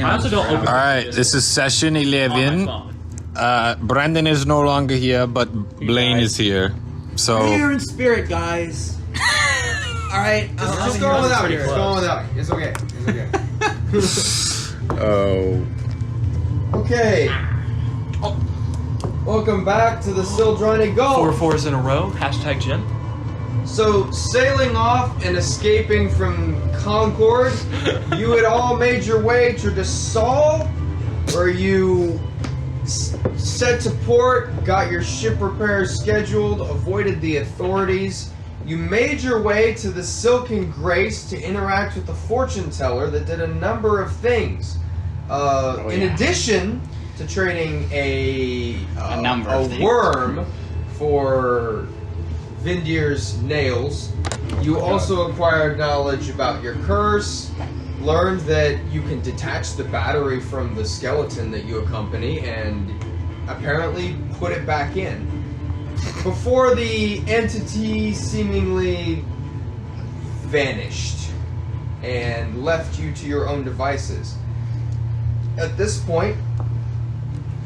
I also don't open. All right, this is session 11. Brandon is no longer here, but Blaine is here. So Here in spirit, guys. All right, Just go on without me. Just go on without me. It's okay. It's okay. oh, Okay. Welcome back to the Sildrani Gulf. 4 fours in a row. Hashtag Jim. So, sailing off and escaping from Concord, you had all made your way to Drasal, where you set to port, got your ship repairs scheduled, avoided the authorities. You made your way to the Silken Grace to interact with the fortune teller that did a number of things. In addition to trading a worm for Vindir's nails, you also acquired knowledge about your curse, learned that you can detach the battery from the skeleton that you accompany, and apparently put it back in. Before the entity seemingly vanished and left you to your own devices. At this point,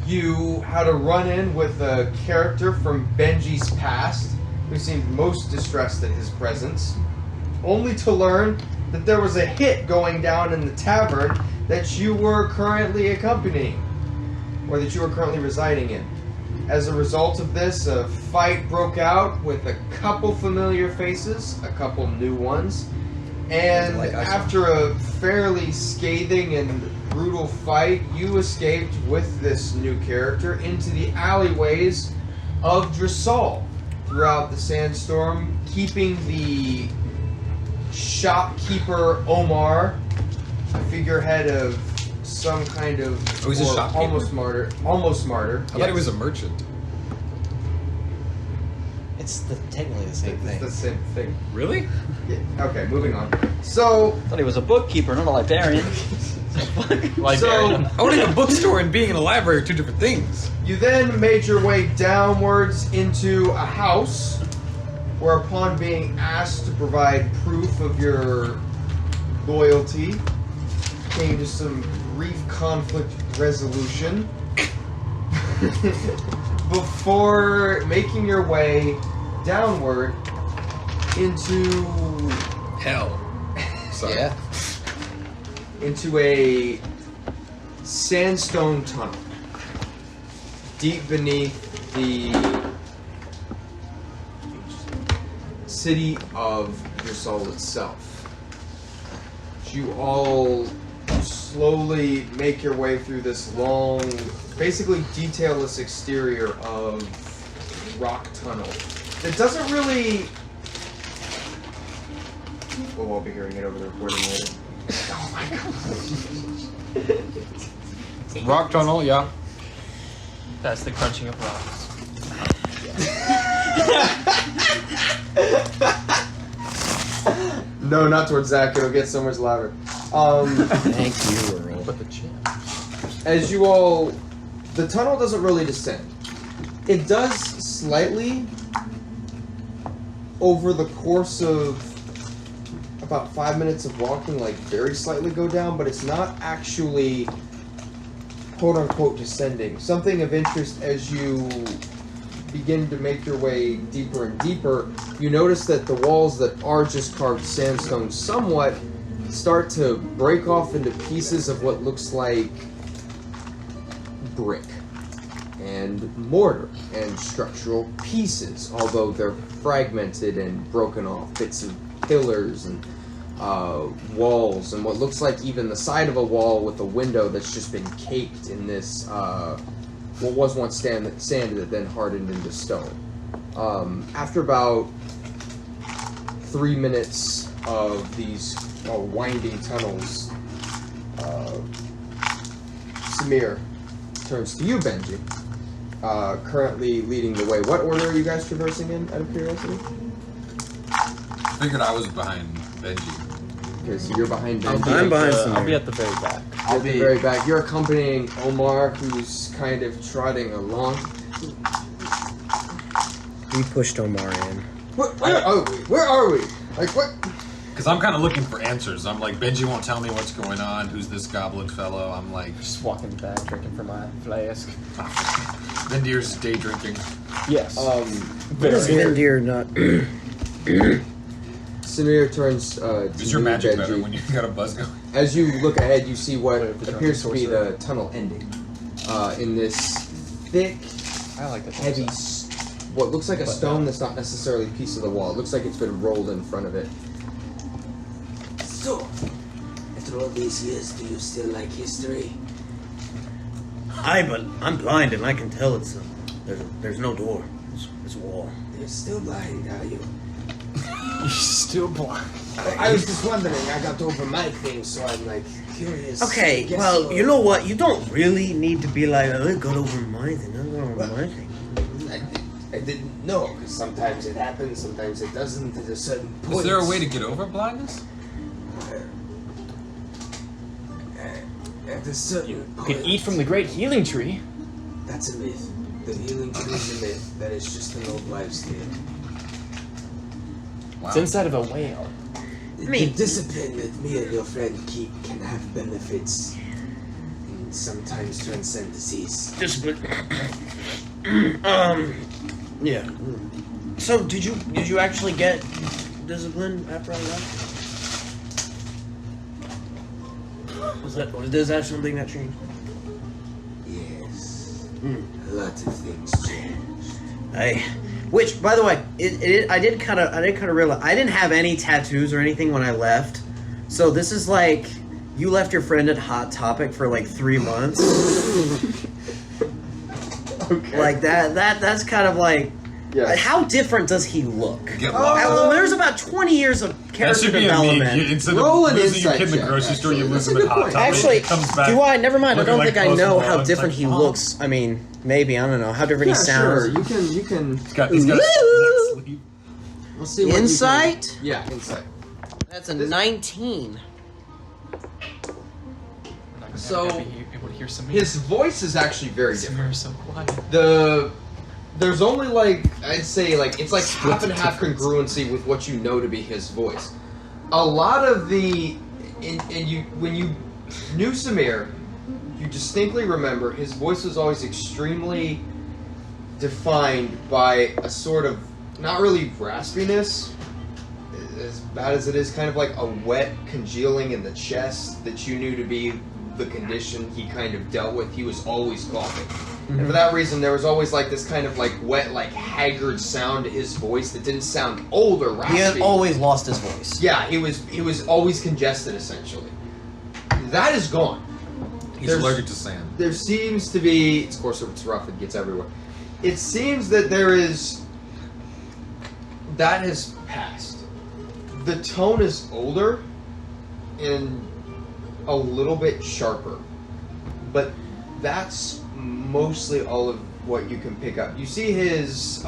you had a run-in with a character from Benji's past who seemed most distressed at his presence, only to learn that there was a hit going down in the tavern that you were currently accompanying, or that you were currently residing in. As a result of this, a fight broke out with a couple familiar faces, a couple new ones, and after a fairly scathing and brutal fight, you escaped with this new character into the alleyways of Drasal throughout the sandstorm, keeping the shopkeeper Omar, figurehead of some kind of he's a shopkeeper? almost martyr. I thought he was a merchant. It's technically the same thing. It's the same thing. Really? Yeah. Okay, moving on. So, I thought he was a bookkeeper, not a librarian. Owning a bookstore and being in a library are two different things. you then made your way downwards into a house, where upon being asked to provide proof of your loyalty, came to some brief conflict resolution before making your way downward into Hell. Sorry. Yeah. into a sandstone tunnel deep beneath the city of Drasal itself. You all slowly make your way through this long, basically detailless exterior of rock tunnel. It doesn't really... Well, I'll be hearing it over the recording later. Oh my god. rock tunnel, yeah. That's the crunching of rocks. No, not towards Zach. It'll get so much louder. Thank you, Earl. But the chin. As you all... The tunnel doesn't really descend. It does slightly over the course of about 5 minutes of walking, like very slightly go down, but it's not actually quote-unquote descending. Something of interest as you begin to make your way deeper and deeper, you notice that the walls that are just carved sandstone somewhat start to break off into pieces of what looks like brick and mortar and structural pieces, although they're fragmented and broken off, bits of pillars and walls, and what looks like even the side of a wall with a window that's just been caked in this what was once sand that then hardened into stone. After about 3 minutes of these winding tunnels, Samir turns to you, Benji, currently leading the way. What order are you guys traversing in, out of curiosity? I figured I was behind Benji. Okay, so you're behind Benji. I'm behind Samir. I'll be at the very back. At the very back. You're accompanying Omar, who's kind of trotting along. We pushed Omar in. Where are we? Where are we? Like, what? Because I'm kind of looking for answers. I'm like, Benji won't tell me what's going on. Who's this goblin fellow? I'm like, Just walking back, drinking from my flask. Vendir's day drinking. Yes. Deer not. Samir turns to Is your you, magic Benji. better when you got a buzz going? As you look ahead, you see what Wait, if the appears to be sorcerer. the tunnel ending. In this thick, I like that. heavy, what looks like a stone that's not necessarily a piece of the wall. It looks like it's been rolled in front of it. So, after all these years, do you still like history? But I'm blind and I can tell it's there's no door. It's a wall. You're still blind, are you? You're still blind. I was just wondering. I got over my thing, so I'm like curious. Okay, Guess well, you're- you know what? You don't really need to be like, I got over my thing. I got over my thing. I didn't know, because sometimes it happens, sometimes it doesn't at a certain point. Is there a way to get over blindness? At a certain You point. could eat from the great healing tree. That's a myth. The healing tree is a myth. That is just an old wives' tale. Wow. It's inside of a whale. The discipline that me and your friend keep can have benefits. And sometimes transcend disease. Discipline. Yeah. So did you actually get discipline after I left? Was that something that changed? Yes. A lot of things changed. Which, by the way, I did kind of realize I didn't have any tattoos or anything when I left. So this is like you left your friend at Hot Topic for like 3 months. Okay. Like that's kind of like. Yes. How different does he look? Get lost. Well, there's about 20 years of That character should be a development. meme. Instead Roll of an losing your insight kid in the check, grocery store, you actually. lose That's him a at good Hot point. Topic. Actually, comes back. do I? Never mind. I looking don't like think I Post know Malone. how It's different like, he oh. looks. I mean, maybe I don't know how different Yeah, he sounds. sure. You can. He's got a neck sleeve. We'll see. What Insight? You can, yeah, insight. That's a 19. We're not gonna So, be able to hear some His voice is actually very different. Samir's so quiet. There's only like I'd say like it's like half and half congruency with what you know to be his voice. A lot of the when you knew Samir, you distinctly remember his voice was always extremely defined by a sort of not really raspiness, as bad as it is, kind of like a wet congealing in the chest that you knew to be the condition he kind of dealt with. He was always coughing. And for that reason, there was always like this kind of like wet, like haggard sound to his voice that didn't sound old or raspy. He had always lost his voice. Yeah, he was always congested essentially. That is gone. He's There's- allergic to sand. There seems to be, of course, if it's rough, it gets everywhere. It seems that that has passed. The tone is older and a little bit sharper, but that's mostly all of what you can pick up. You see his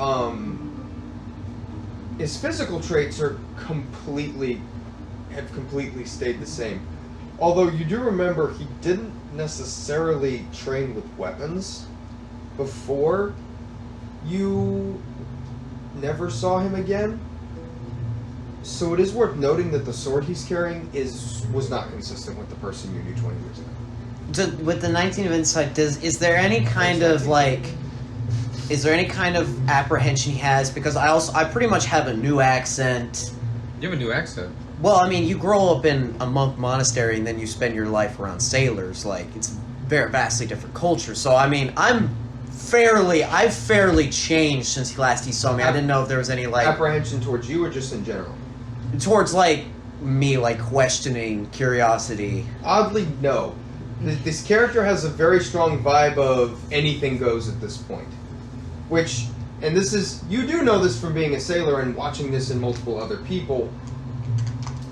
physical traits have completely stayed the same. Although you do remember he didn't necessarily train with weapons before you never saw him again. So it is worth noting that the sword he's carrying was not consistent with the person you knew 20 years ago. With the 19 of insight, is there any kind of apprehension he has? Because I pretty much have a new accent. You have a new accent. Well, I mean, you grow up in a monk monastery and then you spend your life around sailors. Like, it's very vastly different culture. So, I mean, I've fairly changed since last he saw me. I didn't know if there was any, like, Apprehension towards you or just in general? towards, like, me, like, questioning, curiosity. Oddly, no. This character has a very strong vibe of anything goes at this point. Which, and this is, you do know this from being a sailor and watching this in multiple other people.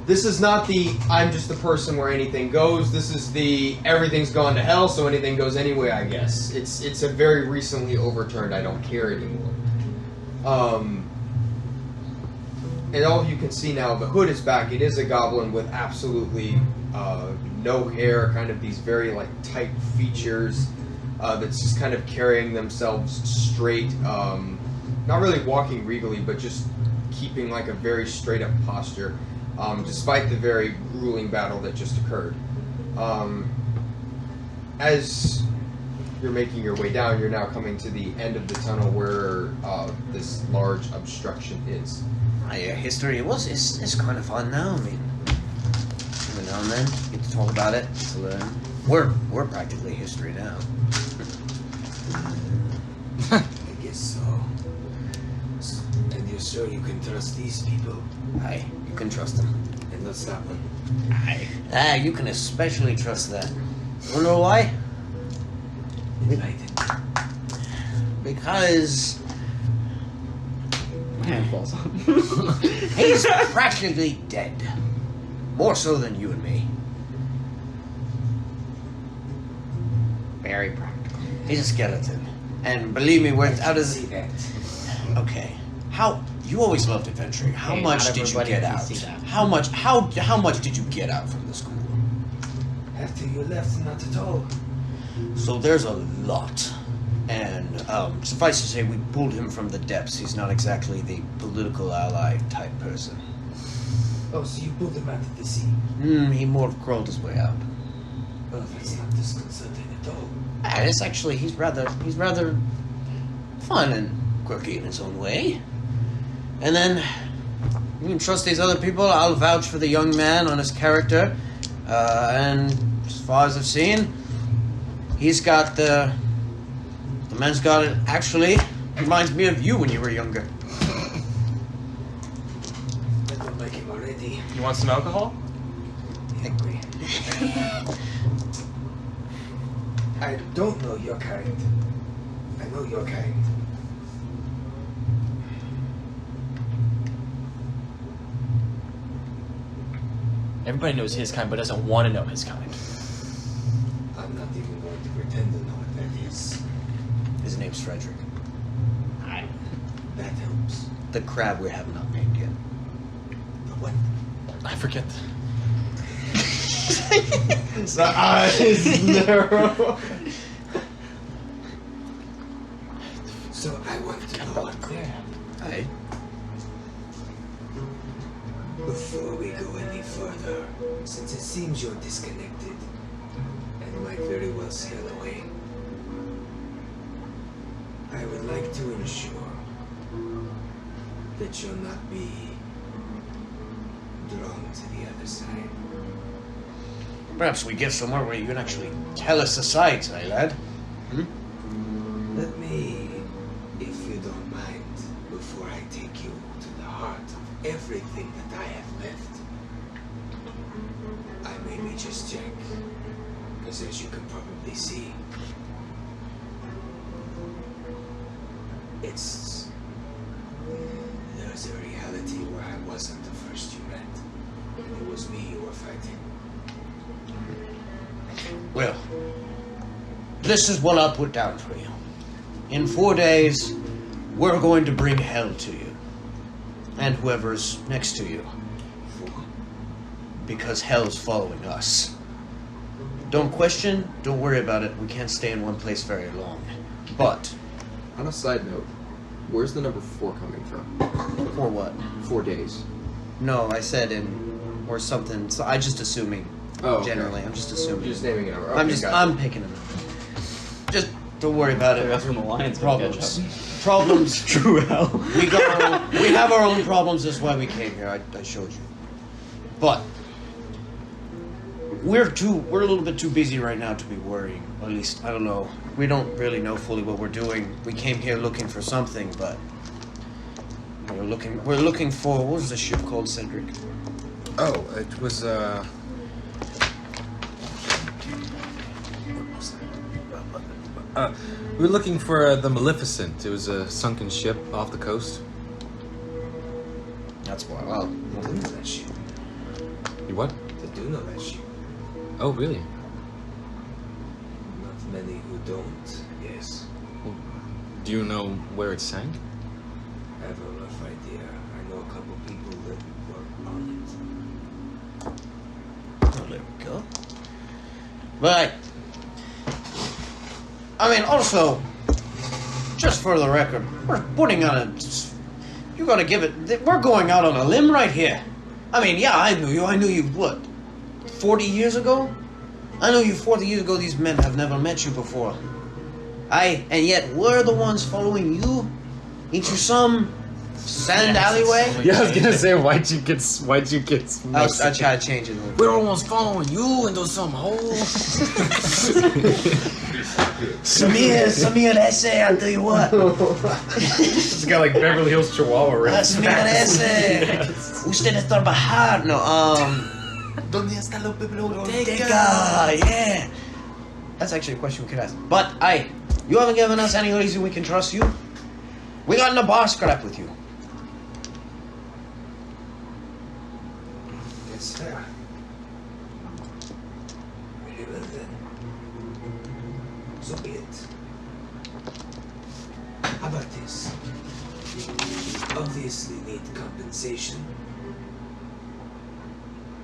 This is not the, I'm just the person where anything goes. This is the, everything's gone to hell, so anything goes anyway, I guess. It's a very recently overturned, I don't care anymore. And all you can see now, the hood is back. It is a goblin with absolutely no hair, kind of these very like tight features that's just kind of carrying themselves straight. Not really walking regally, but just keeping like a very straight up posture. despite the very grueling battle that just occurred. As you're making your way down, you're now coming to the end of the tunnel where this large obstruction is. History it's kind of fun now. I mean, every now and then get to talk about it, to learn. We're practically history now. I guess so. And you're sure you can trust these people? Aye, you can trust them. And not stop them? Aye. You can especially trust that. You know why? Enlightened. Because Hand falls off. he's practically dead. More so than you and me. Very practical. He's a skeleton. And believe me, we're out of See that? Okay. How you always loved adventuring. How Hey, much not did you everybody get can out? see that. How much did you get out from the school? After you left, not at all. So there's a lot. And suffice to say, we pulled him from the depths. He's not exactly the political ally type person. Oh, so you pulled him out of the sea? He more crawled his way out. Well, that's not disconcerting at all. And it's actually he's rather fun and quirky in his own way. And then you can trust these other people. I'll vouch for the young man on his character. And as far as I've seen, he's got the man's got it. Actually, reminds me of you when you were younger. I don't like him already. You want some alcohol? Angry. I don't know your kind. I know your kind. Everybody knows his kind, but doesn't want to know his kind. I'm not even going to pretend to know what that is. His name's Frederick. That helps. The crab we have not named yet. The what? I forget. The eyes narrow. So I want to know one thing. Aye. Before we go any further, since it seems you're disconnected and might very well sail away, I would like to ensure that you'll not be drawn to the other side. Perhaps we get somewhere where you can actually tell us the sights, eh, lad? Let me, if you don't mind, before I take you to the heart of everything that I have left, I maybe just check, because as you can probably see, there's a reality where I wasn't the first you met. It was me you were fighting. Well, this is what I'll put down for you. In 4 days, we're going to bring hell to you. And whoever's next to you. Because hell's following us. Don't question, don't worry about it. We can't stay in one place very long. But, On a side note, where's the number 4 coming from? for what? 4 days. No, I said in, or something. So I just assuming. Oh, okay. Generally, I'm just assuming. You're just naming a number. I'm Okay, just, gotcha. I'm picking a number. Just don't worry about it. That's from the Lions gonna catch Problems. up. Problems. True hell. We have our own problems. That's why we came here. I showed you. But we're a little bit too busy right now to be worrying. Or at least I don't know. We don't really know fully what we're doing. We came here looking for something, but we're looking for what was the ship called, Cedric? Oh, it was we were looking for the Maleficent. It was a sunken ship off the coast. That's why. Well, I do know that ship. You what? I do know that ship. Oh, really? Not many who don't, yes. Do you know where it sank? I have a rough idea. I know a couple people that were on it. oh, there we go. But I mean, also, just for the record, we're putting on a. You gotta give it. We're going out on a limb right here. I mean, yeah, I knew you. I knew you, what, 40 years ago? I knew you 40 years ago. These men have never met you before. And yet we're the ones following you into some sand alleyway? Yeah, I was gonna say, why'd you get I'll try to change it a little bit. We're almost following you into some hole. Samir ese, I'll tell you what. It's got like Beverly Hills Chihuahua rips. Samir ese. Ustedes trabajar. No, ¿Dónde está la biblioteca? yeah. That's actually a question we could ask. But, you haven't given us any reason we can trust you. We got in a bar scrap with you. Yes, sir. Very well then. So be it. How about this? You obviously need compensation.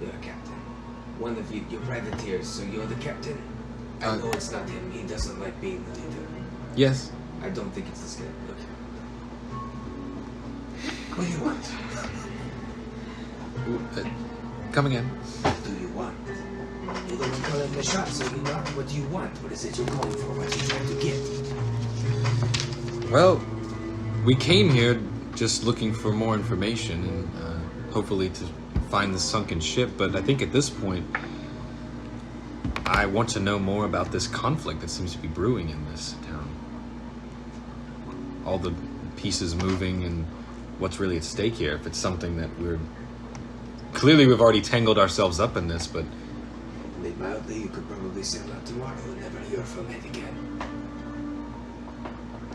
You're a captain. One of you're privateers, so you're the captain. I know it's not him. He doesn't like being the leader. Yes. I don't think it's this guy. Look. What do you want? Come again. What do you want? You're the one calling the shots, so you know what do you want? What is it you're calling for? What are you trying to get? Well, we came here just looking for more information and hopefully to find the sunken ship, but I think at this point I want to know more about this conflict that seems to be brewing in this town. All the pieces moving and what's really at stake here. If it's something that we've already tangled ourselves up in this, but Made mildly, you could probably sail out tomorrow and never hear from it again.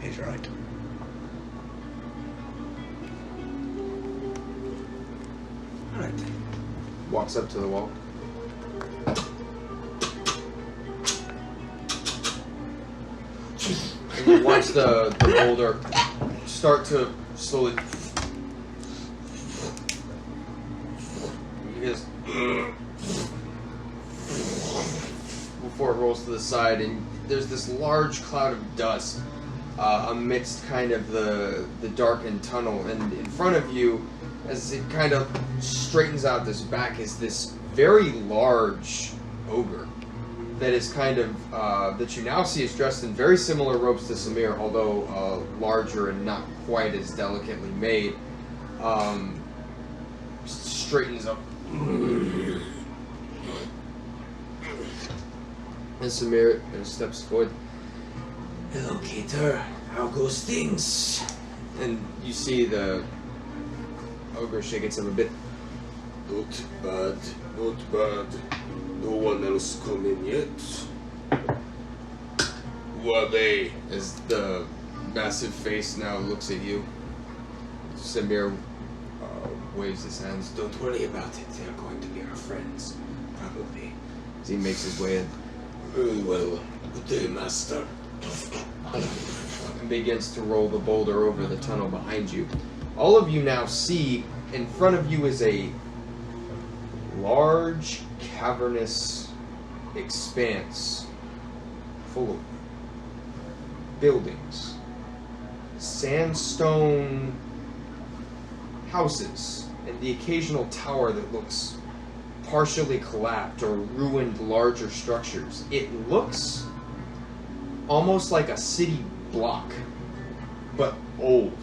He's right. Alright then. Walks up to the wall. And you watch the boulder start to slowly. You just before it rolls to the side, and there's this large cloud of dust amidst kind of the darkened tunnel, and in front of you, as it kind of straightens out this back, is this very large ogre that is kind of that you now see is dressed in very similar robes to Samir, although larger and not quite as delicately made. Straightens up. And Samir steps forward. Hello, Keter. How goes things? And you see the ogre shake its head a bit. Not bad, not bad. No one else come in yet. Who are they? As the massive face now looks at you, Samir waves his hands. Don't worry about it. They're going to be our friends. Probably. As he makes his way in Very well. Good day, master. and begins to roll the boulder over the tunnel behind you. All of you now see in front of you is a large, cavernous expanse full of buildings, sandstone houses, and the occasional tower that looks partially collapsed or ruined larger structures. It looks almost like a city block, but old,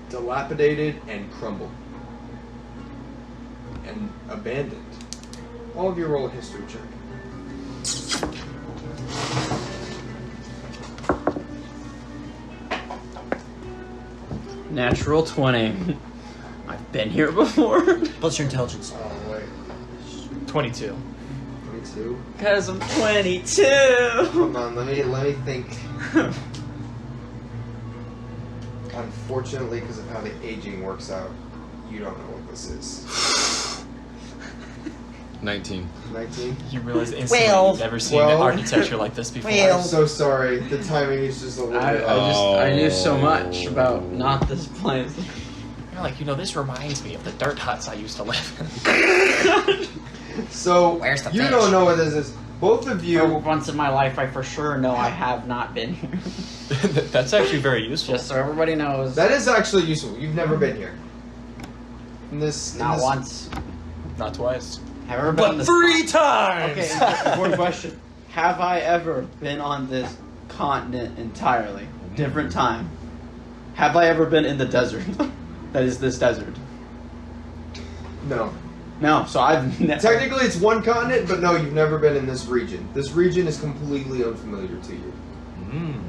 dilapidated, and crumbled, and abandoned. All of you roll a history check. Natural 20. I've been here before. What's your intelligence? Oh, wait. 22. 22? Because I'm 22. Hold on, let me think. Unfortunately, because of how the aging works out, you don't know what this is. 19. 19? You realize instantly you've never seen architecture like this before. I'm so sorry. The timing is just a little bit I knew so much about not this place. You're like, this reminds me of the dirt huts I used to live in. So, Where's the you fish? don't know what this is. Both of For you... once in my life, I for sure know I have not been here. That's actually very useful. Just so everybody knows. That is actually useful. You've never been here. In this, Not once. Not twice. Have I ever been on But this 3 times! Okay, important question. Have I ever been on this continent entirely? Different time. Have I ever been in the desert? That is this desert. No. No, so I've never... Technically, it's one continent, but no, you've never been in this region. This region is completely unfamiliar to you.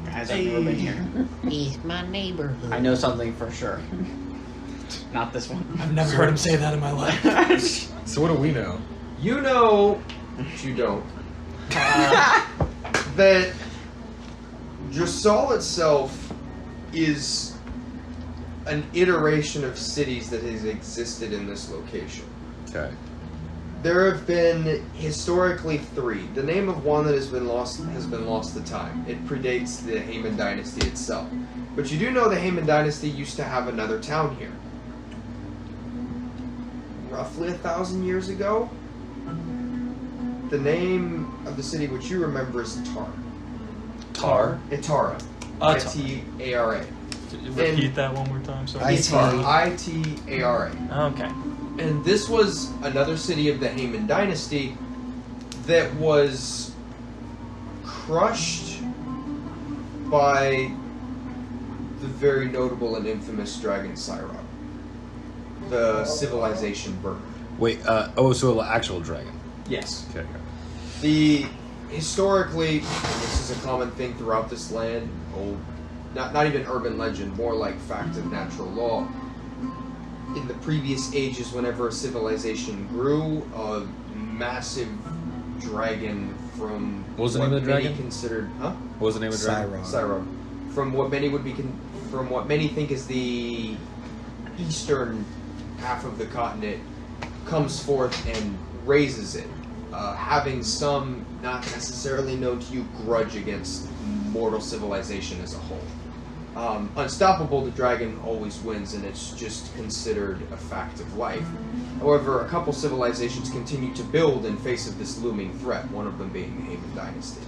Guys, I've never been here. It's my neighborhood. I know something for sure. Not this one. I've never heard him say that in my life. So what do we know? You know, but you don't, that Drasal itself is an iteration of cities that has existed in this location. Okay. There have been historically 3. The name of one that has been lost to time. It predates the Hayman dynasty itself. But you do know the Hayman dynasty used to have another town here. Roughly 1,000 years ago. The name of the city which you remember is Tar. Itara. I-T-A-R-A. Repeat that one more time, sorry. Itara. I-T-A-R-A. Okay. And this was another city of the Hayman dynasty that was crushed by the very notable and infamous dragon Cyrod. The civilization burned. Wait, so an actual dragon. Yes. Okay. Historically, and this is a common thing throughout this land, not even urban legend, more like fact of natural law. In the previous ages, whenever a civilization grew, a massive dragon from What was the name of the dragon? Considered, huh? What was the name of the dragon? Cyrod. From what many think is the eastern half of the continent, comes forth and raises it, having some, not necessarily known to you, grudge against mortal civilization as a whole. Unstoppable, the dragon always wins, and it's just considered a fact of life. However, a couple civilizations continue to build in face of this looming threat, one of them being the Hayman dynasty.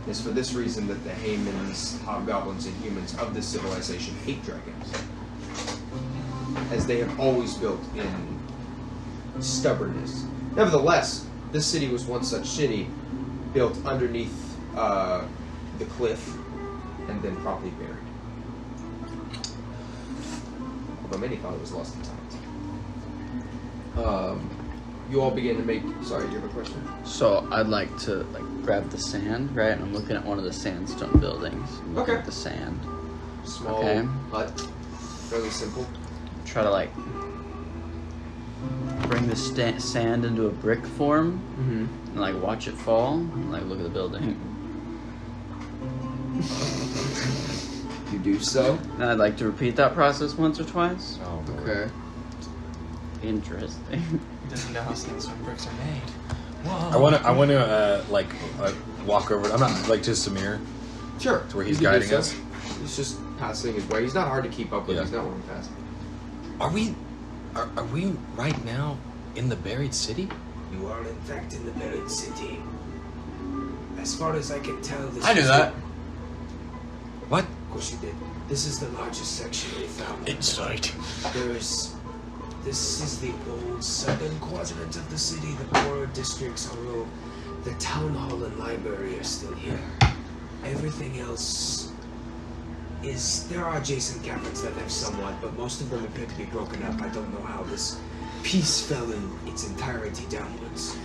It's for this reason that the Haymans, hobgoblins, and humans of this civilization hate dragons, as they have always built in stubbornness. Nevertheless, this city was one such city, built underneath the cliff, and then probably buried. Although many thought it was lost in time. You all begin to make... Sorry, you have a question? So I'd like to grab the sand, right? And I'm looking at one of the sandstone buildings. I'm looking Okay. at the sand. Small Okay. hut. Fairly simple. Try to bring the sand into a brick form Mm-hmm. and watch it fall and look at the building. You do so? And I'd like to repeat that process once or twice. Oh, boy. Okay. Interesting. He doesn't know how sandstone bricks are made. I want to walk over. I'm not to Samir Sure. to where he's You can do guiding so. us. He's just passing his way. He's not hard to keep up with. Yeah. He's not one fast. Are we right now in the buried city? You are in fact in the buried city. As far as I can tell, this I knew is that. What? Of course you did. This is the largest section we found. Insight. This is the old southern quadrant of the city. The poorer districts, although the town hall and library are still here. Everything else is... There are adjacent caverns that have somewhat, but most of them appear to be broken up. I don't know how this piece fell in its entirety downwards.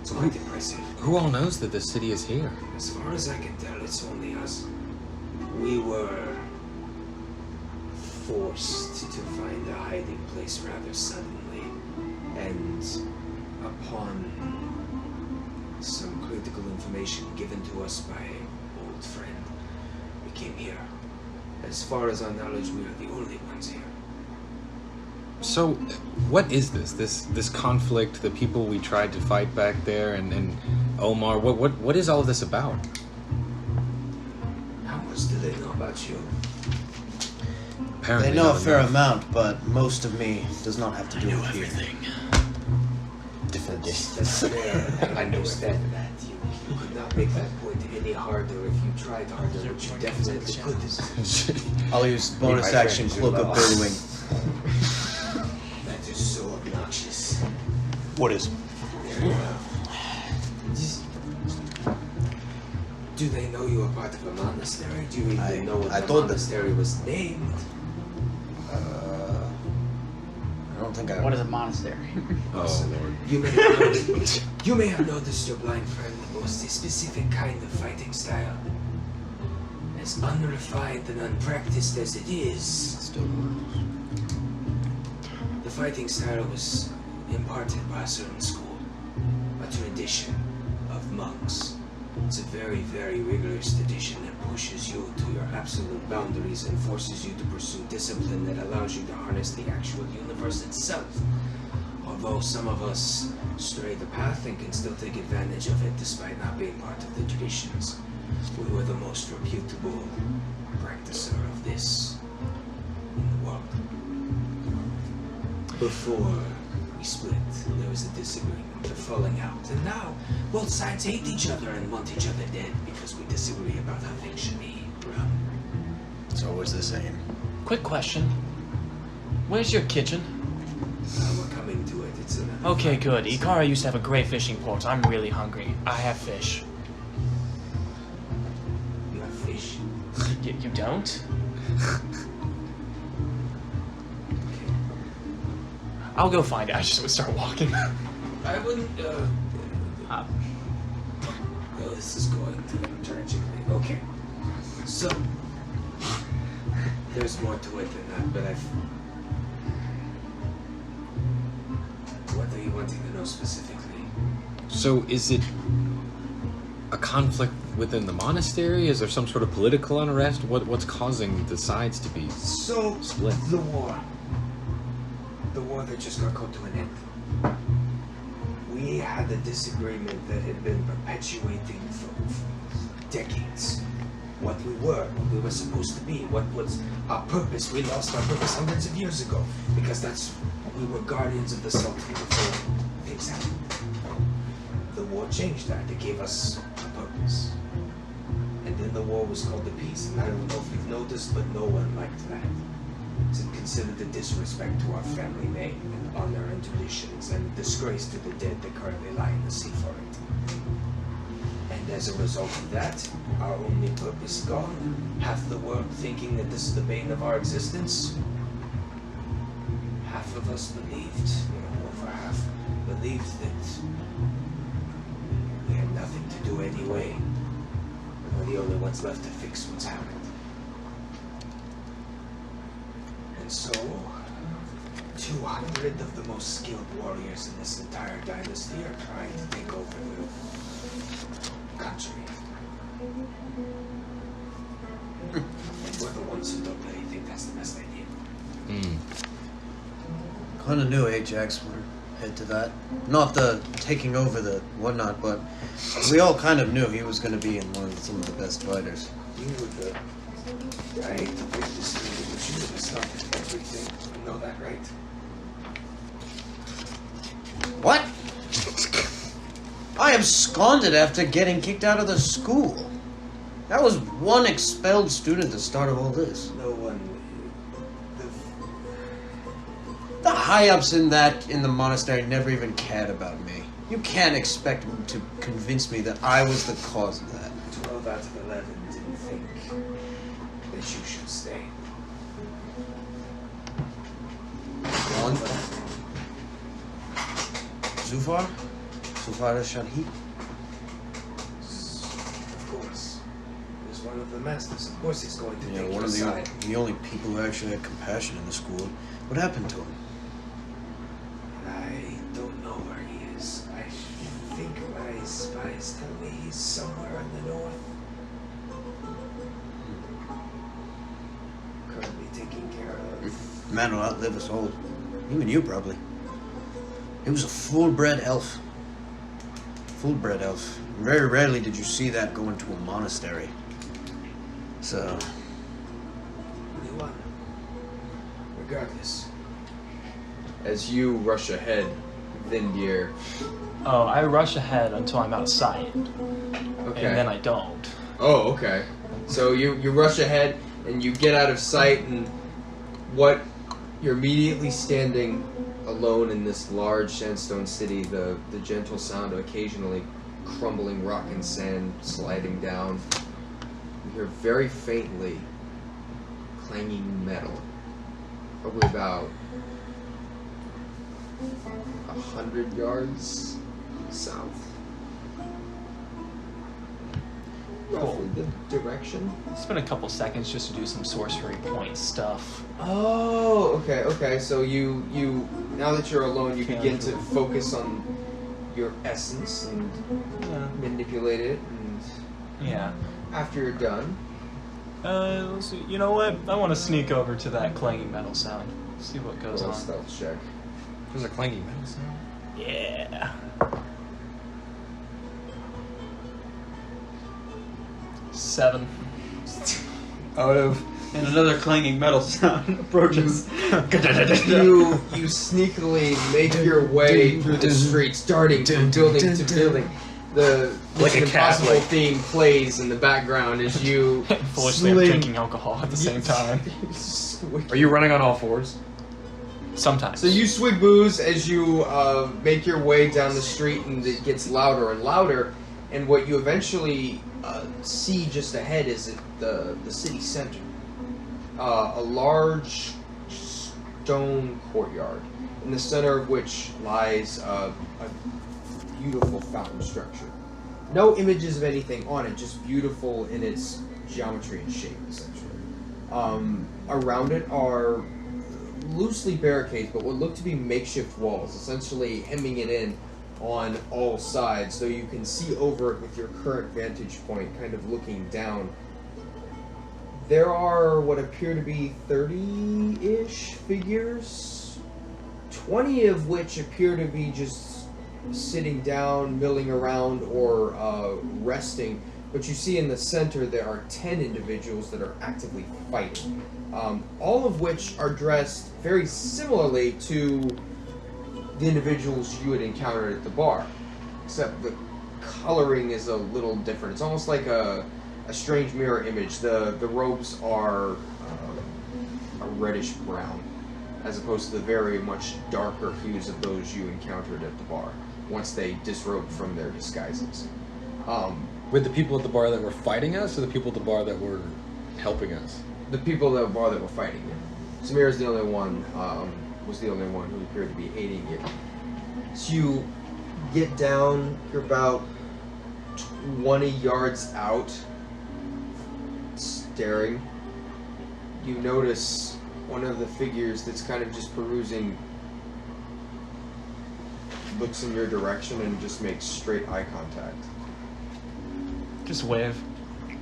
It's quite impressive. Who all knows that this city is here? As far as I can tell, it's only us. We were forced to find a hiding place rather suddenly, and upon some critical information given to us by an old friend, we came here. As far as our knowledge, we are the only ones here. So, what is this conflict? The people we tried to fight back there, and Omar. What is all of this about? How much do they know about you? Apparently, They know a not fair enough. amount, but most of me does not have to do with you. Different. That's fair. I understand that. You could not make that point any harder if you tried harder, which you definitely couldn't. I'll use bonus My action friend, Cloak of you Billowing. That is so obnoxious. What is? Do they know you are part of a monastery? Do you even know what I the told them. monastery was named? I don't think I. What is a monastery? Oh lord. You may have noticed your blind friend boasts a specific kind of fighting style. As unrefined and unpracticed as it is, Still works. the fighting style was imparted by a certain school, a tradition of monks. It's a very, very rigorous tradition that pushes you to your absolute boundaries and forces you to pursue discipline that allows you to harness the actual universe itself. Although some of us stray the path and can still take advantage of it despite not being part of the traditions, we were the most reputable practicer of this in the world. Before we split, there was a disagreement, a falling out, and now both sides hate each other and want each other dead because we disagree about how things should be run. It's always the same. Quick question. Where's your kitchen? We're coming to it. It's another. Okay, 5 good. minutes. Ikara used to have a great fishing port. I'm really hungry. I have fish. You have fish. You don't? I'll go find it. I just would start walking. I wouldn't. Uh, Oh, this is going to tragically. Okay. So there's more to it than that, but What are you wanting to know specifically? So is it a conflict within the monastery? Is there some sort of political unrest? What's causing the sides to be So split? the war that just got come to an end. We had a disagreement that had been perpetuating for decades. What we were supposed to be, what was our purpose. We lost our purpose hundreds of years ago because we were guardians of the Sultan before things happened. The war changed that. It gave us a purpose. And then the war was called the peace. And I don't know if you've noticed, but no one liked that. It's considered a disrespect to our family name and honor and traditions, and a disgrace to the dead that currently lie in the sea for it. And as a result of that, our only purpose gone. Half the world thinking that this is the bane of our existence. Half of us believed, over half, believed that we had nothing to do anyway. We're the only ones left to fix what's happened. And so, 200 of the most skilled warriors in this entire dynasty are trying to take over the country. And we're the ones who don't really think that's the best idea. Kinda knew Ajax would head to that. Not the taking over the whatnot, but we all kind of knew he was going to be in some of the best fighters. You were I hate to break this to you, but you would have started everything. You know that, right? What? I absconded after getting kicked out of the school. That was one expelled student at the start of all this. No one. The high-ups in the monastery never even cared about me. You can't expect them to convince me that I was the cause of that. 12 out of 11 didn't think that you should stay. One. Zufar? Zufar al-Shadhi? Of course. He was one of the masters. Of course he's going to take One your of side. the only people who actually had compassion in the school. What happened to him? I don't know where he is. I think my spies tell me he's somewhere in the north. Currently taking care of. Man will outlive us all. Even you, probably. He was a full-bred elf. Full-bred elf. Very rarely did you see that go into a monastery. So... Only one. Regardless. As you rush ahead, Vindir. Oh, I rush ahead until I'm out of sight. Okay. And then I don't. Oh, okay. So you rush ahead and you get out of sight, and what you're immediately standing alone in this large sandstone city, the gentle sound of occasionally crumbling rock and sand sliding down. You hear very faintly clanging metal over about 100 yards south. Roughly the direction. Spend a couple seconds just to do some sorcery point stuff. Oh, okay. So you now that you're alone, you begin to focus on your essence and manipulate it. And Yeah. after you're done, Let's see. You know what? I want to sneak over to that clanging metal sound. See what goes roll a on. stealth check. There's a clanging metal sound. Yeah. 7. Out of. And another clanging metal sound approaches. You sneakily make your way through the streets, darting from building to building. The Like a Mission cat, Impossible like- theme plays in the background as you Foolishly I'm sling- drinking alcohol at the same time. Are you running on all fours? Sometimes. So you swig booze as you make your way down the street, and it gets louder and louder. And what you eventually see just ahead is the city center, a large stone courtyard, in the center of which lies a beautiful fountain structure. No images of anything on it, just beautiful in its geometry and shape, essentially. Around it are loosely barricades, but what look to be makeshift walls, essentially hemming it in on all sides, so you can see over it with your current vantage point, kind of looking down. There are what appear to be 30-ish figures, 20 of which appear to be just sitting down, milling around, or resting. But you see in the center there are 10 individuals that are actively fighting, all of which are dressed very similarly to the individuals you had encountered at the bar, except the coloring is a little different. It's almost like a strange mirror image. The robes are a reddish brown, as opposed to the very much darker hues of those you encountered at the bar once they disrobed from their disguises. With the people at the bar that were fighting us, or the people at the bar that were helping us? The people at the bar that were fighting you. Samira's the only one, was the only one who appeared to be aiding you. So you get down, you're about 20 yards out, staring. You notice one of the figures that's kind of just perusing looks in your direction and just makes straight eye contact. Just wave. You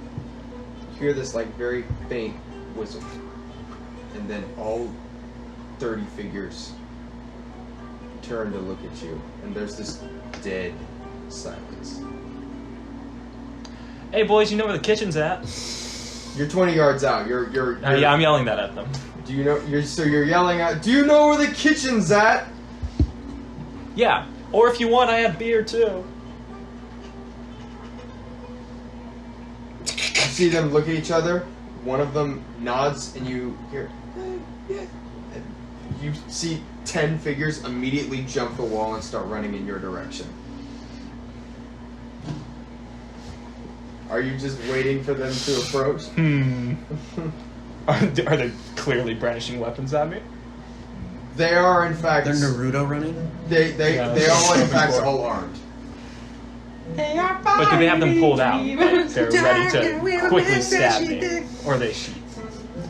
hear this like very faint whistle, and then all 30 figures turn to look at you, and there's this dead silence. Hey boys, you know where the kitchen's at? You're 20 yards out. You're Yeah, I'm yelling that at them. Do you know? You're yelling out. Do you know where the kitchen's at? Yeah. Or if you want, I have beer too. You see them look at each other. One of them nods, and you hear, yeah. And you see 10 figures immediately jump the wall and start running in your direction. Are you just waiting for them to approach? Are they clearly brandishing weapons at me? They are, in fact. They're Naruto running? They are, in fact, Before. all armed. But do they have them pulled out? Like they're ready to quickly stab me? Or are they sheep?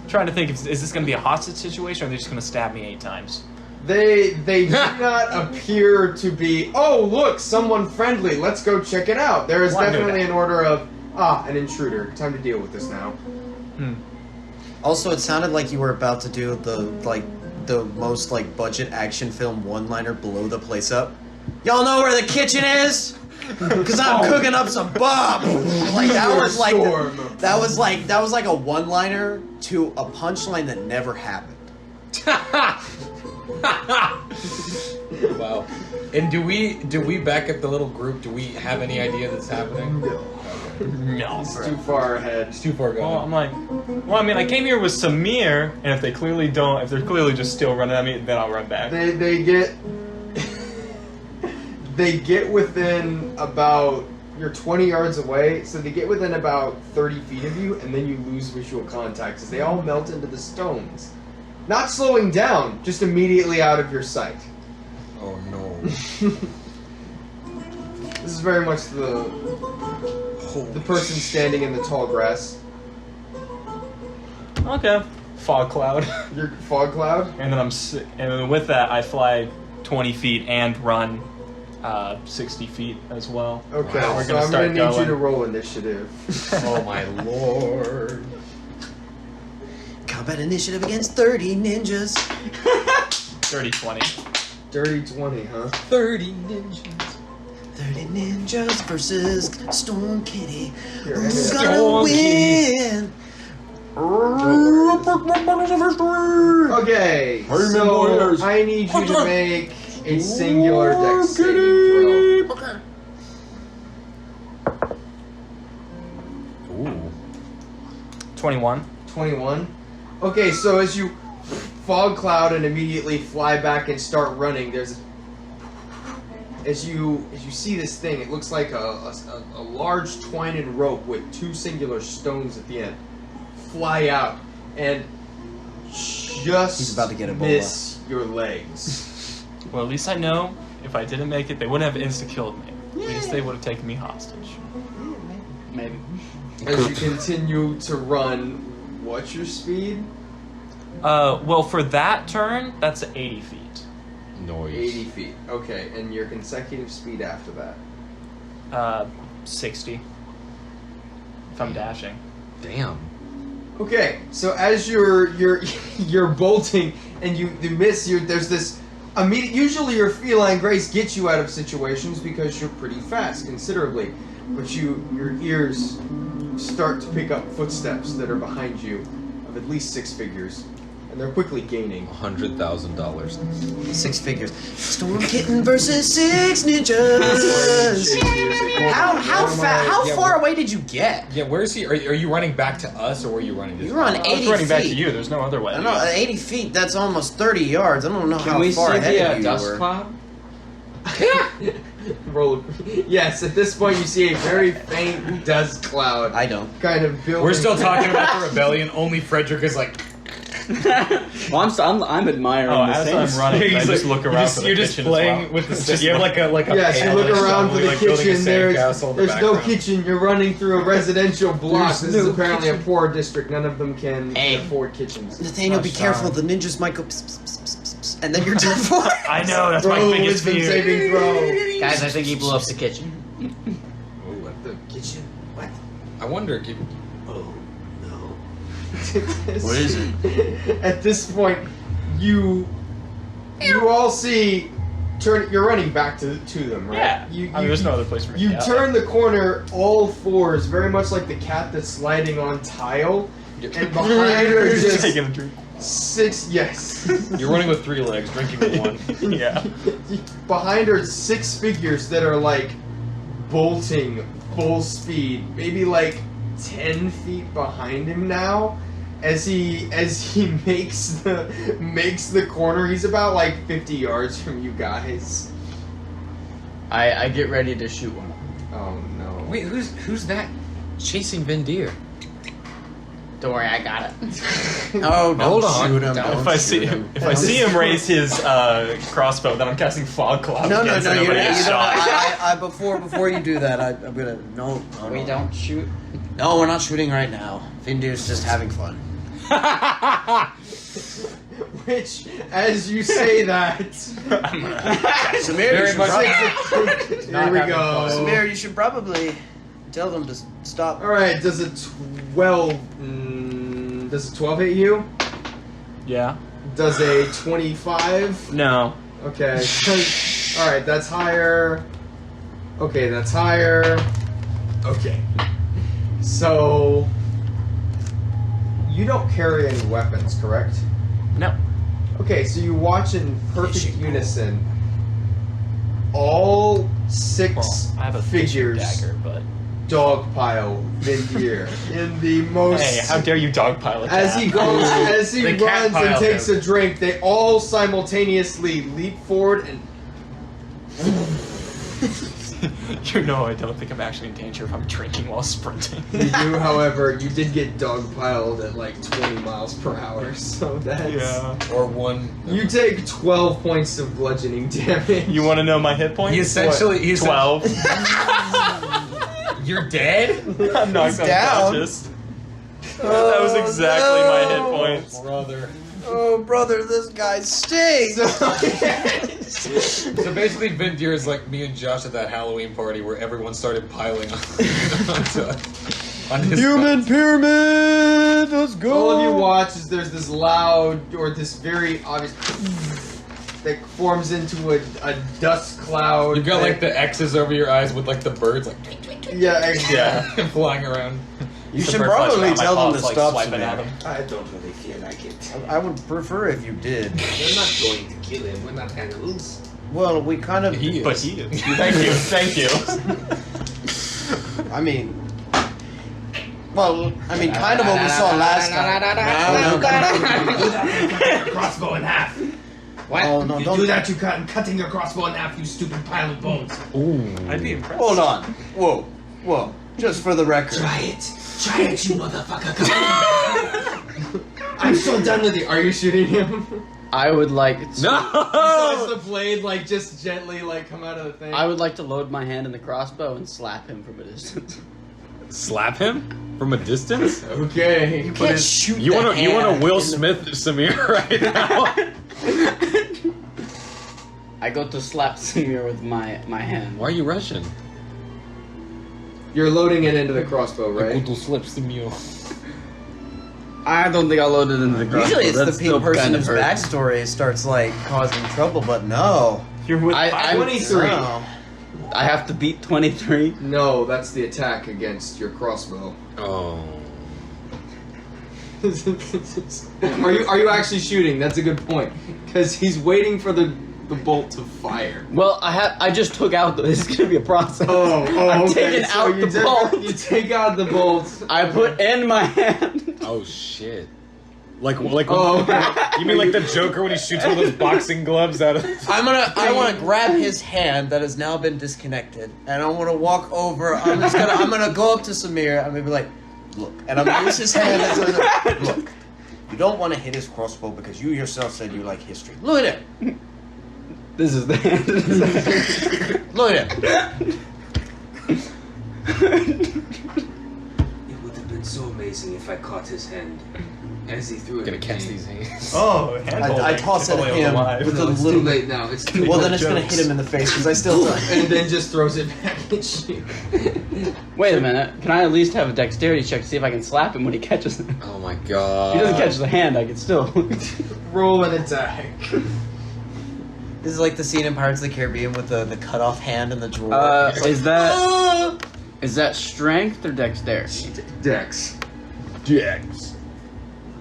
Trying to think, is this going to be a hostage situation, or are they just going to stab me 8 times? They do not appear to be, oh, look, someone friendly, let's go check it out. There is Well, I knew definitely that. an order of, an intruder. Time to deal with this now. Also, it sounded like you were about to do the most budget action film one-liner, blow the place up. Y'all know where the kitchen is? Cause I'm cooking up some bob. Like that was like that was like a one-liner to a punchline that never happened. Wow. And do we back up the little group? Do we have any idea that's happening? No. It's too far ahead. It's too far Well, gone. I'm like, well, I mean, I came here with Samir, and if they're clearly just still running at me, then I'll run back. They get they get within about you're 20 yards away, so they get within about 30 feet of you, and then you lose visual contact as they all melt into the stones. Not slowing down, just immediately out of your sight. Oh no. This is very much the person standing in the tall grass. Okay. Fog cloud. Your fog cloud. And then and then with that, I fly 20 feet and run 60 feet as well. Okay, Wow. We're so gonna I'm start gonna need you going. to roll initiative. Oh my lord. Combat initiative against 30 ninjas. 30-20. Dirty 20, huh? 30 ninjas. 30 ninjas versus Storm Kitty. Here, Who's hand gonna Storm win? Okay, Hurry, so boys. I need you to make a singular dex saving throw. Ooh. 21. 21. Okay, so as you fog cloud and immediately fly back and start running, there's as you see this thing, it looks like a large twine and rope with two singular stones at the end fly out and just He's about to get Ebola. miss your legs. Well, at least I know if I didn't make it, they wouldn't have insta-killed me. At least they would have taken me hostage. Maybe. As you continue to run, what's your speed? Well, for that turn, that's 80 feet. Noise. 80 feet. Okay, and your consecutive speed after that? 60. If I'm dashing. Damn. Okay, so as you're bolting and you miss, there's this immediate. Usually, your feline grace gets you out of situations because you're pretty fast, considerably, but your ears start to pick up footsteps that are behind you of at least 6 figures, and they're quickly gaining. $100,000. 6 figures. Storm Kitten versus 6 ninjas. How far away did you get? Yeah, where is he? Are you running back to us, or were you running to You were on I 80 was running back to feet. you. There's no other way. I know, 80 feet, that's almost 30 yards. I don't know Can how we far see ahead the of you dust were. cloud? Roll. Yes, at this point you see a very faint dust cloud. I don't. Kind of building. We're still talking about the rebellion. Only Frederick is like. Well, I'm admiring Oh, the as things. I'm running, I He's just like- look around for the You're just kitchen playing as well. with the stick. You have like a Yes, you look panel or around for something, the like building a kitchen. sandcastle in the There's no background. kitchen. You're running through a residential block. There's This is no apparently kitchen. a poor district. None of them can Hey. afford kitchens. Nathaniel, be Gosh, careful. darn. The ninjas might go pss, pss, pss, pss, pss, pss, and then you're dead for it. I know, that's Roll my a biggest wisdom fear. saving throw. Guys, I think he blew up the kitchen. The kitchen. What? I wonder if you. Oh, no. What is it? At this point, you all see. You're running back to them, right? Yeah. You, I mean, there's no other place for me to You get out. turn the corner all fours, very much like the cat that's sliding on tile, and behind her is Just just taking a drink. 6. Yes. You're running with 3 legs, drinking with 1. Yeah. Behind her, 6 figures that are like bolting full speed, maybe like 10 feet behind him now. As he makes the corner, he's about like 50 yards from you guys. I get ready to shoot one. Oh no! Wait, who's that chasing Vendir? Don't worry, I got it. Oh, don't Hold on. shoot him. Don't. Don't If I see shoot him, if I see him raise his crossbow, then I'm casting fog cloud. No, against you him, don't. and he gets shot. Before you do that, I'm gonna no. We don't shoot. No, we're not shooting right now. Vindir's just having fun. Which, as you say that, Samir, Very much. here we go. Samir, you should probably tell them to stop. All right, does a 12? Does a 12 hit you? Yeah. Does a 25? No. Okay. All right, that's higher. Okay, that's higher. Okay. So you don't carry any weapons, correct? No. Okay, so you watch in perfect Fishing pole. unison all 6 Well, I have a figures dagger, but dogpile Vindier in the most. hey, how dare you dogpile a cat? As he goes, as he The cat runs and piled takes him. a drink, they all simultaneously leap forward and. You know, I don't think I'm actually in danger if I'm drinking while sprinting. You do, however, you did get dogpiled at like 20 miles per hour, so that's. Yeah. Or one. You take 12 points of bludgeoning damage. You want to know my hit points? He essentially. He's 12. You're dead. I'm knocked down. unconscious. That was exactly my hit no. points. Brother. Oh, brother, this guy stinks. So basically, Vindir is like me and Josh at that Halloween party where everyone started piling on his Human pyramid. Let's go. All of you watch as there's this loud, or this very obvious, that forms into a dust cloud. You've got like that- the X's over your eyes with like the birds like Yeah, Yeah. flying around. You The should bird probably flies around my tell them paws, to like, stop swiping at Samir. him. I don't really feel like it. I would prefer if you did. We're not going to kill him. We're not animals. Well, we kind of. He is. But he is. Thank you, thank you. I mean. Well, I mean, kind of what we saw last time. Your crossbow in half. What? Oh, no, you don't- do that, you cutting your crossbow in half, you stupid pile of bones. Ooh. I'd be impressed. Hold on. Whoa. Whoa. Just for the record. Try it. Try it, you motherfucker. Come on. I'm so done with you. Are you shooting him? I would like to, Besides No. the blade, like just gently, like come out of the thing. I would like to load my hand in the crossbow and slap him from a distance. Slap him from a distance. Okay. You can't shoot. You the want to hand Will in the- Smith Samir right now? I go to slap Samir with my hand. Why are you rushing? You're loading it into the crossbow, right? to slap Samir. I don't think I'll load it into the crossbow. Usually it's That's the still person kind of whose hurt. backstory starts like causing trouble, but no. You're with I'm 23. No. I have to beat 23. No, that's the attack against your crossbow. Oh. Are you actually shooting? That's a good point. Because he's waiting for the bolt to fire. Well, I just took out the. This is gonna be a process. I've okay. taken So out you the bolt. You take out the bolt. I put in my hand. Oh shit. Like Oh, okay. you mean like the Joker when he shoots one of those boxing gloves out of I want to grab his hand that has now been disconnected, and I want to walk over. I'm gonna go up to Samir. I'm gonna be like, look, and I'm gonna use his hand as a look. You don't want to hit his crossbow because you yourself said you like history. Look at it. This is the hand. Look at it. It would have been so amazing if I caught his hand as he threw it. gonna at catch me. these hands. Oh, hand I toss it at him with a No, it's too little. late now. It's too Well, late. then it's gonna hit him in the face because I still. And then just throws it back at you. Wait a minute. Can I at least have a dexterity check to see if I can slap him when he catches it? Oh my If god. he doesn't catch the hand, I can still. Roll an attack. This is like the scene in Pirates of the Caribbean with the cut off hand in the drawer. It's like, Is that "Ah!" is that strength or dexterity? Dex. Dex.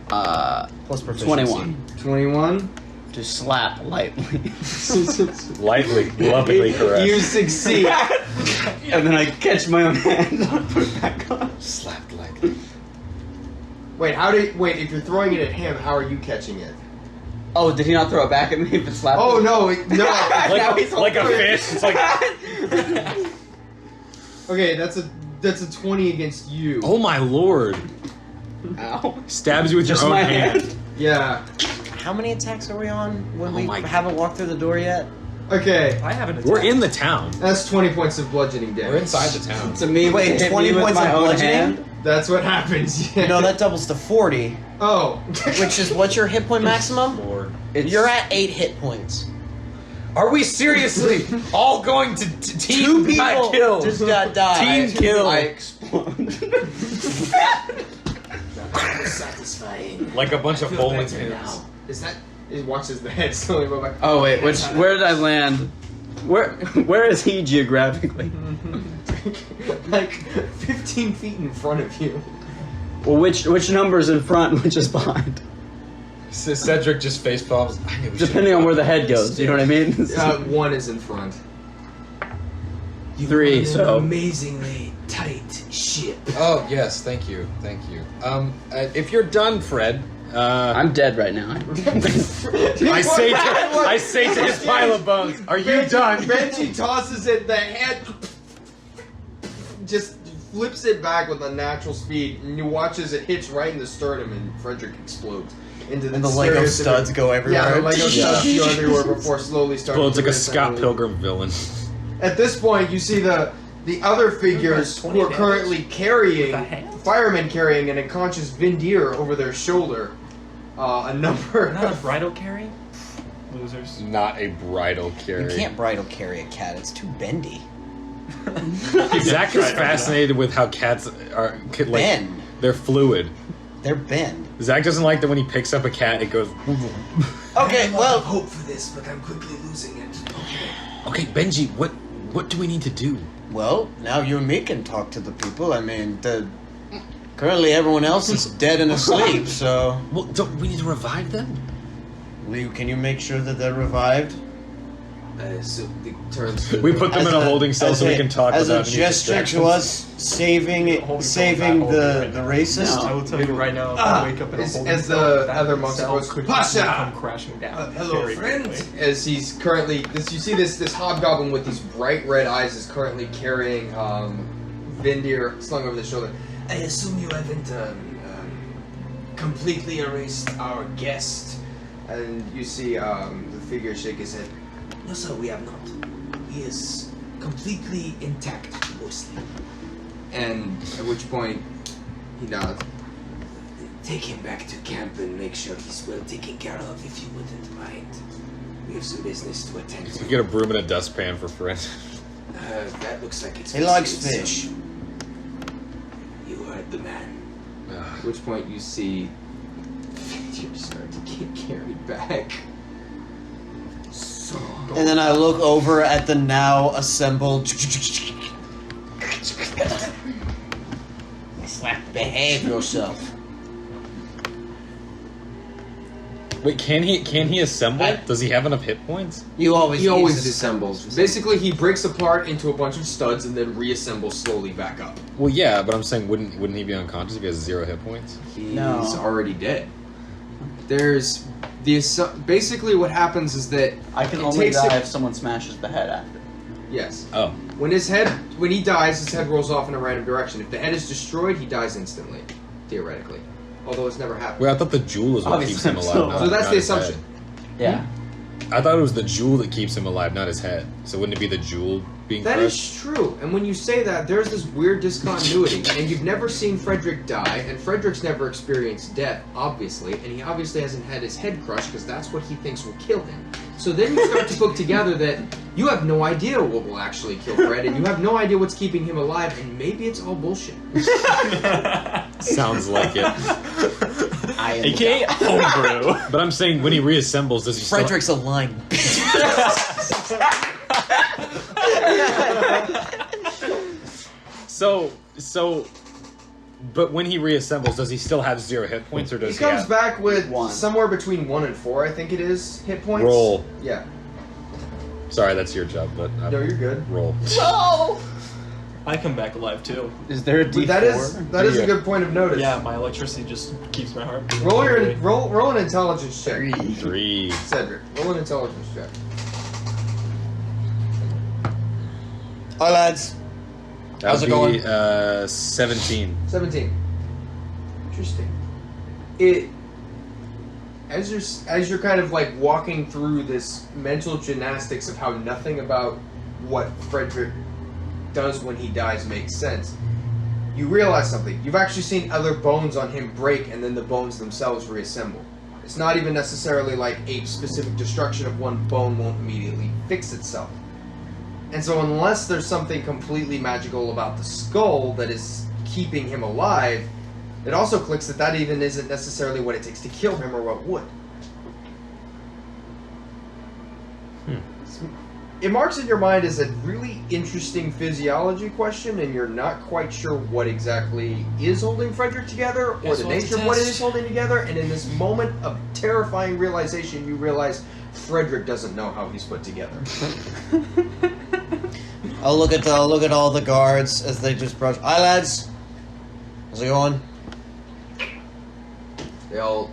Plus proficiency. 21. 21. To slap lightly. Lightly, lovingly correct. You succeed. And then I catch my own hand and put it back on. Slapped lightly. Wait, if you're throwing it at him, how are you catching it? Oh, did he not throw it back at me if it slapped Oh him? no, no. Now he's Like a holding it. fish. It's like. Okay, that's a 20 against you. Oh my lord. Ow. Stabs you with Just your own my hand. hand. Yeah. How many attacks are we on when Oh we my- haven't walked through the door yet? Okay, I haven't. We're in the town. that's 20 points of bludgeoning damage. We're inside the town. To me, Wait, hit 20 me with points my of own bludgeoning? hand. That's what happens. Yeah. No, that doubles to 40, Oh. which is what's your hit point maximum? Lord. You're at 8 hit points. Are we seriously all going to team 2 people got killed? just got died. Team kill. I explode. Satisfying. Like a bunch of bowling better pins. now. Is that? He watches the head slowly go back. Oh wait, where did I land? Where is he geographically? Like 15 feet in front of you. Well, which number's in front, which is behind? So Cedric just face palms. I knew we Depending on where the head goes, you know what I mean? 1 is in front. You 3, run an so- amazingly tight ship. Oh yes, thank you. If you're done, Fred, I'm dead right now. I say to his pile of bones, "Are you done?" Benji tosses it. The head just flips it back with unnatural speed, and you watch as it hits right in the sternum, and Frederick explodes into And the Lego stereotypical- studs go everywhere. Yeah, the Lego studs go everywhere before slowly starting. Well, it's to like a Scott reassemble. Pilgrim villain. At this point, you see the other figures who 20 are currently carrying With a hand? firemen carrying an unconscious Vindir over their shoulder. A number. Not a bridal carry? Losers. Not a bridal carry. You can't bridal carry a cat. It's too bendy. Zach is fascinated with how cats are like Bend. they're fluid. They're bend. Zach doesn't like that when he picks up a cat, it goes. Okay, I well, have hope for this, but I'm quickly losing it. Okay, Benji, what do we need to do? well, now you and me can talk to the people. I mean, currently everyone else is dead and asleep. So, Well, don't we need to revive them? can you make sure that they're revived? So it turns. To We put them in a holding cell so we can talk as without a any gesture to distractions. us saving the racist. I will tell you right now, if Ah, I wake up in a as- holding as cell, the that other monks cell goes, could "Pasha!" come crashing down. Hello, very friend. quickly. As he's currently, you see this hobgoblin with these bright red eyes is currently carrying Vindir slung over the shoulder. I assume you haven't completely erased our guest. And you see the figure shake his head. No, sir, we have not. He is completely intact, mostly. And at which point he nods. Take him back to camp and make sure he's well taken care of, if you wouldn't mind. We have some business to attend We to. get a broom and a dustpan for Fred. That looks like it's. He likes so fish. You heard the man. At which point you see Vindir start to get carried back. So. And then I look over at the now assembled. Behave yourself. Wait, can he assemble? Does he have enough hit points? You always. He always use disassembles. Basically, he breaks apart into a bunch of studs and then reassembles slowly back up. Well, yeah, but I'm saying wouldn't he be unconscious if he has 0 hit points? He's No. already dead. There's basically what happens is that I can it only takes die it- if someone smashes the head after. Yes. Oh, When he dies, his head rolls off in a random direction. If the head is destroyed, he dies instantly, theoretically. Although it's never happened. wait, I thought the jewel is what Obviously, keeps him I'm alive. still not- alive. So that's not the his assumption. head. Yeah. I thought it was the jewel that keeps him alive, not his head. So wouldn't it be the jewel being That crushed? is true. And when you say that, there's this weird discontinuity. And you've never seen Frederick die, and Frederick's never experienced death, obviously, and he obviously hasn't had his head crushed because that's what he thinks will kill him. So then you start to put together that you have no idea what will actually kill Fred, and you have no idea what's keeping him alive, and maybe it's all bullshit. Sounds like it. I am AKA homebrew. But I'm saying when he reassembles, does he still... Frederick's a lying So, but when he reassembles, does he still have 0 hit points, or does He comes have... back with 1. somewhere between 1 and 4, I think it is, hit points. Roll. Yeah. Sorry, that's your job, but No, you're good. roll. I come back alive too. Is there a D4? But that is a Yeah. good point of notice. Yeah, my electricity just keeps my heart beating. Roll an intelligence check. 3. Cedric, roll an intelligence check. Hi, lads. How's it going? 17. 17. Interesting. As you're kind of like walking through this mental gymnastics of how nothing about what Frederick does when he dies makes sense, you realize something. You've actually seen other bones on him break and then the bones themselves reassemble. It's not even necessarily like a specific destruction of one bone won't immediately fix itself. And so unless there's something completely magical about the skull that is keeping him alive, it also clicks that even isn't necessarily what it takes to kill him or what would. It marks in your mind as a really interesting physiology question, and you're not quite sure what exactly is holding Frederick together, or Guess the we'll have nature to of what it test. is holding together, and in this moment of terrifying realization, you realize Frederick doesn't know how he's put together. I'll look at all the guards as they just brush. Hi, lads. How's it going? They all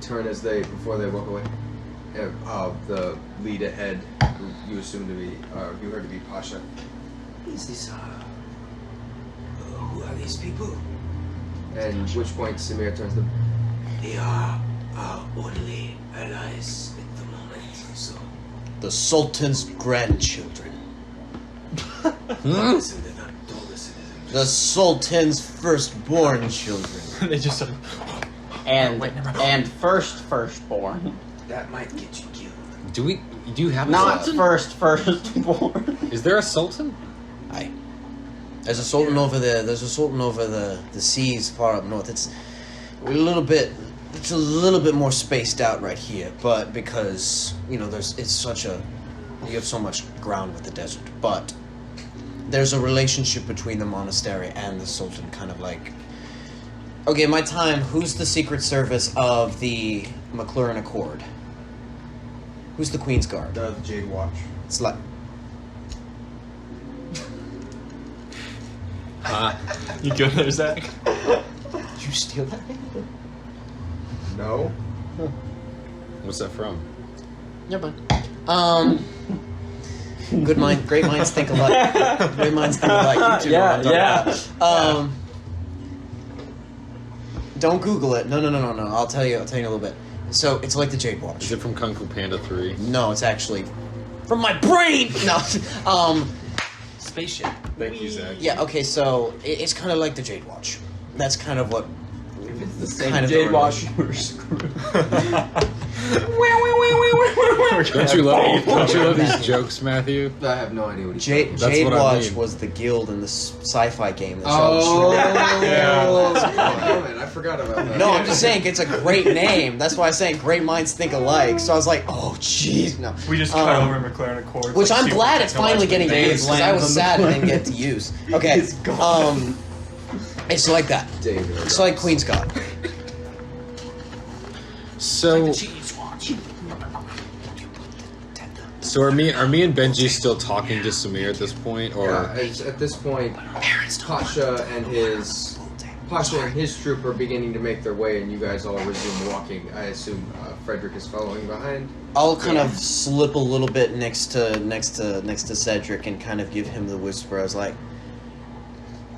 turn before they walk away. The lead ahead, who you assume to be, you heard to be Pasha. Is this, who are these people? And at which point Samir turns them. They are our only allies at the moment, so... The Sultan's grandchildren. So they're not dull citizens. The Sultan's firstborn children. They just sort of, And firstborn. That might get you killed. Do you have a Not sultan? firstborn. Is there a sultan? Aye. There's a sultan over there. There's a sultan over the seas far up north. It's a little bit more spaced out right here, but because you have so much ground with the desert. But there's a relationship between the monastery and the sultan, kind of like. Okay, my time. Who's the Secret Service of the McLaurin Accord? Who's the Queen's Guard? The Jade Watch. It's like. you good there, Zach? Did you steal that? No. What's that from? Never mind. Great minds think alike. Great minds think alike. You two know what I'm talking about. Don't Google it. No. I'll tell you in a little bit. So it's like the Jade Watch. Is it from Kung Fu Panda 3? No, it's actually from my brain. No. Spaceship. Thank you, Zach. Yeah. Okay. So it's kind of like the Jade Watch. That's kind of what. If it's the same Kind of Jade the Watch, we're screwed. Don't you love these jokes, Matthew? I have no idea what he's Jade That's what I Watch mean. was the guild in the sci-fi game. That Oh, Yeah. man, I forgot about that. No, I'm just saying it's a great name. That's why I'm saying great minds think alike. So I was like, oh, jeez, no. We just cut over McLaren Accord. Which I'm glad it's finally getting used because I was sad I didn't get to use. Okay, It's gone. it's like that. David. It's like Queen's God. So are me and Benji still talking to Samir at this point, or At this point, Pasha and his troop are beginning to make their way, and you guys all resume walking. I assume Frederick is following behind. I'll kind of slip a little bit next to Cedric and kind of give him the whisper. I was like,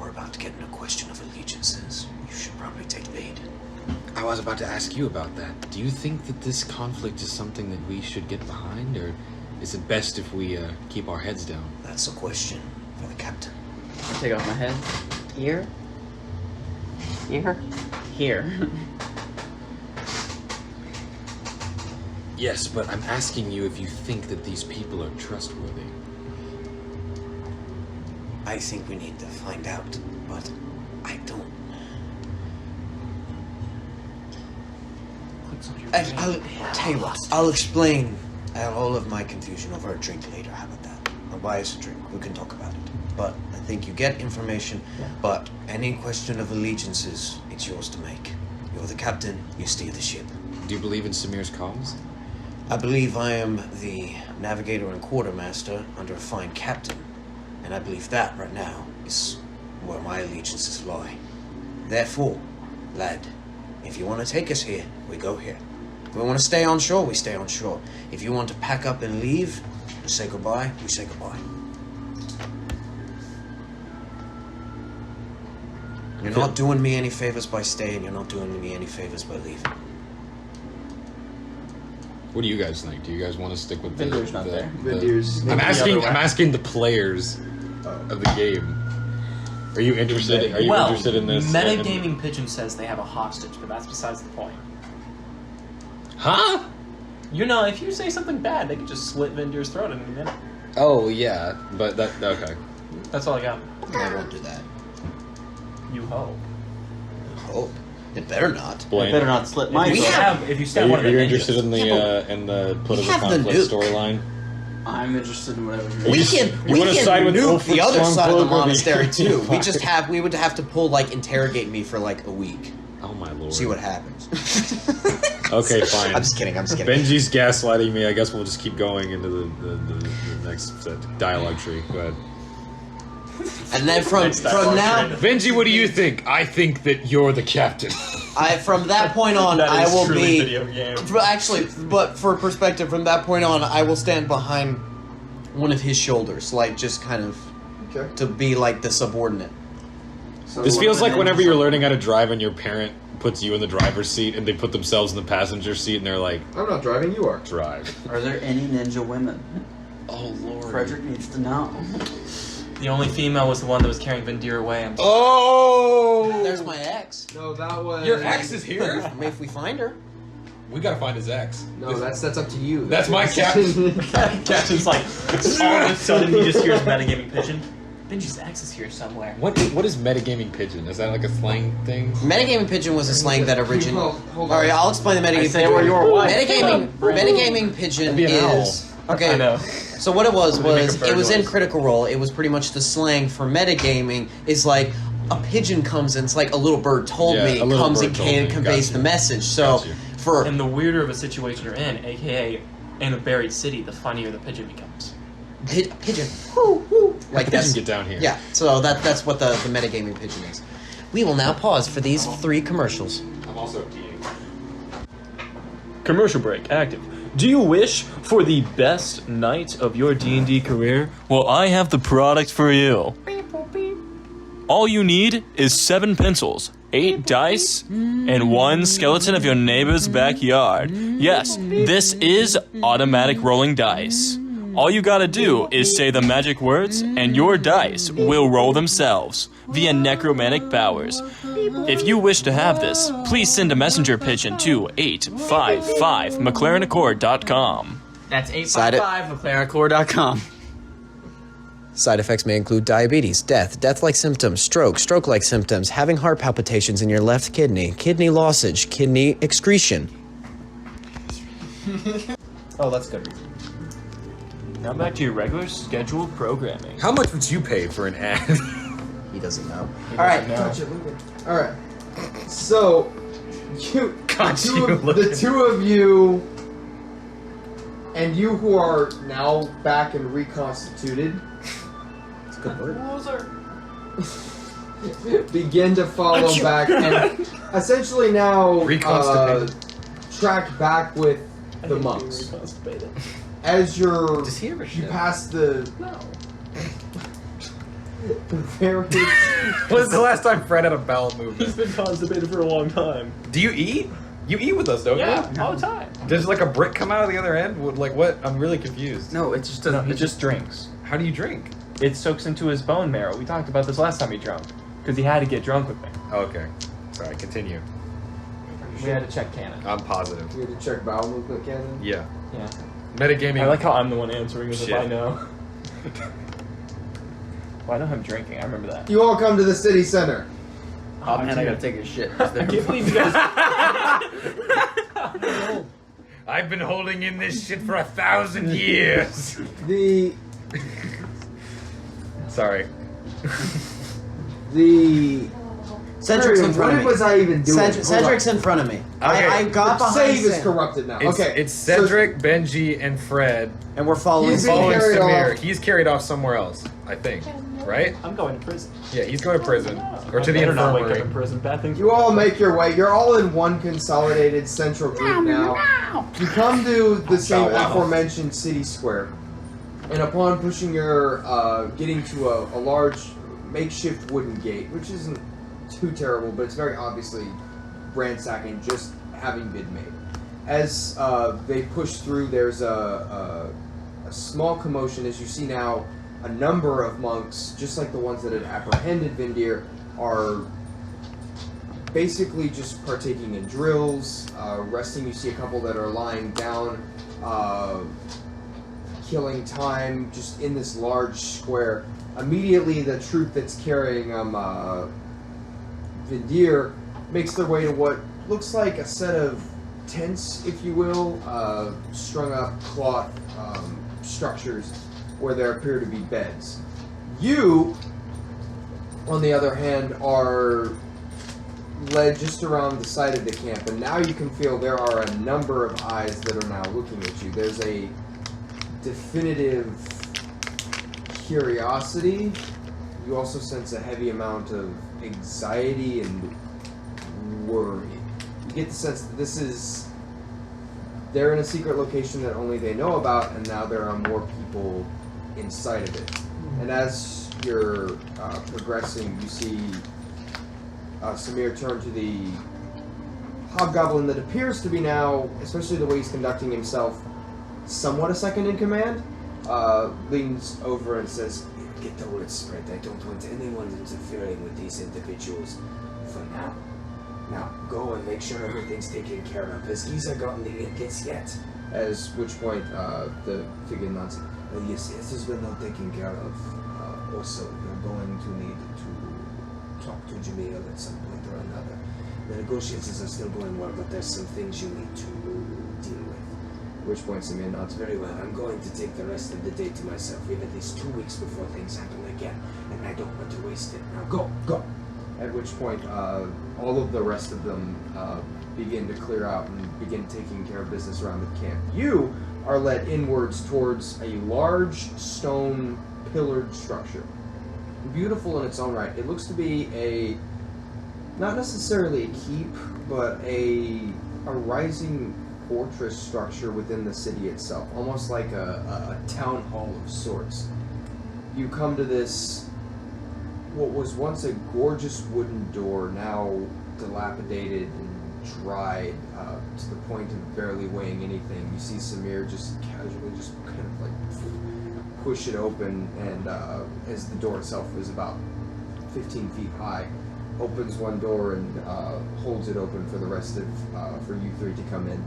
"We're about to get into a question of allegiances. You should probably take lead." I was about to ask you about that. Do you think that this conflict is something that we should get behind, or is it best if we keep our heads down? That's a question for the captain. I take off my head. Here. Here. Yes, but I'm asking you if you think that these people are trustworthy. I think we need to find out, but I don't. I'll tell you what. I'll explain all of my confusion over a drink later. How about that? I'll buy us a drink. We can talk about it. But I think you get information. But any question of allegiances, it's yours to make. You're the captain. You steer the ship. Do you believe in Samir's cause? I believe I am the navigator and quartermaster under a fine captain, and I believe that right now is where my allegiances lie. Therefore, lad, if you want to take us here, we go here. If we want to stay on shore, we stay on shore. If you want to pack up and leave, and say goodbye, we say goodbye. You're not doing me any favors by staying, you're not doing me any favors by leaving. What do you guys think? Do you guys want to stick with Vinder's not there. Vinder's- I'm the asking. other way. I'm asking the players of the game. Are you interested? Are you interested in this? Metagaming Pigeon says they have a hostage, but that's besides the point. Huh? You know, if you say something bad, they could just slit Vinder's throat in a minute. Oh yeah, but that okay. That's all I got. I won't do that. You hope. Hope. It better not. I Blaine, better not slip my If you We throat. have- if you Are stab you, one of are the you ninjas- interested in the political have the conflict nuke. storyline? I'm interested in whatever you're We You can you wanna side with nuke Wolf the other Stormcloak side of the or the monastery too. Empire? We would have to pull like interrogate me for like a week. Oh my lord. See what happens. Okay, fine. I'm just kidding. Benji's gaslighting me. I guess we'll just keep going into the next dialogue tree. Go ahead. And then from now, Benji, what do you think? I think that you're the captain. from that point on, That I is will truly be. video game. Actually, but for perspective, from that point on, I will stand behind one of his shoulders, like just kind of Okay. to be like the subordinate. So This feels like ninjas whenever you're are- learning how to drive and your parent puts you in the driver's seat and they put themselves in the passenger seat and they're like, I'm not driving. You are. drive. Are there any ninja women? Oh lord. Frederick needs to know. The only female was the one that was carrying Vendir away. I'm Oh! There's my ex. No, that was. Your ex is here? Maybe if we find her. We gotta find his ex. No, that's up to you. That's my captain. Captain's like, all of a sudden he just hears metagaming pigeon. Benji's ex is here somewhere. What is metagaming pigeon? Is that like a slang thing? Metagaming pigeon was a slang that originated. Hold on. Alright, I'll explain the metagaming I say pigeon. we're your wife. Metagaming pigeon That'd be an is. Okay. I know. So what it was They make a bird it was in noise. Critical Role. It was pretty much the slang for metagaming. Is like a pigeon comes and it's like a little bird told Yeah, me a little comes bird and told me. conveys Gotcha. the message. So Gotcha. for And the weirder of a situation you're in, aka in a buried city, the funnier the pigeon becomes. pigeon, whoo, whoo, like Pigeon that's get down here. yeah. So that's what the metagaming pigeon is. We will now pause for these 3 commercials. I'm also peeing. Commercial break active. Do you wish for the best night of your D&D career? Well, I have the product for you. All you need is 7 pencils, 8 dice, and 1 skeleton of your neighbor's backyard. Yes, this is automatic rolling dice. All you gotta do is say the magic words, and your dice will roll themselves via necromantic powers. If you wish to have this, please send a messenger pigeon to 855mclarenaccord.com. That's Side it. 855mclarenaccord.com. Side effects may include diabetes, death-like symptoms, stroke-like symptoms, having heart palpitations in your left kidney, kidney lossage, kidney excretion. Oh, that's good. Now back to your regular scheduled programming. How much would you pay for an ad? He doesn't know. All right. All right. So, the two of you, and you who are now back and reconstituted, It's a good word. begin to follow back and essentially now Reconstipated. track back with the monks. As you're Does he ever you shit? pass the various When's the last time Fred had a bowel movement? He's been constipated for a long time. Do you eat? You eat with us, don't Yeah, all the time. you? Does like a brick come out of the other end? Like what? I'm really confused. No, it's just No, he just drinks. How do you drink? It soaks into his bone marrow. We talked about this last time he drunk. Because he had to get drunk with me. Oh, okay. Sorry, continue. We had to check canon. I'm positive. you had to check bowel movement canon. Yeah. Yeah. Metagaming. I like how I'm the one answering as if Shit. I know. Well, I know him drinking. I remember that. You all come to the city center. Oh man, I gotta take a shit. I can't believe you guys. I've been holding in this shit for 1,000 years. The Cedric's in front of me. What was I even doing? Hold on. Cedric's in front of me. I got The behind save is Sam. corrupted now. It's, okay, It's Cedric, Benji, and Fred and we're following. He's being following carried Samir. off. He's carried off somewhere else, I think. Right? I'm going to prison. Yeah, he's going to prison. Or to I the better not wake up infirmary. in prison. Bad things. You all make your way. You're all in one consolidated central group now. You come to the same wow. aforementioned city square, and upon pushing your, getting to a large makeshift wooden gate, which isn't too terrible, but it's very obviously ransacking, just having been made. As they push through, there's a small commotion as you see now a number of monks, just like the ones that had apprehended Vendir, are basically just partaking in drills, resting. You see a couple that are lying down, killing time, just in this large square. Immediately, the troop that's carrying Vendir makes their way to what looks like a set of tents, if you will, strung up cloth structures where there appear to be beds. You, on the other hand, are led just around the side of the camp, and now you can feel there are a number of eyes that are now looking at you. There's a definitive curiosity. You also sense a heavy amount of anxiety and worry. You get the sense that they're in a secret location that only they know about, and now there are more people inside of it. And as you're progressing, you see Samir turn to the hobgoblin that appears to be now, especially the way he's conducting himself, somewhat a second in command. Leans over and says, Get the word spread. I don't want anyone interfering with these individuals for now. Now, go and make sure everything's taken care of. Has Giza gotten the ingots yet? At which point the figure nods. Yes, this has been all taken care of. Also, you're going to need to talk to Jamil at some point or another. The negotiations are still going well, but there's some things you need to deal with. At which point Samir nods. Very well. I'm going to take the rest of the day to myself. We have at least 2 weeks before things happen again, and I don't want to waste it. Now go, go. At which point all of the rest of them begin to clear out and begin taking care of business around the camp. You are led inwards towards a large stone pillared structure. Beautiful in its own right. It looks to be not necessarily a keep, but a rising fortress structure within the city itself, almost like a town hall of sorts. You come to this, what was once a gorgeous wooden door, now dilapidated and dried to the point of barely weighing anything. You see Samir just casually just kind of like push it open, and as the door itself is about 15 feet high, opens one door and holds it open for the rest of for you three to come in.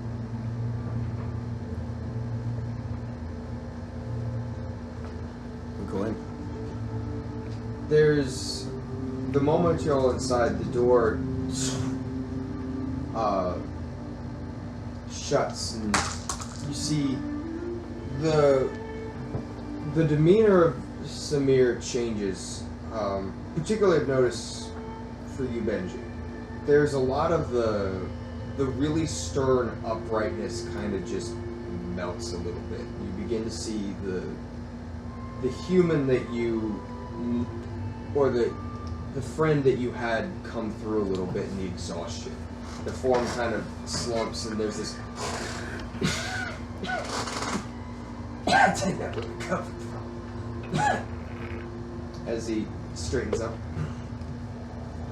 Go in. There's the moment you're all inside, the door shuts, and you see the demeanor of Samir changes. Particularly, I've noticed for you, Benji. There's a lot of the really stern uprightness kind of just melts a little bit. You begin to see the human that you, or the friend that you had come through a little bit in the exhaustion. The form kind of slumps, and there's this. That's never recovered from. As he straightens up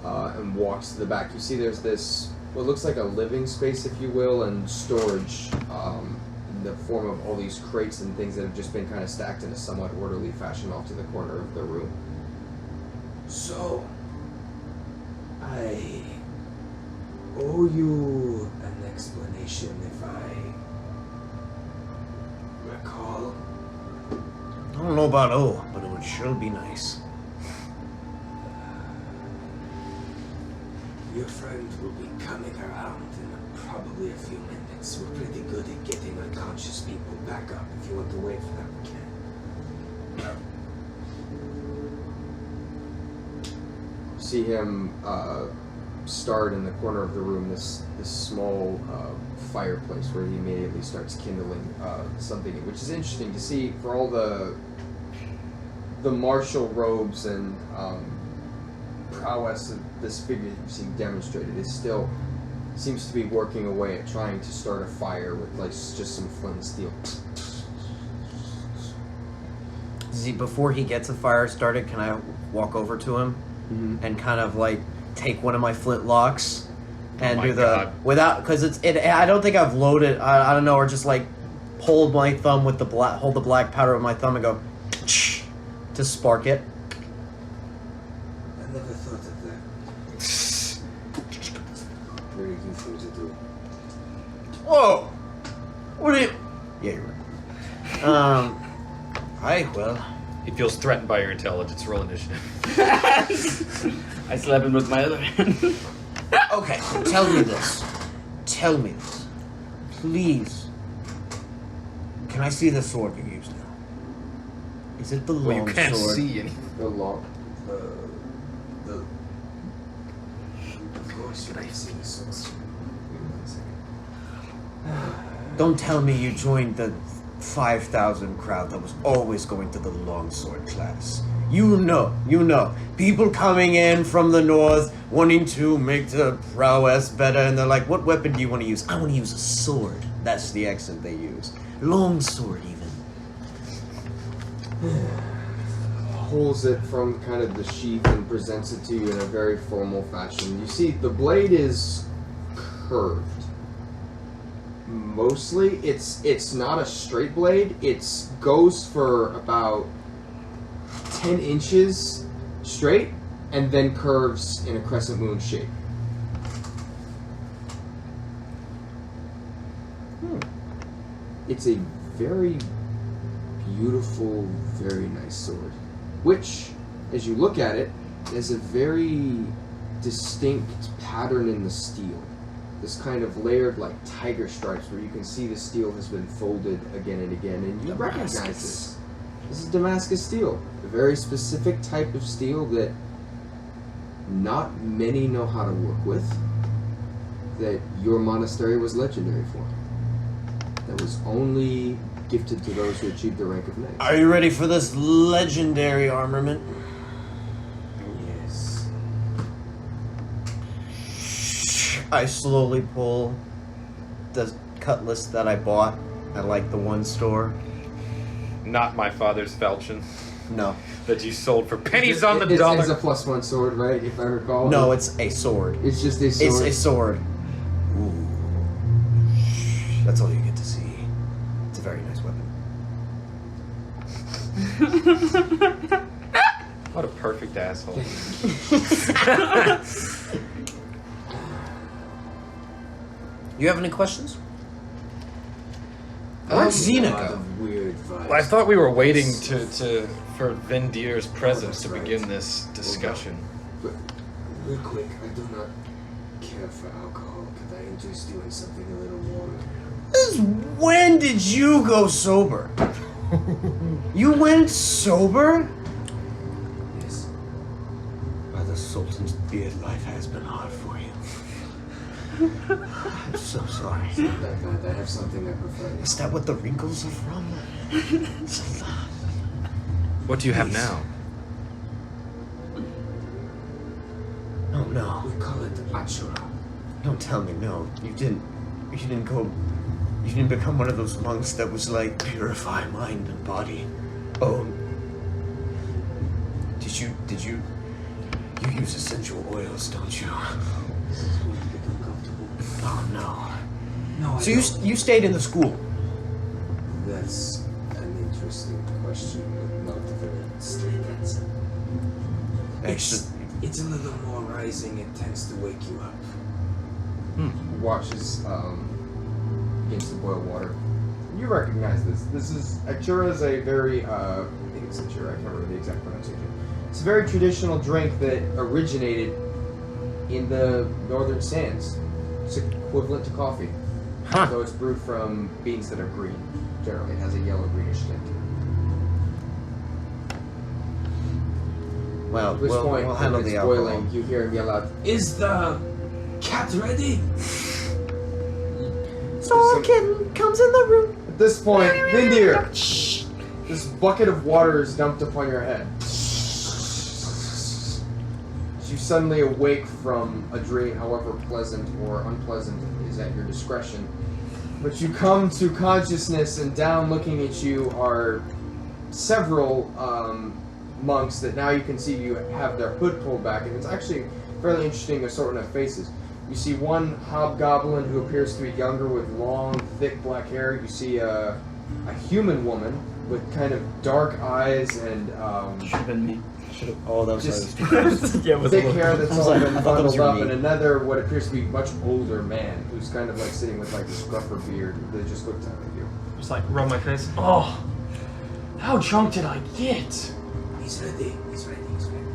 and walks to the back, you see there's this what looks like a living space, if you will, and storage in the form of all these crates and things that have just been kind of stacked in a somewhat orderly fashion off to the corner of the room. So, I owe you an explanation if I recall. I don't know about but it would sure be nice. Your friend will be coming around in probably a few minutes. We're pretty good at getting unconscious people back up. If you want to wait for that, we can. See him start in the corner of the room this small fireplace where he immediately starts kindling something, which is interesting to see for all the martial robes and prowess of this figure that you've seen demonstrated. It still seems to be working away at trying to start a fire with like just some flint and steel. See, before he gets a fire started, can I walk over to him and kind of like take one of my flintlocks and my do the God. without, because I don't think I've loaded. I don't know, or just like hold my thumb with the hold the black powder with my thumb and go to spark it. I never thought of that. Very good thing to do. Whoa! What are you? Yeah, you're right. Alright, well. He feels threatened by your intelligence. Roll initiative. I slap him with my other hand. Okay, tell me this. Tell me this. Please. Can I see the sword you use now? Is it the long Well, you can't sword? see any. The long. Of course Should I see the source? Don't tell me you joined the 5,000 crowd that was always going to the longsword class. You know. People coming in from the north, wanting to make the prowess better, and they're like, what weapon do you want to use? I want to use a sword. That's the accent they use. Longsword, even. Pulls it from kind of the sheath and presents it to you in a very formal fashion. You see, the blade is curved. Mostly, it's not a straight blade. It goes for about 10 inches straight, and then curves in a crescent moon shape. It's a very beautiful, very nice sword, which, as you look at it, is a very distinct pattern in the steel. This kind of layered, like, tiger stripes, where you can see the steel has been folded again and again, and you recognize this. This is Damascus steel, a very specific type of steel that not many know how to work with, that your monastery was legendary for. That was only gifted to those who achieved the rank of knight. Are you ready for this legendary armament? Yes. I slowly pull the cutlass that I bought at, like, the one store. Not my father's falchion No. that you sold for pennies on the dollar. It's a +1 sword, right? If I recall. No, it's a sword. It's just a sword. It's a sword. Ooh. That's all you get to see. It's a very nice weapon. What a perfect asshole. You have any questions? Where'd Xena go? Weird vibes. Well, I thought we were waiting for Vendier's presence to begin this discussion. But real quick, I do not care for alcohol. Could I interest you in something a little warmer? When did you go sober? You went sober? Yes. By the Sultan's beard, life has been hard for you. I'm so sorry. It's not that bad. I have something I prefer. Is that what the wrinkles are from? It's a lot. What do you have now? Oh no. We call it Achura. Don't tell me no. You didn't become one of those monks that was like purify mind and body. Oh. Did you use essential oils, don't you? This is where you become comfortable. Oh no. No, So you stayed in the school. That's an interesting question, but not a very straight answer. It's a little more rising. It tends to wake you up. Watches begins to boil water. You recognize this. This is Achura is a very I think it's Achura. I can't remember the exact pronunciation. It's a very traditional drink that originated in the northern sands. It's equivalent to coffee, though it's brewed from beans that are green. Generally, it has a yellow-greenish tint. Well, At which point, we'll handle when the it's alcohol. boiling, you hear him yell out, Is the cat ready? Sword Kitten comes in the room. At this point, Vindir, this bucket of water is dumped upon your head. You suddenly awake from a dream, however pleasant or unpleasant is at your discretion. But you come to consciousness, and down looking at you are several monks that now you can see you have their hood pulled back, and it's actually a fairly interesting assortment of faces. You see one hobgoblin who appears to be younger with long, thick black hair. You see a human woman with kind of dark eyes and Should have been me. Oh, that was just Yeah, it was thick a little- hair that's I was all like, been I thought that was bundled up, your and another what appears to be much older man who's kind of like sitting with like this gruffer beard that just looked down at you. Just like rub my face. Oh, how drunk did I get? He's ready. He's ready. He's ready.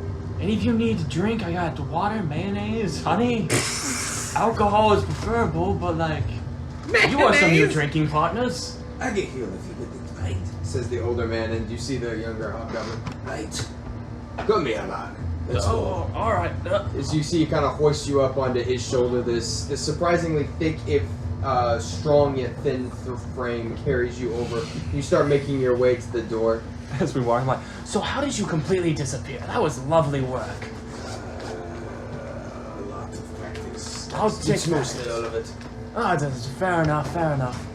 Any of you need a drink? I got water, mayonnaise, honey. Alcohol is preferable, but like, you want some new drinking partners? I get healed if you get it right. Says the older man, and you see the younger hobgoblin. Right. Come here, man. Let's go. all right. As you see, he kind of hoists you up onto his shoulder. This surprisingly thick, if strong yet thin frame carries you over. You start making your way to the door. As we walk, I'm like, so how did you completely disappear? That was lovely work. A lot of practice. I'll take It's mostly all of it. Ah, that's fair enough, fair enough.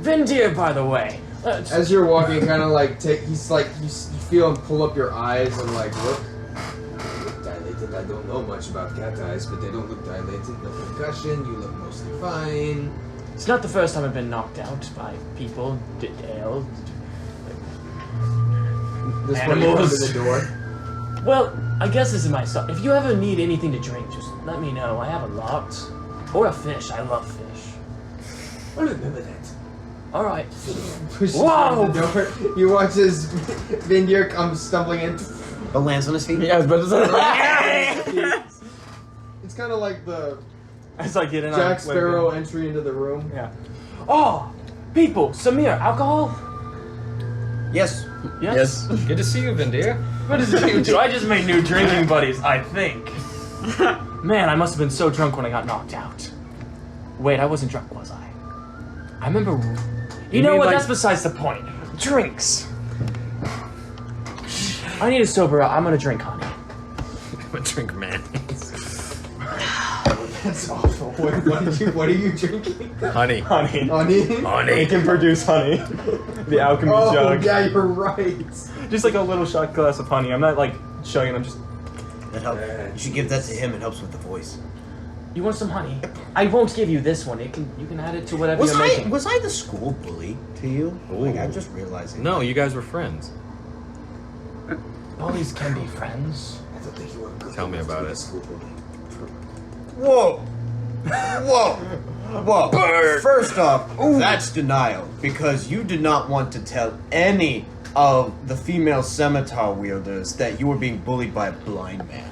Vindir, by the way. As you're walking, kind of like he's like you feel him pull up your eyes and like look. You look dilated. I don't know much about cat eyes, but they don't look dilated. No concussion. You look mostly fine. It's not the first time I've been knocked out by people, ill. This one you come to the door. Well, I guess this is my stuff. If you ever need anything to drink, just let me know. I have a lot. Or a fish. I love fish. I'll remember that. All right. Pushes Whoa! the door. You watch as Vindir comes stumbling in. But lands on his feet. Yeah, but It's kind of like the as I get in, Jack Sparrow entry into the room. Yeah. Oh, people, Samir, alcohol? Yes. Yes. Good to see you, Vindir. What does it do? I just made new drinking buddies, I think. Man, I must have been so drunk when I got knocked out. Wait, I wasn't drunk, was I? I remember. You know mean, what? like- That's besides the point. Drinks. I need to sober up. I'm gonna drink honey. I'm a drink man. That's awful. What are you drinking? Honey. Honey. Honey? It can produce honey. The alchemy Oh, jug. yeah, you're right. Just like a little shot glass of honey. I'm not like chugging. I'm just. That helps. You should give that to him. It helps with the voice. You want some honey? I won't give you this one. You can add it to whatever Was you're making. was I the school bully to you? Like, I'm just realizing. No, you guys were friends. Bullies can be friends. I don't think you were good. Tell me enough to about be a it. school bully. Whoa! Whoa! Whoa! First off, that's denial because you did not want to tell any of the female scimitar wielders that you were being bullied by a blind man.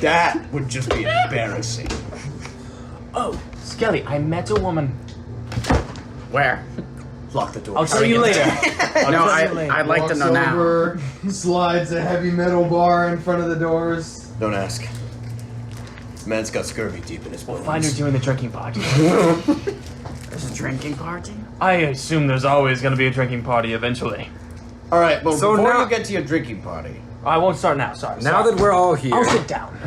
That would just be embarrassing. Oh, Skelly, I met a woman. Where? Lock the door. I'll tell you later. No, I'd like to know now. Over, slides a heavy metal bar in front of the doors. Don't ask. Man's got scurvy deep in his bones. Find her doing the drinking party. There's a drinking party? I assume there's always going to be a drinking party eventually. All right, well, So before now- you get to your drinking party, I won't start now. Sorry. Now that we're all here. I'll sit down.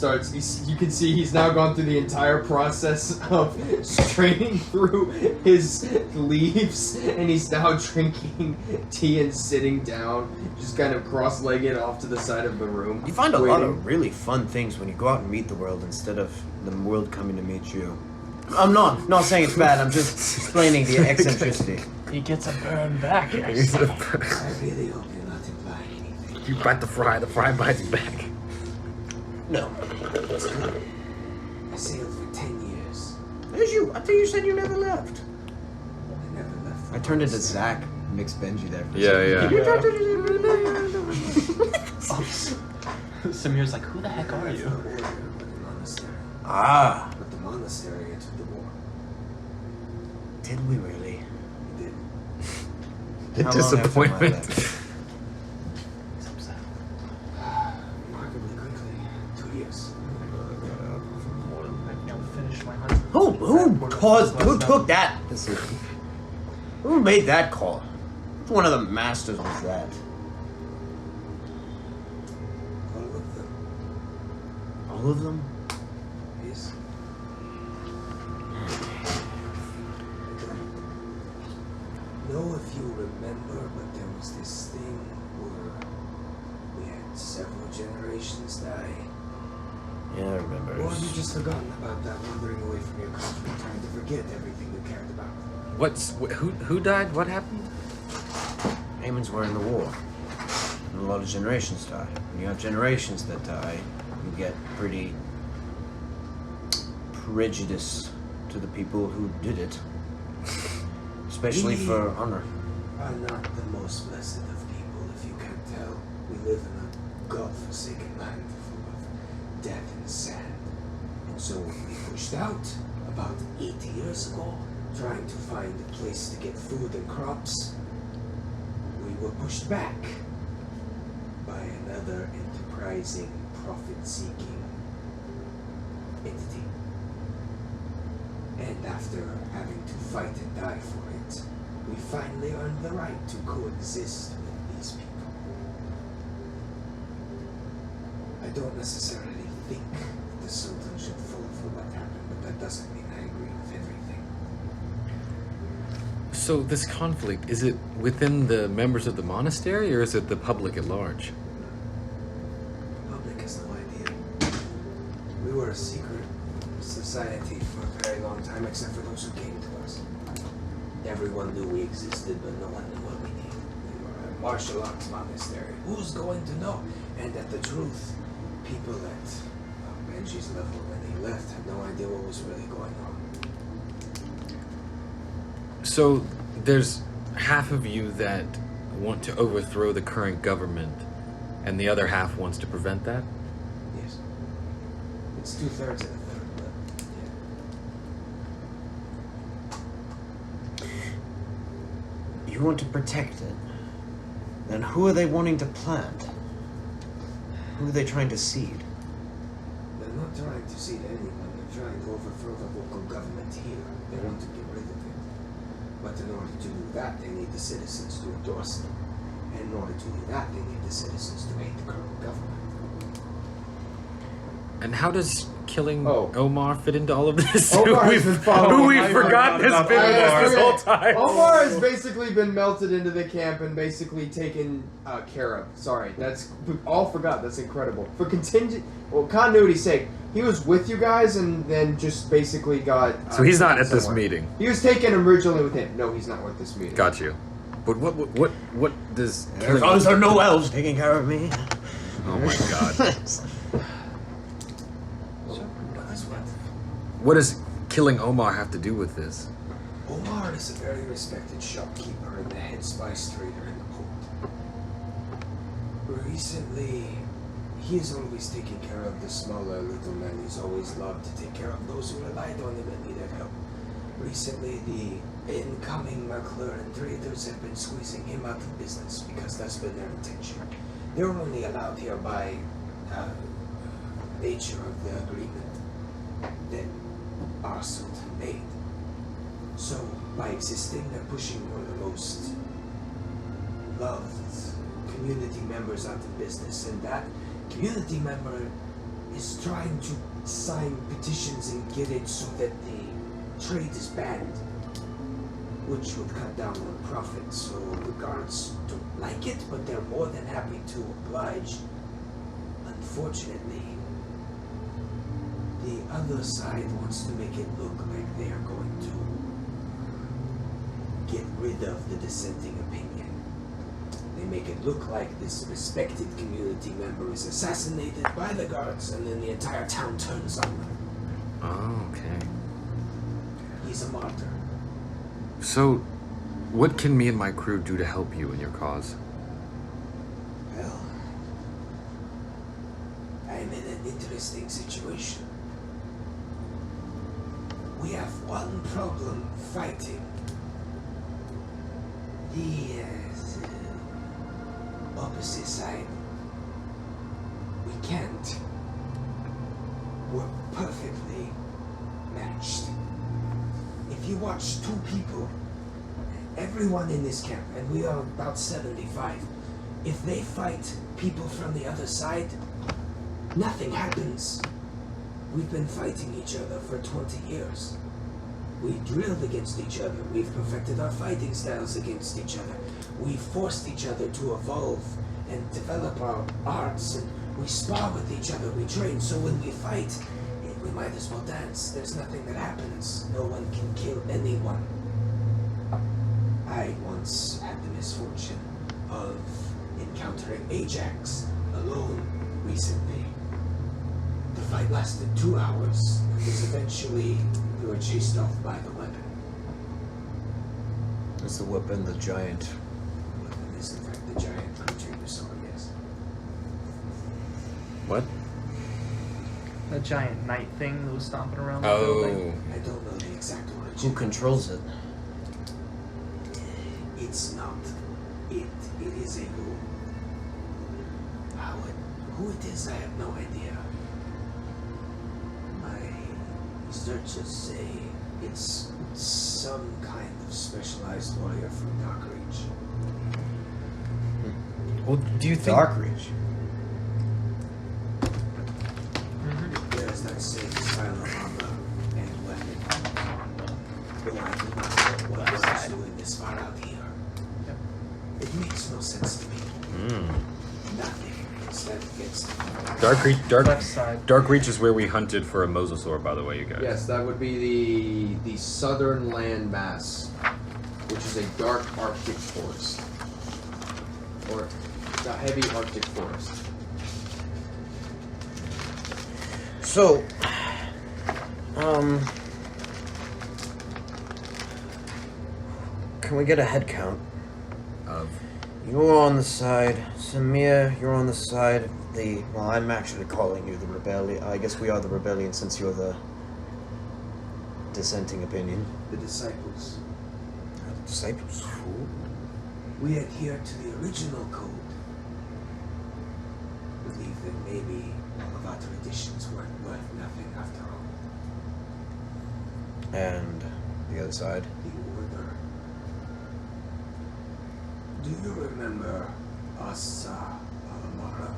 You can see he's now gone through the entire process of straining through his leaves, and he's now drinking tea and sitting down, just kind of cross-legged off to the side of the room. you find a lot waiting. of really fun things when you go out and meet the world instead of the world coming to meet you. I'm not saying it's bad. I'm just explaining the eccentricity. He gets a burn back. I really hope you're not implying anything. You bite the fry bites back. No. I sailed for 10 years. There's you. I thought you said you never left. I never left. I turned into Zach, mixed Benji there. For Yeah, Samir's like, who the heck are The you? order, but the monastery. Ah, But the monastery entered the war. did we really? We did. The How long after my disappointment. left? Remarkably quickly. 2 years. Who took that decision? Who made that call? Which one of the masters was that? All of them. All of them? Yes. I don't know if you remember, but there was this thing where we had several generations die. Yeah, I remember. Or have you just forgotten about that, wandering away from your country, trying to forget everything you cared about? Who died? What happened? Humans were in the war. And a lot of generations die. When you have generations that die, you get pretty prejudiced to the people who did it. Especially for honor. Are not the most blessed of people, if you can't tell. We live in a God-forsaken land full of death and sand. And so we pushed out about 80 years ago, trying to find a place to get food and crops. We were pushed back. another enterprising, profit-seeking entity. And after having to fight and die for it, we finally earned the right to coexist with these people. I don't necessarily think the Sultan should fall for what happened, but that doesn't mean I agree with everything. So this conflict, is it within the members of the monastery or is it the public at large? The public has no idea. We were a secret society for a very long time, except for those who came to us. Everyone knew we existed, but no one knew what we did. We were a martial arts monastery. Who's going to know? And at the truth, people at Benji's level when he left had no idea what was really going on. So there's half of you that want to overthrow the current government, and the other half wants to prevent that? Yes. It's 2/3 and a third, but yeah. You want to protect it? Then who are they wanting to plant? Who are they trying to seed? They're not trying to seed anyone. They're trying to overthrow the local government here. They want to get rid of it. But in order to do that, they need the citizens to endorse them. And in order to do that, they need the citizens to hate the current government. And how does killing Oh. Omar fit into all of this? Omar has been following- who we I forgot has been with us this whole time. Omar has basically been melted into the camp and basically taken care of. Sorry, that's all forgot. That's incredible. For continuity's sake, he was with you guys and then just basically got. So he's not at this somewhere. meeting. He was taken originally with him. No, he's not with this meeting. Got you. But what does As long as there are no elves taking care of me. Oh my god. What does killing Omar have to do with this? Omar is a very respected shopkeeper and the head spice trader in the port. Recently, he has always taken care of the smaller little men. He's always loved to take care of those who relied on him and needed help. Recently, the incoming McLaren traders have been squeezing him out of business because that's been their intention. They're only allowed here by nature of the agreement that our Sultan made. So, by existing, they're pushing one of the most loved community members out of business, and that community member is trying to sign petitions and get it so that the trade is banned, which would cut down on profit. So the guards don't like it, but they're more than happy to oblige. Unfortunately, the other side wants to make it look like they are going to get rid of the dissenting opinion. They make it look like this respected community member is assassinated by the guards, and then the entire town turns on them. Oh, okay. He's a martyr. So, what can me and my crew do to help you in your cause? Well, I'm in an interesting situation. We have one problem fighting. The opposite side. We can't. We're perfectly matched. If you watch two people, everyone in this camp, and we are about 75, if they fight people from the other side, nothing happens. We've been fighting each other for 20 years. We drilled against each other. We've perfected our fighting styles against each other. We've forced each other to evolve and develop our arts, and we spar with each other. We train, so when we fight, we might as well dance. There's nothing that happens. No one can kill anyone. I once had the misfortune of encountering Ajax alone recently. The fight lasted 2 hours, and was eventually we were chased off by the weapon. Is the weapon the giant? The weapon is in fact the giant creature you saw, yes. What? The giant knight thing that was stomping around the building. I don't know the exact Who origin. controls it? It's not. It is a rule. Who it is, I have no idea. My researchers say it's some kind of specialized warrior from Darkreach. Well, do you think? Darkreach. There's that same style of armor and weapon. Though I do not know what is doing this far out here. It makes no sense to me. Nothing instead against Darkreach is where we hunted for a mosasaur, by the way, you guys. Yes, that would be the southern landmass, which is a dark Arctic forest. Or a heavy Arctic forest. So, can we get a head count? Of You're on the side. Samir, you're on the side of the... Well, I'm actually calling you the rebellion. I guess we are the rebellion since you're the dissenting opinion. the disciples. Disciples. We adhere to the original code. Believe that maybe all of our traditions weren't worth nothing after all. And the other side. The order. Do you remember Asa Alamara?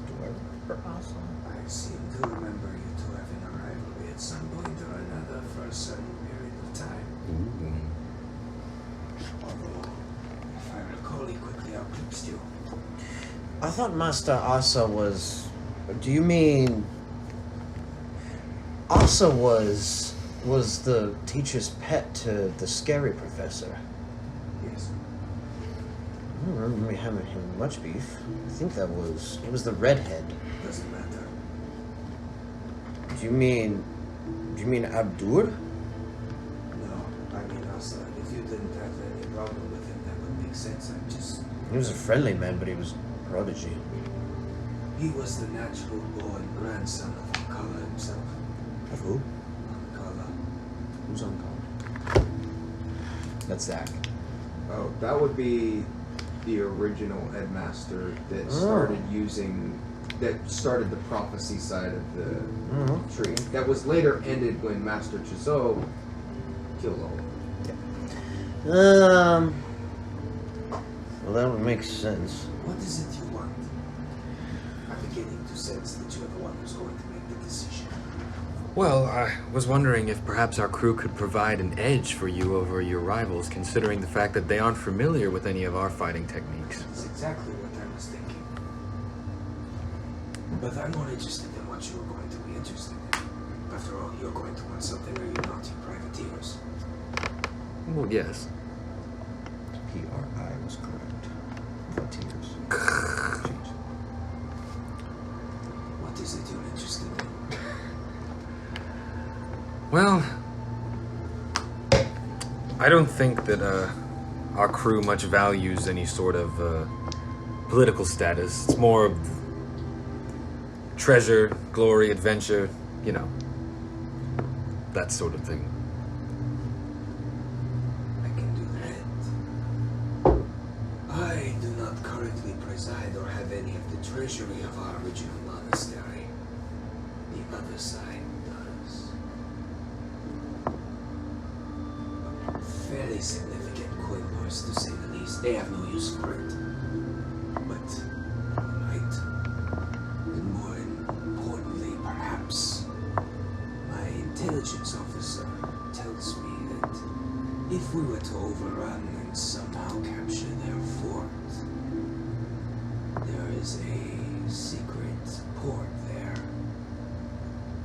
Do I remember awesome? I seem to remember you two having a rivalry at some point or another for a certain period of time. Although, if I recall, he quickly eclipsed you. I thought Master Asa was... Do you mean... Asa was the teacher's pet to the scary professor? Yes. I don't remember me having him much beef. I think it was the redhead. Doesn't matter. Do you mean Abdur? No, I mean Asa. If you didn't have any problem with him, that would make sense. I just... He was a friendly man, but he was a prodigy. He was the natural born grandson of Ankala himself. Of who? Ankala. Who's on call? That's Zach. Oh, that would be the original headmaster that started the prophecy side of the tree. That was later ended when Master Chizo killed all. Well, that would make sense. What is it you want? I'm beginning to sense that you're the one who's going to make the decision. Well, I was wondering if perhaps our crew could provide an edge for you over your rivals, considering the fact that they aren't familiar with any of our fighting techniques. That's exactly what I was thinking. But I'm more interested in what you are going to be interested in. After all, you're going to want something, are you not, you privateers? Well, yes. PRI was correct. Frontiers. What is it you're interested in? Well, I don't think that our crew much values any sort of political status. It's more treasure, glory, adventure, you know, that sort of thing. I can do that. I do not currently preside or have any of the treasury of our original monastery. The other side does. Fairly significant coin purse, to say the least. They have no use for it. But might, and more importantly, perhaps, my intelligence officer tells me that if we were to overrun and somehow capture their fort, there is a secret port there,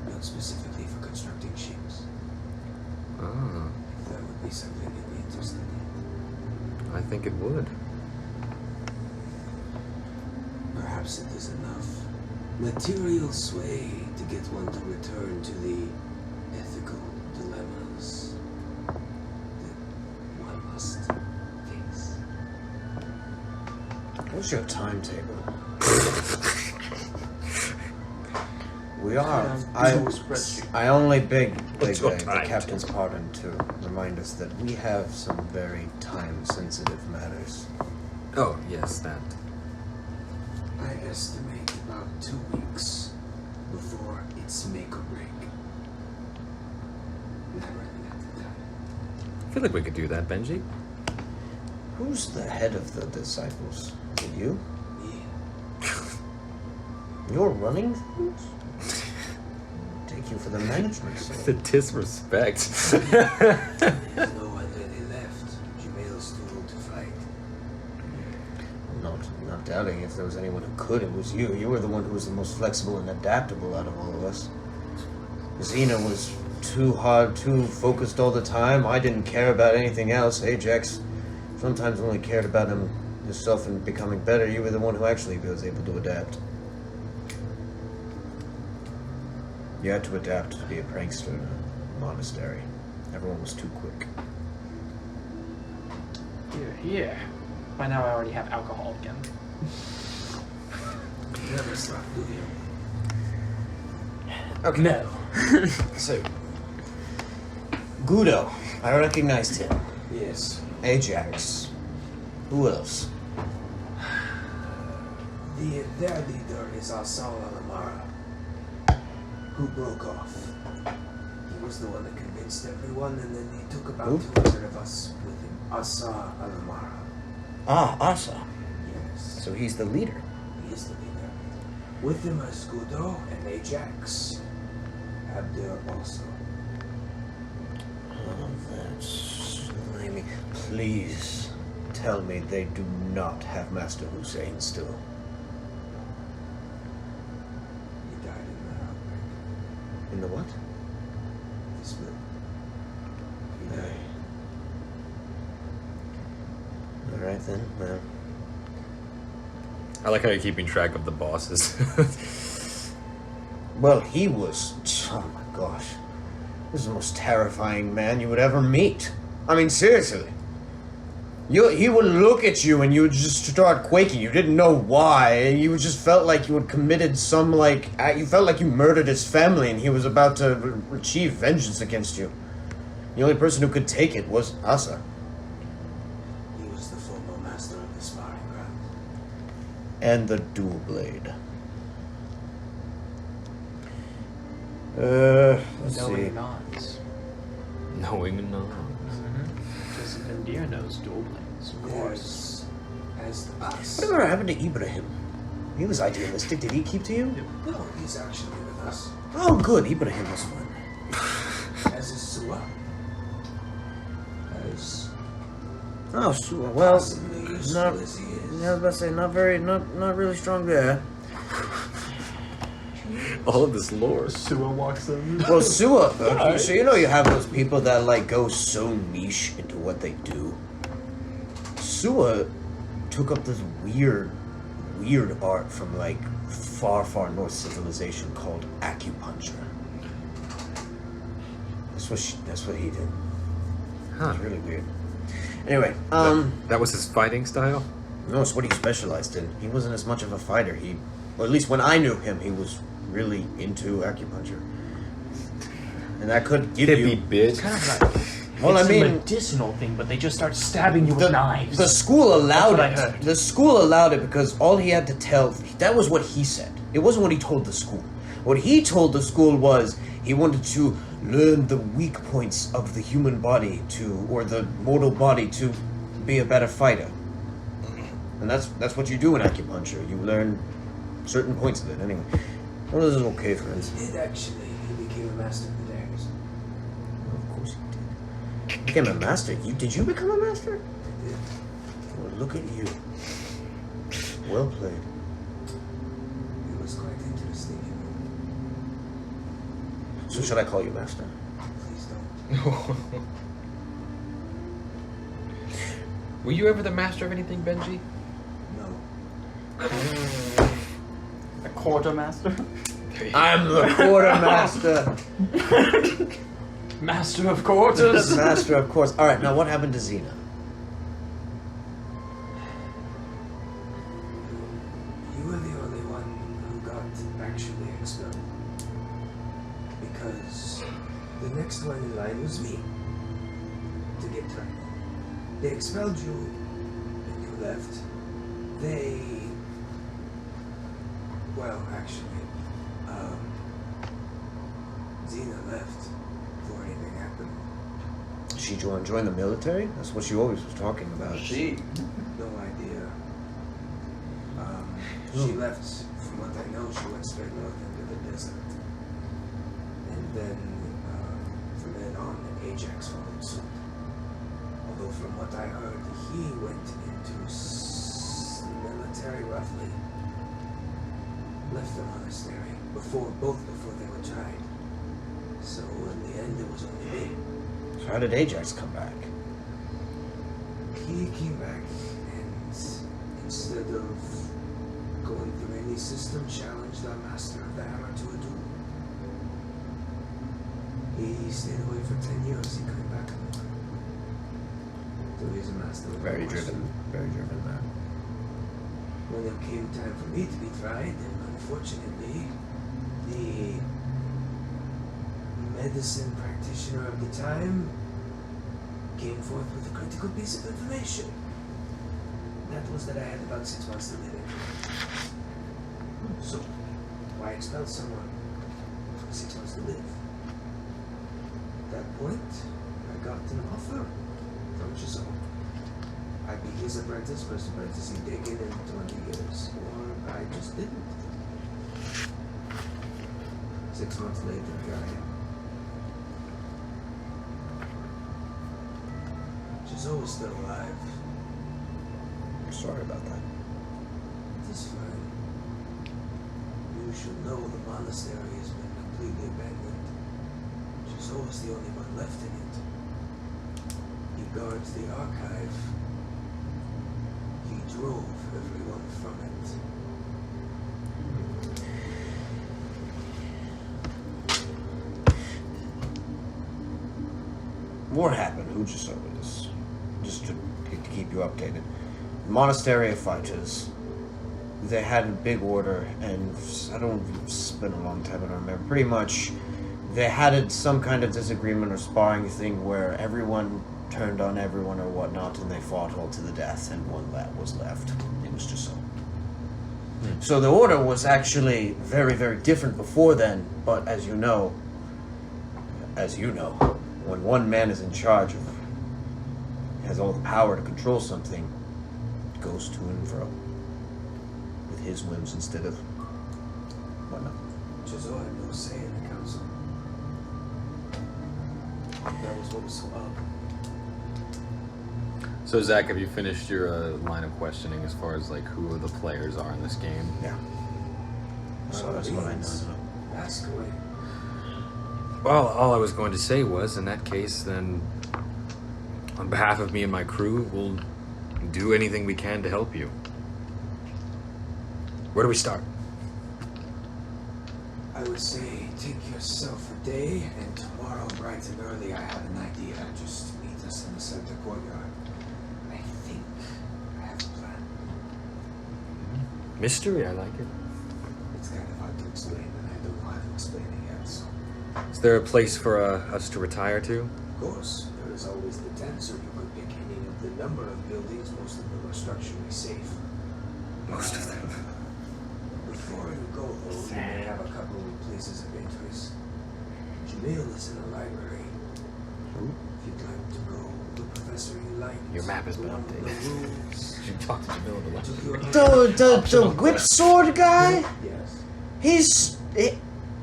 built specifically for constructing ships. Ah, That would be something you'd be interested in. I think it would. Perhaps it is enough material sway to get one to return to the ethical dilemmas that one must face. What's your timetable? We are. I only beg the captain's pardon to remind us that we have some very time-sensitive matters. Oh, yes, that. I estimate about 2 weeks before it's make or break. Not running at the time. I feel like we could do that, Benji. Who's the head of the disciples? Is it you? Yeah. You're running things? Take you for the management. The disrespect. There's no one really left. Jamel's too old to fight. I'm not doubting if there was anyone who could, it was you. You were the one who was the most flexible and adaptable out of all of us. Xena was too hard, too focused all the time. I didn't care about anything else. Ajax sometimes only cared about himself and becoming better. You were the one who actually was able to adapt. You had to adapt to be a prankster in a monastery. Everyone was too quick. Here. By now I already have alcohol again. Never stop, do you? Okay. No. So, Gudo. I recognized him. Yes. Ajax. Who else? Their leader is Asal Alamara, who broke off. He was the one that convinced everyone, and then he took about Who? 200 of us with him. Asa Alamara. Ah, Asa. Yes. So he's the leader. He is the leader. With him is Gudo and Ajax. Abdur also. Oh, that's slimy. Please tell me they do not have Master Hussein still. He died in the outbreak. In the what? The split. He died. Alright then, well. I like how you're keeping track of the bosses. Well, he was. Oh my gosh. This is the most terrifying man you would ever meet. I mean, seriously. He would look at you and you would just start quaking. You didn't know why. You just felt like you had committed some, like. You felt like you murdered his family and he was about to achieve vengeance against you. The only person who could take it was Asa. He was the former master of the sparring ground. And the dual blade. Let's see. Knowing not. Knowing not. Because Vendir knows dual blades, of course. There's as us. Whatever happened to Ibrahim? He was idealistic. Did he keep to you? No, he's actually with us. Oh, good. Ibrahim was fun. As is Suwa. As Oh, sure. Well, possibly useful not. as he is. Yeah, I was about to say, not really strong there. All of this lore. Sua walks in. Well, Sua, so you know you have those people that like go so niche into what they do. Sua took up this weird art from like far north civilization called acupuncture. That's what he did. Huh. It's really weird. Anyway, That was his fighting style? no, it's what he specialized in. He wasn't as much of a fighter. Or at least when I knew him, he was really into acupuncture. And that could give you... Hippie bitch. Kind of like Well, it's I mean- a medicinal thing, but they just start stabbing you with knives. The school allowed That's what I it. heard. The school allowed it because all he had to tell... That was what he said. It wasn't what he told the school. What he told the school was he wanted to learn the weak points of the human body or the mortal body to be a better fighter. And that's what you do in acupuncture. You learn certain points of it. Anyway, well, this is okay, friends. He did actually. He became a master of the daggers. Of course he did. Became a master. Did you become a master? I did. Well, look at you. Well played. It was quite interesting, you know. So should I call you master? Please don't. Were you ever the master of anything, Benji? No. A quartermaster? I'm the quartermaster. Master of quarters. Master, of course. All right, now what happened to Xena? You were the only one who got actually expelled. Because the next one in line was me. To get tried. They expelled you, and you left. They. Well, actually, Xena left before anything happened. She joined the military? That's what she always was talking about. No idea. She left, from what I know, she went straight north into the desert. And then, from then on, Ajax followed suit. Although from what I heard, he went into military roughly. Left the monastery, both before they were tried. So in the end, it was only me. So how did Ajax come back? He came back, and instead of going through any system, challenged our master of the hammer to a duel. He stayed away for 10 years. He came back anymore. So he's a master of Very driven man. When it came time for me to be tried, and unfortunately, the medicine practitioner of the time came forth with a critical piece of information. That was that I had about 6 months to live. So, why expel someone for 6 months to live? At that point, I got an offer from Drasal. I'd be his apprentice, first apprentice he'd taken in 20 years, or I just didn't. 6 months later, here I am. Drasal is still alive. I'm sorry about that. It is fine. You should know the monastery has been completely abandoned. Drasal is the only one left in it. He guards the archive. He drove everyone from it. What happened? Who just over this? Just to keep you updated. The Monastery of Fighters. They had a big order, and I don't. It's been a long time. I don't remember. Pretty much, they had some kind of disagreement or sparring thing where everyone turned on everyone or whatnot, and they fought all to the death, and one that was left. It was just so. So the order was actually very, very different before then. But as you know, when one man is in charge of, has all the power to control something, it goes to and fro with his whims instead of whatnot. Drasal had no say in the council. That was what was so up. So Zach, have you finished your line of questioning as far as like who the players are in this game? Yeah. So that's what I know. Ask away. Well, all I was going to say was, in that case, then, on behalf of me and my crew, we'll do anything we can to help you. Where do we start? I would say take yourself a day, and tomorrow, bright and early, I have an idea. Just meet us in the center courtyard. I think I have a plan. Mystery, I like it. It's kind of hard to explain, and I don't know how to explain it yet, so... Is there a place for us to retire to? Of course, there is always the tent, so you could pick any of the number of buildings. Most of them are structurally safe. Most of them. Before you go, though, you may have a couple of places of interest. Jamil is in the library. If you'd like to go, the professor you like. Your map has been updated. The rules. You should talk to Jamil in the library. The whip sword guy? Yes. He's... Yes,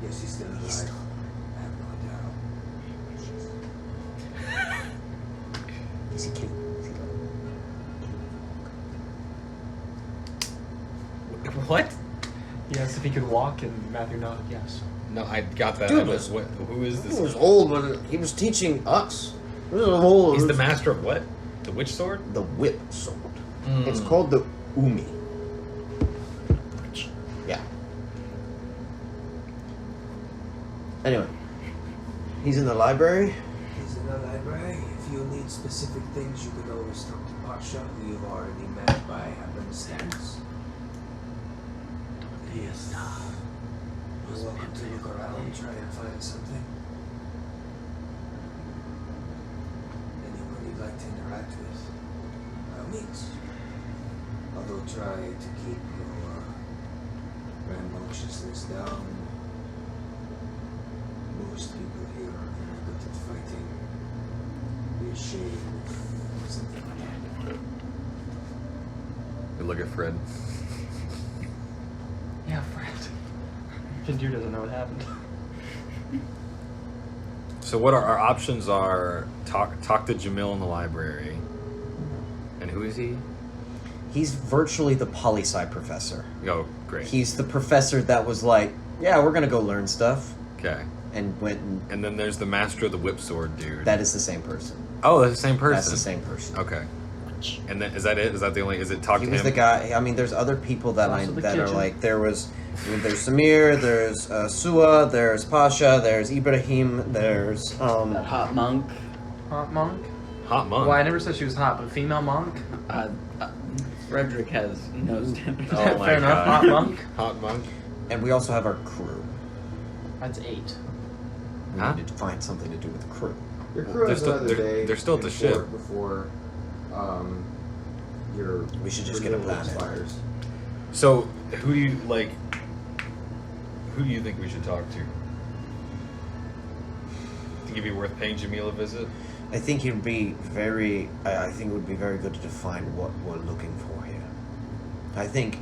he's still alive. I have no doubt. Is he cute? What? He asked if he could walk, and Matthew nodded yes. No, I got that. Dude, I was, who is this? He was old when he was teaching us. This is a whole... He's the master of what? The witch sword? The whip sword. It's called the Umi. Yeah. Anyway, he's in the library. He's in the library. If you need specific things, you could always talk to Pasha, who you've already met by happenstance. Yes. You're welcome to look around and try and find something. Anyone you'd like to interact with, by all means. Although try to keep your rambunctiousness down, most people here are very good at fighting. Be ashamed of something like that. We look at Fred. Yeah, Fred. Vindir doesn't know what happened. So what our options are: talk to Jamil in the library. And who is he? He's virtually the poli-sci professor. Oh, great. He's the professor that was like, yeah, we're gonna go learn stuff. Okay. And went and then there's the master of the whip sword dude. That is the same person. Oh, that's the same person. That's the same person. Okay. And then is that it? Is that the only? Is it talk to him? He was the guy. I mean, there's other people that Also the that kitchen. are like there's Samir, there's Sua, there's Pasha, there's Ibrahim, there's That hot monk. Hot monk? Hot monk. Well, I never said she was hot, but female monk? Frederick has no standards. Oh my Fair enough. God. Hot monk? Hot monk. and we also have our crew. That's 8. We Huh? need to find something to do with the crew. Your crew They're has still- another they're- day. they're still at the in ship. port before your. We should just get a renewal plan in. expires. So who do you like? Who do you think we should talk to? Think it'd be worth paying Jamil a visit? I think it'd be very. I think it would be very good to define what we're looking for here. I think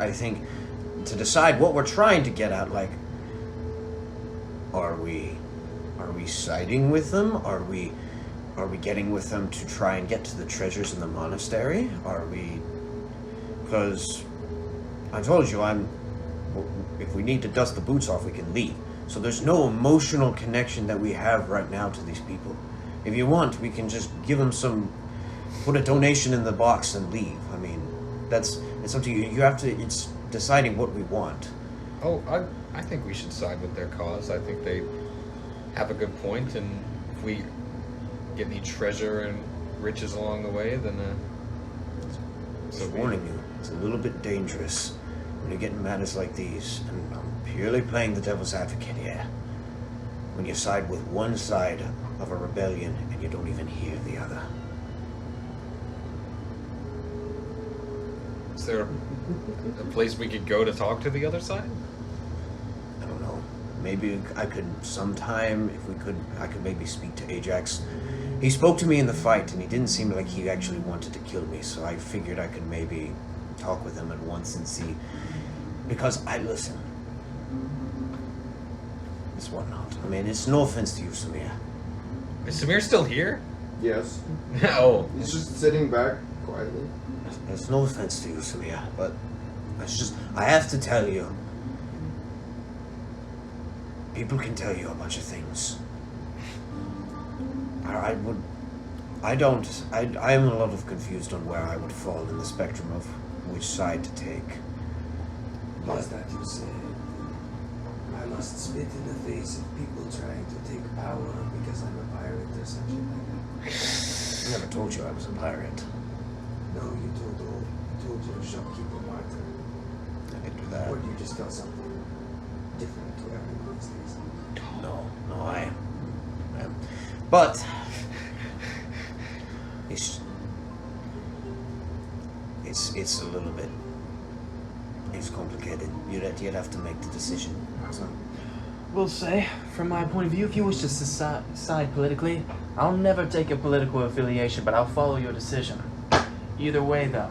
to decide what we're trying to get at, like, are we siding with them? Are we getting with them to try and get to the treasures in the monastery? Are we? Because I told you, if we need to dust the boots off, we can leave. So there's no emotional connection that we have right now to these people. If you want, we can just give them put a donation in the box and leave. I mean, it's up to you. You have to, it's deciding what we want. Oh, I think we should side with their cause. I think they have a good point, and if we get any treasure and riches along the way, then Just warning you, it's a little bit dangerous when you get in matters like these, and I'm purely playing the devil's advocate here. When you side with one side of a rebellion and you don't even hear the other. Is there a place we could go to talk to the other side? I don't know. Maybe I could sometime, I could maybe speak to Ajax. He spoke to me in the fight, and he didn't seem like he actually wanted to kill me, so I figured I could maybe talk with him at once and see. Because listen. It's whatnot. I mean, it's no offense to you, Samir. Is Samir still here? Yes. Oh. He's just sitting back quietly. It's no offense to you, Samir, but I have to tell you. People can tell you a bunch of things. I am a lot of confused on where I would fall in the spectrum of which side to take. What's that you said? I must spit in the face of people trying to take power because I'm a pirate or something like that. I never told you I was a pirate. No, you told your shopkeeper Martha. I didn't do that. Or do you just tell something different to everyone these days? No, I am. But it's a little bit. It's complicated. You'd have to make the decision. So. Will say, from my point of view, if you wish to side politically, I'll never take a political affiliation, but I'll follow your decision. Either way, though,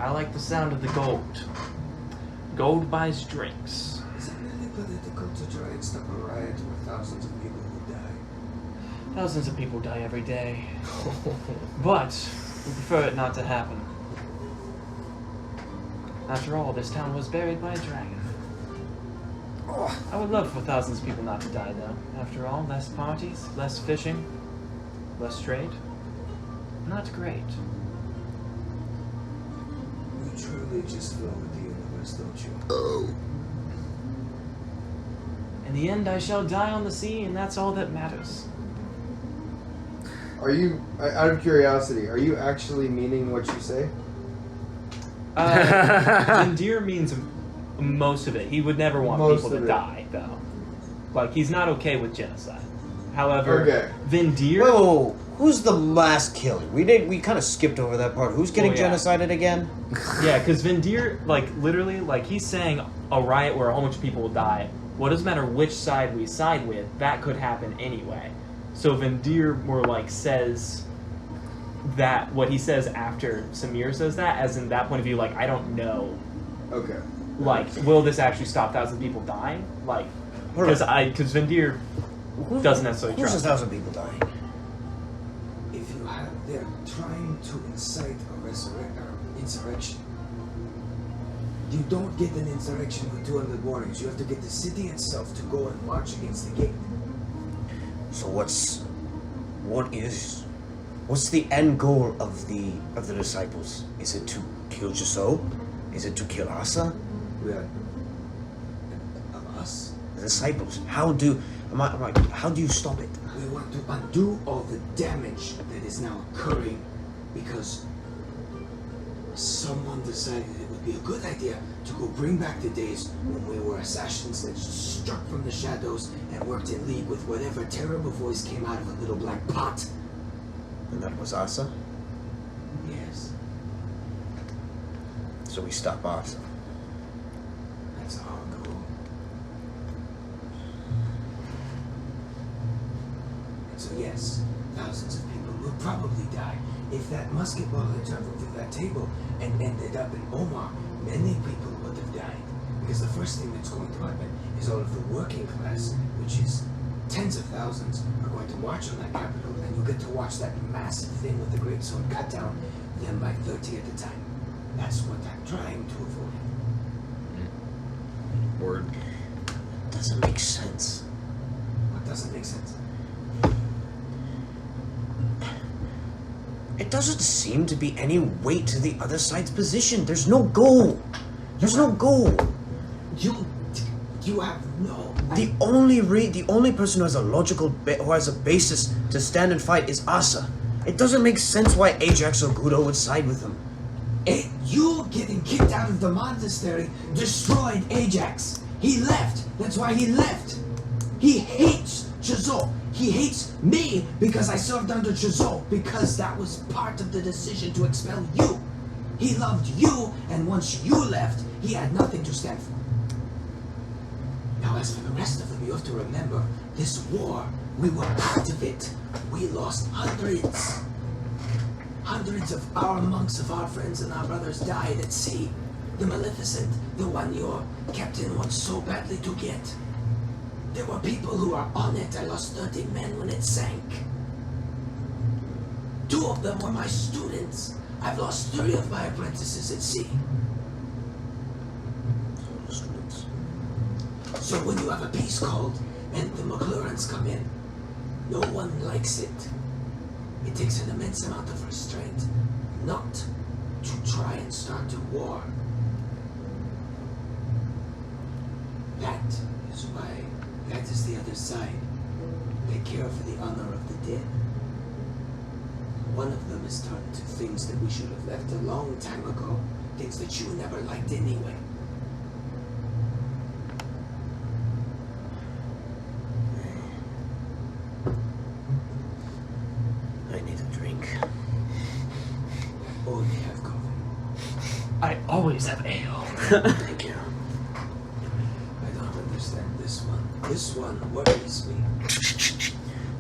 I like the sound of the gold. Gold buys drinks. Is it really political to try and stop a riot where thousands of people would die? Thousands of people die every day. But we prefer it not to happen. After all, this town was buried by a dragon. I would love for thousands of people not to die, though. After all, less parties, less fishing, less trade. Not great. You truly just flow with the universe, don't you? In the end, I shall die on the sea, and that's all that matters. Are you, out of curiosity, are you actually meaning what you say? Vindir means most of it. He would never want Most people of to it. die, though. Like, he's not okay with genocide. However, Okay. Vindir... Whoa, Who's the last killing? We kind of skipped over that part. Who's getting genocided again? Yeah, because Vendir, like, literally, like, he's saying a riot where a whole bunch of people will die. Well, it doesn't matter which side we side with, that could happen anyway. So Vendir more like says that, what he says after Samir says that, as in that point of view, like, I don't know. Okay. Like, will this actually stop 1,000 people dying? Like, because Vendir doesn't necessarily Who's trust. 1,000 people dying? If you have, they're trying to incite a insurrection. You don't get an insurrection with 200 warriors. You have to get the city itself to go and march against the gate. So what's the end goal of the disciples? Is it to kill Jiso? Is it to kill Asa? We are of us. The disciples. How do you stop it? We want to undo all the damage that is now occurring because someone decided it would be a good idea to go bring back the days when we were assassins that struck from the shadows and worked in league with whatever terrible voice came out of a little black pot. And that was Asa? Yes, So we stop Asa. that's our goal. And so yes, thousands of people will probably die. If that musket ball had traveled through that table and ended up in Omar, many people would have died. Because the first thing that's going to happen is all of the working class, which is tens of thousands, are going to march on that capital, and you get to watch that massive thing with the great sword cut down them by 30 at a time. That's what I'm trying to avoid. Word. Doesn't make sense. What doesn't make sense? It doesn't seem to be any weight to the other side's position. There's no goal. There's no goal. You have no. The only person who has a who has a basis to stand and fight is Asa. It doesn't make sense why Ajax or Gudo would side with him. You getting kicked out of the monastery destroyed Ajax. He left. That's why he left. He hates Chazot. He hates me because I served under Chazot, because that was part of the decision to expel you. He loved you, and once you left, he had nothing to stand for. Now, as for the rest of them, you have to remember, this war, we were part of it. We lost hundreds. Hundreds of our monks, of our friends and our brothers died at sea. The Maleficent, the one your captain wants so badly to get. There were people who are on it. I lost 30 men when it sank. 2 of them were my students. I've lost 3 of my apprentices at sea. So when you have a peace called and the McLaurens come in, no one likes it. It takes an immense amount of restraint not to try and start a war. That is why, that is the other side. They care for the honor of the dead. One of them is turned to things that we should have left a long time ago. Things that you never liked anyway. I need a drink. Only have coffee. I always have ale. Thank you. I don't understand this one. This one worries me.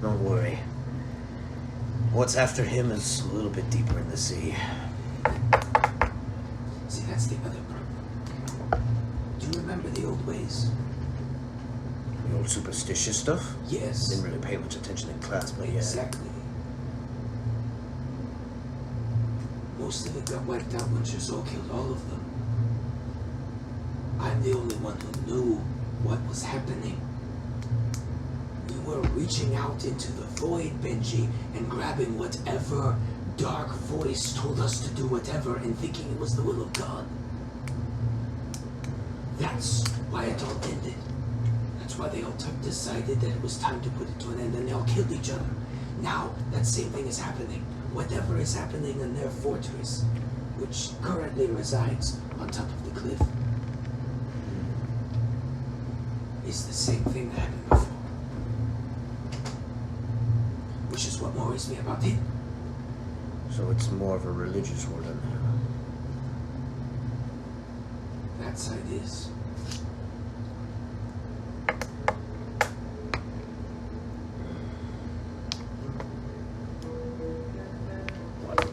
Don't worry. What's after him is a little bit deeper in the sea. See, that's the other problem. Do you remember the old ways? The old superstitious stuff? Yes. Didn't really pay much attention in class, but yeah. Exactly. Most of it got wiped out when Chazot killed all of them. I'm the only one who knew what was happening. We were reaching out into the void, Benji, and grabbing whatever dark voice told us to do whatever and thinking it was the will of God. That's why it all ended. That's why they all decided that it was time to put it to an end, and they all killed each other. Now, that same thing is happening. Whatever is happening in their fortress, which currently resides on top of the cliff, is the same thing that happened before. which is what worries me about it. So it's more of a religious order now. That side is.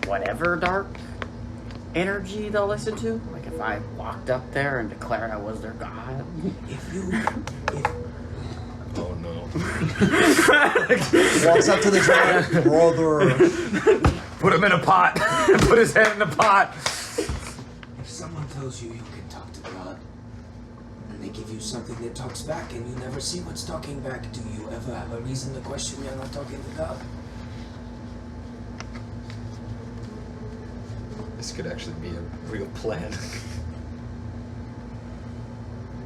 Whatever dark energy they'll listen to. Like if I walked up there and declared I was their god. Oh no. Walks up to the giant brother. Put him in a pot. Put his head in a pot. If someone tells you you can talk to God, and they give you something that talks back, and you never see what's talking back, do you ever have a reason to question you're not talking to God? This could actually be a real plan.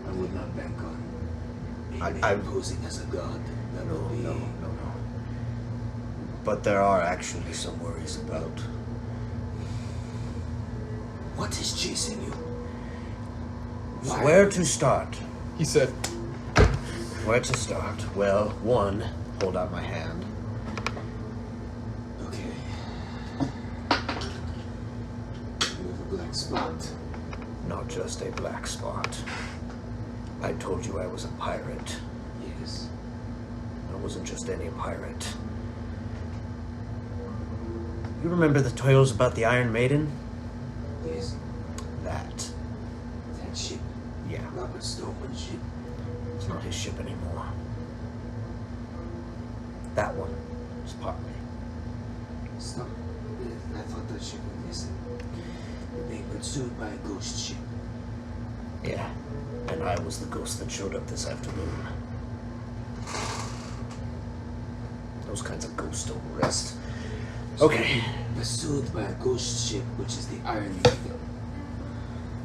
I would not bank on I'm posing as a god. That would be... No. But there are actually some worries about. What is chasing you? Why? Where to start? He said, Where to start? Well, one, hold out my hand. Okay. You have a black spot. Not just a black spot. I told you I was a pirate. Yes. I wasn't just any pirate. You remember the tales about the Iron Maiden? Yes. That. That ship. Yeah. Robert Stoneman's ship. It's not his ship anymore. That one is partly. Stop. I thought that ship was missing. You're being pursued by a ghost ship. Yeah. And I was the ghost that showed up this afternoon. Those kinds of ghosts don't rest. Okay. Pursued by a ghost ship, which is the Iron Maiden.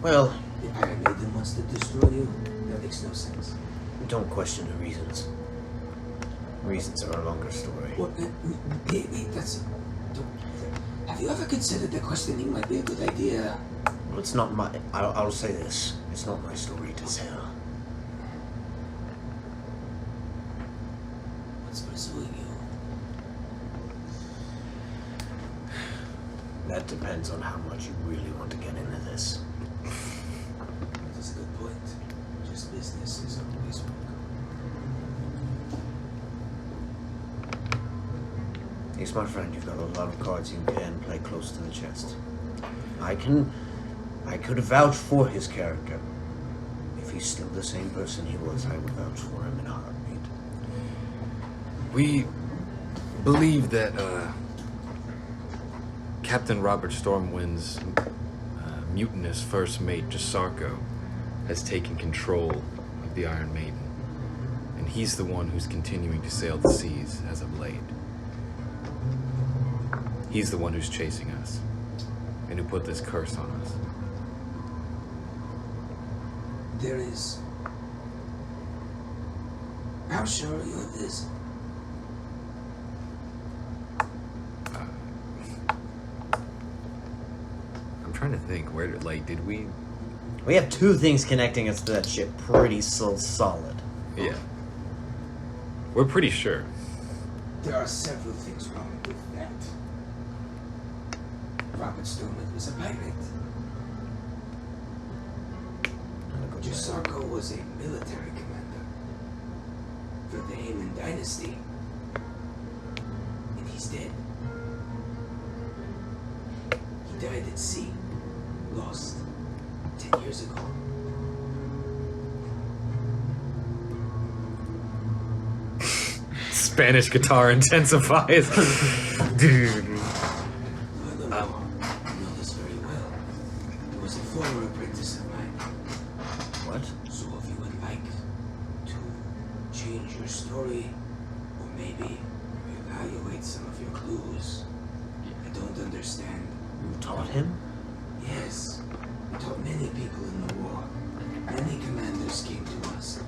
Well, The Iron Maiden wants to destroy you? That makes no sense. don't question the reasons. Reasons are a longer story. Well, maybe that's... Have you ever considered that questioning might be a good idea? Well, it's not my... I'll say this. It's not my story to tell. What's pursuing you? That depends on how much you really want to get into this. That's a good point. Just business is always welcome. Hey, smart friend, you've got a lot of cards you can play close to the chest. I could vouch for his character. If he's still the same person he was, I would vouch for him in a heartbeat. we believe that Captain Robert Stormwind's mutinous first mate, Jasarko, has taken control of the Iron Maiden. And he's the one who's continuing to sail the seas as of late. He's the one who's chasing us, and who put this curse on us. There is... How sure are you of this? I'm trying to think, did we... We have two things connecting us to that ship pretty solid. Yeah. We're pretty sure. There are several things wrong with that. Robert Stoneman was a pirate. Jasarko was a military commander for the Heyman dynasty. And he's dead. He died at sea. Lost 10 years ago. Spanish guitar intensifies. Dude. Furthermore, I know this very well. He was a former apprentice of mine. What? So if you would like to change your story, or maybe reevaluate some of your clues, I don't understand. You taught him? Yes, we taught many people in the war. Many commanders came to us.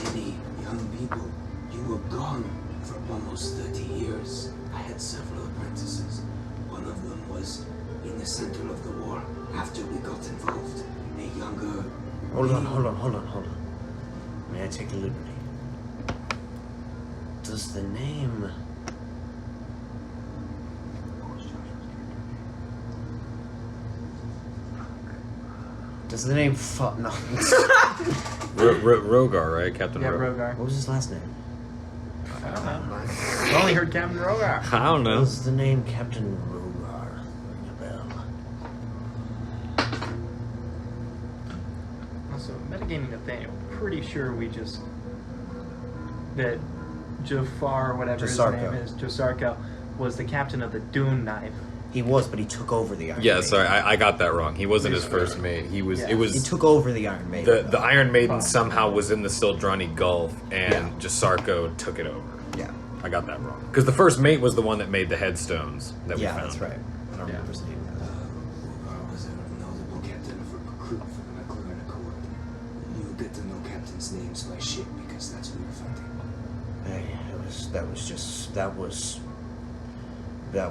Many young people. You were gone for almost 30 years. I had several apprentices. One of them was in the center of the war after we got involved. A younger... Hold on. May I take a liberty? Does the name Does the name no? Rogar, right? Captain Yeah, Rogar. Rogar. What was his last name? I don't know. I only heard Captain Rogar. I don't What know. was the name Captain Rogar? Ring a bell. Also, metagaming Nathaniel. Pretty sure we just that Jafar, whatever Josarko. his name is, Josarko, was the captain of the Dune Knife. He was, but he took over the Iron Yeah, Maiden. sorry, I got that wrong. He wasn't his first mate. He was. Yeah. It was He took over the Iron Maiden. the Iron Maiden Oh. somehow was in the Sildrani Gulf, and Yeah. Josarko took it over. Yeah. I got that wrong. Because the first mate was the one that made the headstones that we Yeah, found. that's right. I don't remember his name. Rogar was a notable captain of a recruit for the McLaren Accord. You'll get to know captains' names by ship because that's who you're fighting. Hey, that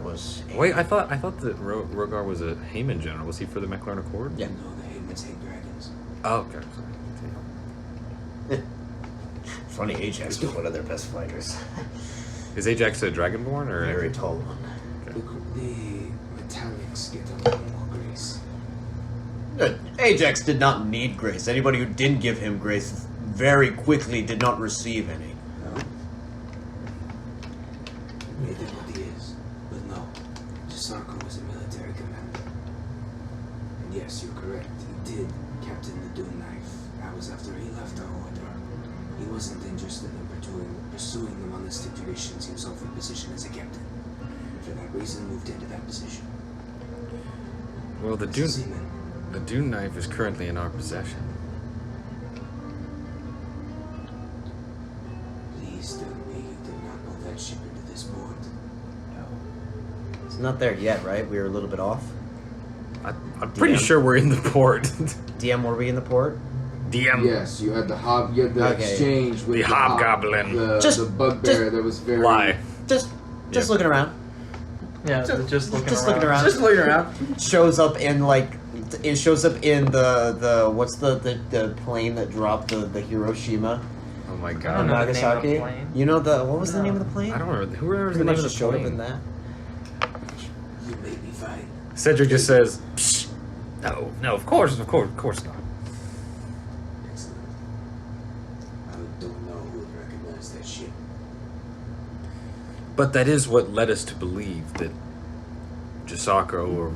was. Wait, I thought that Rogar was a Heyman general. Was he for the McLaren Accord? Yeah. No, the Haymans hate dragons. Oh, okay. Sorry. Funny, Ajax was one of their best fighters. Is Ajax a Dragonborn or? Very tall one. The metallics get a lot more grace. Ajax did not need grace. Anybody who didn't give him grace very quickly did not receive any. Made him what he is. But no, Josarko was a military commander. And yes, you're correct. He did captain the Dune Knife. That was after he left our order. He wasn't interested in pursuing them on the stipulations himself in position as a captain. And for that reason, moved into that position. Well, the As a Dune seaman, knife is currently in our possession. please tell me you did not know that ship into this port. It's not there yet, right? We were a little bit off. I'm pretty DM. sure we're in the port. DM, were we in the port? DM. Yes, you had the Okay. exchange with The hobgoblin. Just- the bugbear that was very Lie. Just Yeah. looking around. Yeah, just looking Just around. looking around. Just looking around. Shows up in it shows up in the what's the plane that dropped the Hiroshima Oh my I don't god. know. the name of the Nagasaki. plane. You know what was the name of the plane? I don't remember. Who remembers Pretty the name much of the just showed up plane? in that. You may be fine. Cedric just says, Psh, no, of course not. Excellent. I don't know who would recognize that ship. But that is what led us to believe that Josarko or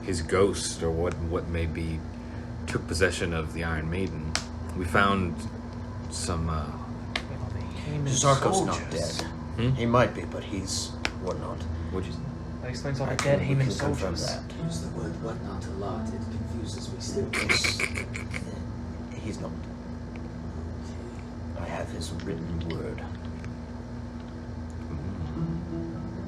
his ghost or what may be took possession of the Iron Maiden. We found some Josarko's not dead. Hmm? He might be, but he's whatnot. what'd you That explains all I the dead can- we Heyman can confirm soldiers. that. Use the word whatnot a lot. It confuses me still. He's not. I have his written word.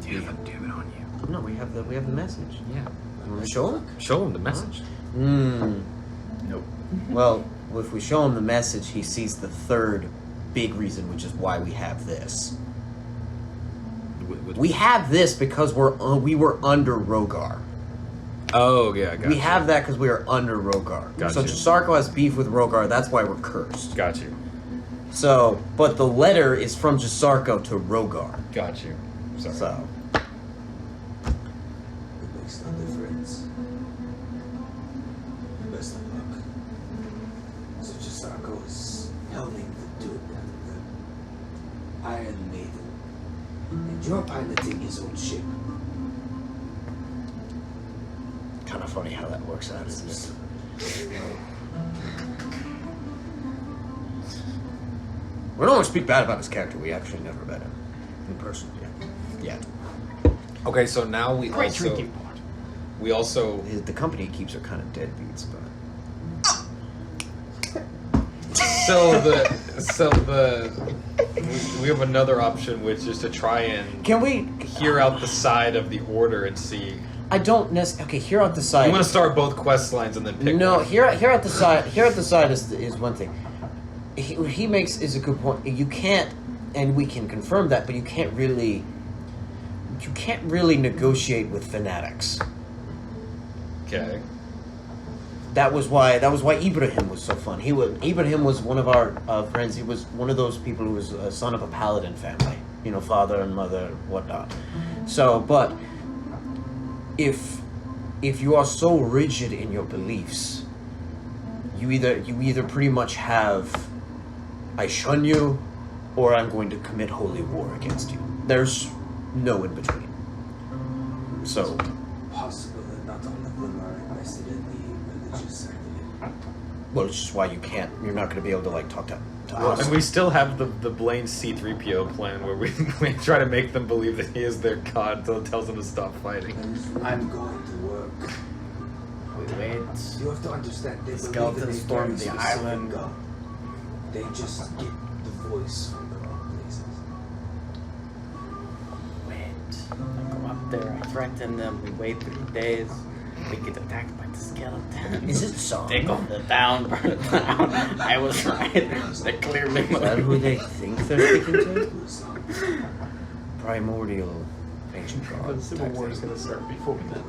do you have it on you? No, we have the message. Yeah. You want to show him? Show him the message. Nope. Well, if we show him the message, he sees the third big reason, which is why we have this. We have this because we were under Rogar. Oh yeah, I got We you. have that because we are under Rogar. Got So you. Josarko has beef with Rogar. That's why we're cursed. Got you. So, but the letter is from Josarko to Rogar. Got you. Sorry. So, It makes no difference. Best of luck. So Josarko is helming the Dune and the Iron Maiden. And you're piloting his own ship. kind of funny how that works out, isn't it? We don't want to speak bad about his character. We actually never met him in person yet. Okay, so now we Great also drinking part. The company he keeps are kind of deadbeats, but we have another option, which is to try and can we hear out the side of the order and see. I don't necessarily. Okay, here out the side. I'm gonna start both quest lines and then pick. No, one. here at the side. Here at the side is one thing. What he makes is a good point. You can't, and we can confirm that, but you can't really negotiate with fanatics. Okay. That was why Ibrahim was so fun. Ibrahim was one of our friends. He was one of those people who was a son of a paladin family. You know, father and mother, whatnot. So, but if you are so rigid in your beliefs, You either pretty much have I shun you, or I'm going to commit holy war against you. There's no in between. So, Possible that not all of them are invested in the religious side of it. well, it's just why you're not going to be able to like talk to us. And we still have the Blaine C-3PO plan where we try to make them believe that he is their god until it tells them to stop fighting. I'm going to work. Wait. You have to understand, they Skeleton believe that they stormed carry the specific island. God. They just get the voice from the wrong places. Wait. I go up there, I threaten them, we wait 3 days, we get attacked by the skeleton. Is it so? Take off the down, burn it down. I was right. They clearly Is that who they think they're speaking to? Primordial ancient The gods. Civil type War is thing. going to start before then.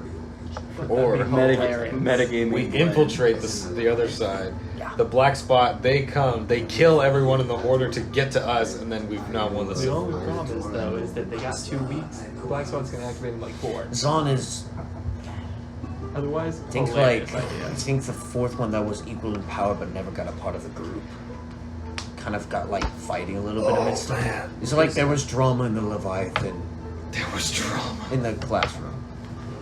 Or metagaming. we infiltrate the other side. Yeah. The black spot, they come, they kill everyone in the order to get to us, and then we've now won the The Civil only War. problem is, though, is that they got 2 weeks. The Black Spot's going to activate in like 4. Zahn is Otherwise, I think hilarious like idea. I think the fourth one that was equal in power but never got a part of the group. Kind of got like fighting a little bit amidst it. It's like there was drama in the Leviathan There was drama. in the classroom.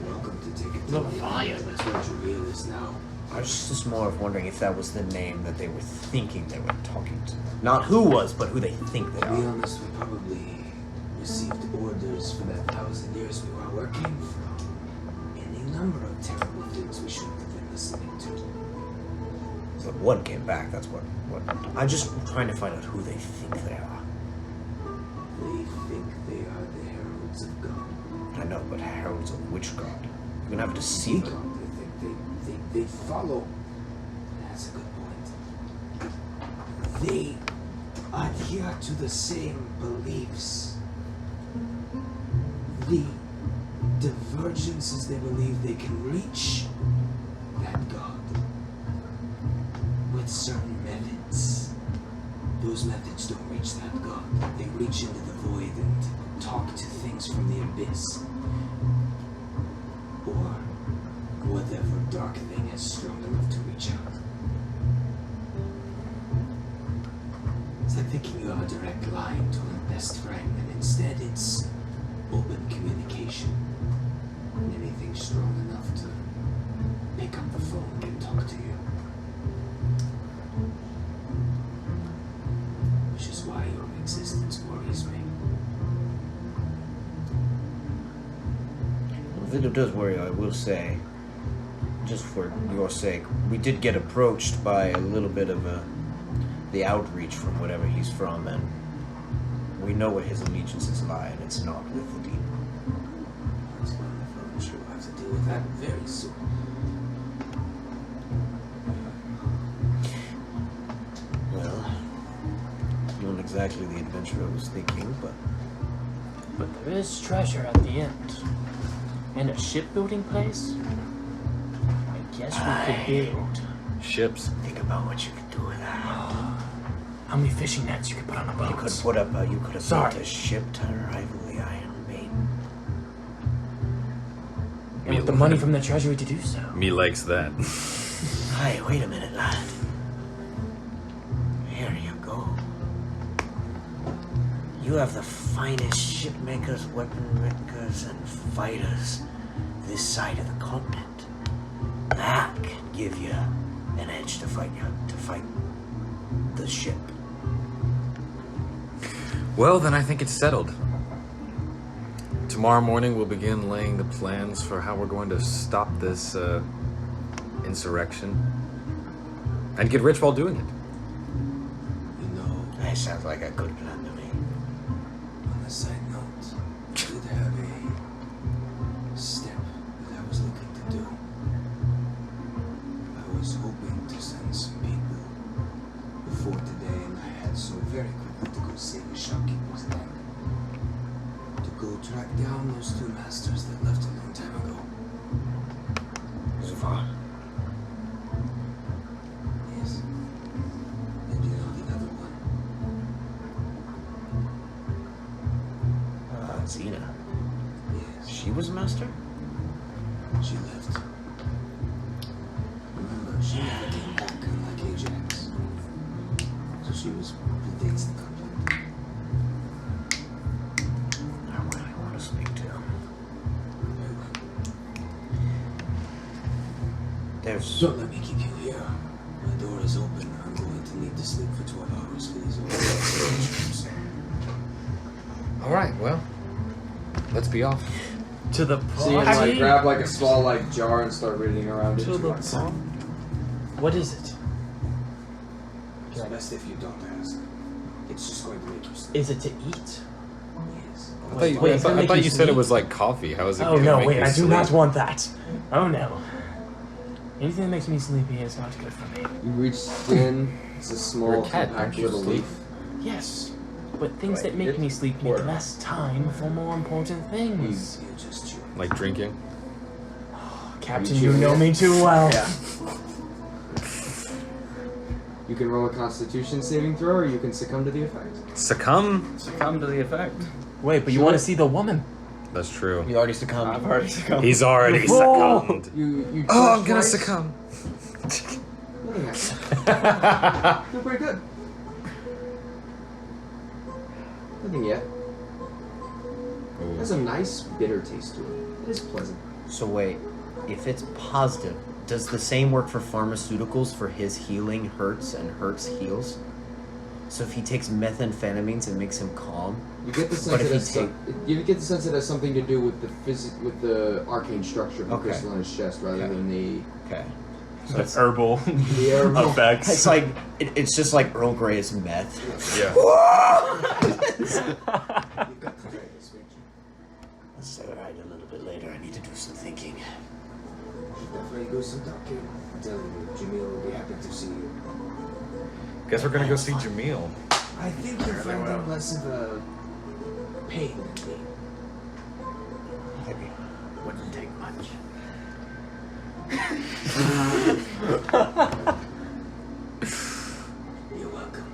Welcome to take it to Leviathan. That's what you realize now. I was just more of wondering if that was the name that they were thinking they were talking to. Not who was, but who they think they To be are. honest, we probably received orders for that 1,000 years we were working from any number of terrible things we shouldn't have been listening to. So one came back, that's what I'm just trying to find out who they think they are. They think they are the heralds of God. I know, but heralds of which god? You're gonna have to see God, them. they think they follow. That's a good point. They adhere to the same beliefs. The divergences they believe they can reach that God with certain methods. Those methods don't reach that God. They reach into the void and talk to things from the abyss. Or whatever dark thing is strong enough to reach out. It's like thinking you have a direct line to a best friend, and instead it's open communication. Anything strong enough to pick up the phone and talk to you. Which is why your existence worries me. If it does worry, I will say, just for your sake, we did get approached by a little bit of the outreach from whatever he's from, and we know where his allegiances lie, and it's not with the demon. That's wonderful. I'm sure we'll have to deal with that very soon. Well, not exactly the adventure I was thinking, but But there is treasure at the end. And a shipbuilding place? I guess we could build. Ships. think about what you could do with that. How many fishing nets you could put on a boat? You could put up you could have Sorry. built a ship to rival the Iron Maiden. And with the money from the treasury to do so. Me likes that. Hey, wait a minute, lad. Here you go. You have the finest ship makers, weapon makers, and fighters this side of the continent. That can give you an edge to fight the ship. Well, then I think it's settled. Tomorrow morning we'll begin laying the plans for how we're going to stop this insurrection and get rich while doing it. You know, That sounds like a good plan to me. on a side note, I did have a step that I was looking to do. I was hoping to send some people before today, and I had so very quickly to go save a shopkeeper's neck. To go track down those two masters that left a long time ago. Zavar. Yes. And you know the other one. Xena. Yes. She was a master? She left. Remember, she never came back, unlike There's. Don't let me keep you here. My door is open. I'm going to need to sleep for 12 hours for these old All right, well, let's be off. To the So you party? like grab like a small like jar and start reading around it. To the party? What is it? It's best if you don't ask. It's just going to make you sleep. Is it to eat? Yes. I thought you, Wait, it's gonna I make thought you you said it sleep? was like coffee. How is it Oh going to no, make wait, you I do sleep? not want that. Oh no. Anything that makes me sleepy is not good for me. You reach in. It's a You're small, a cat, compact don't you little sleep? leaf. Yes. But things that Right, make it me sleep need works. less time for more important things. You just chew. Like drinking? Captain, Are you you know me too well. Yeah. You can roll a Constitution saving throw, or you can succumb to the effect. Succumb? Succumb to the effect. Wait, but you want to see the woman? That's true. You already succumbed. I've already succumbed. He's already Whoa! succumbed. You Oh, I'm touch gonna twice. succumb. Nothing happened. Feel pretty good. Nothing yet. It has a nice bitter taste to it. It is pleasant. So wait, if it's positive, does the same work for pharmaceuticals for his healing hurts and hurts heals? So if he takes methamphetamines, it makes him calm. You get the sense But if it you has take- you get the sense it has something to do with with the arcane structure of the Okay. crystal on his chest rather than the Okay. So The it's, herbal herbal- effects. it's like it's just like Earl Grey's meth. Yeah. Let's alright a little bit later. I need to do some thinking. Definitely do some talking. I'm telling you, Jamil will be happy to see you. Guess we're gonna go see Jamil. I think you'll find him less of a pain than me. Maybe wouldn't take much. You're welcome.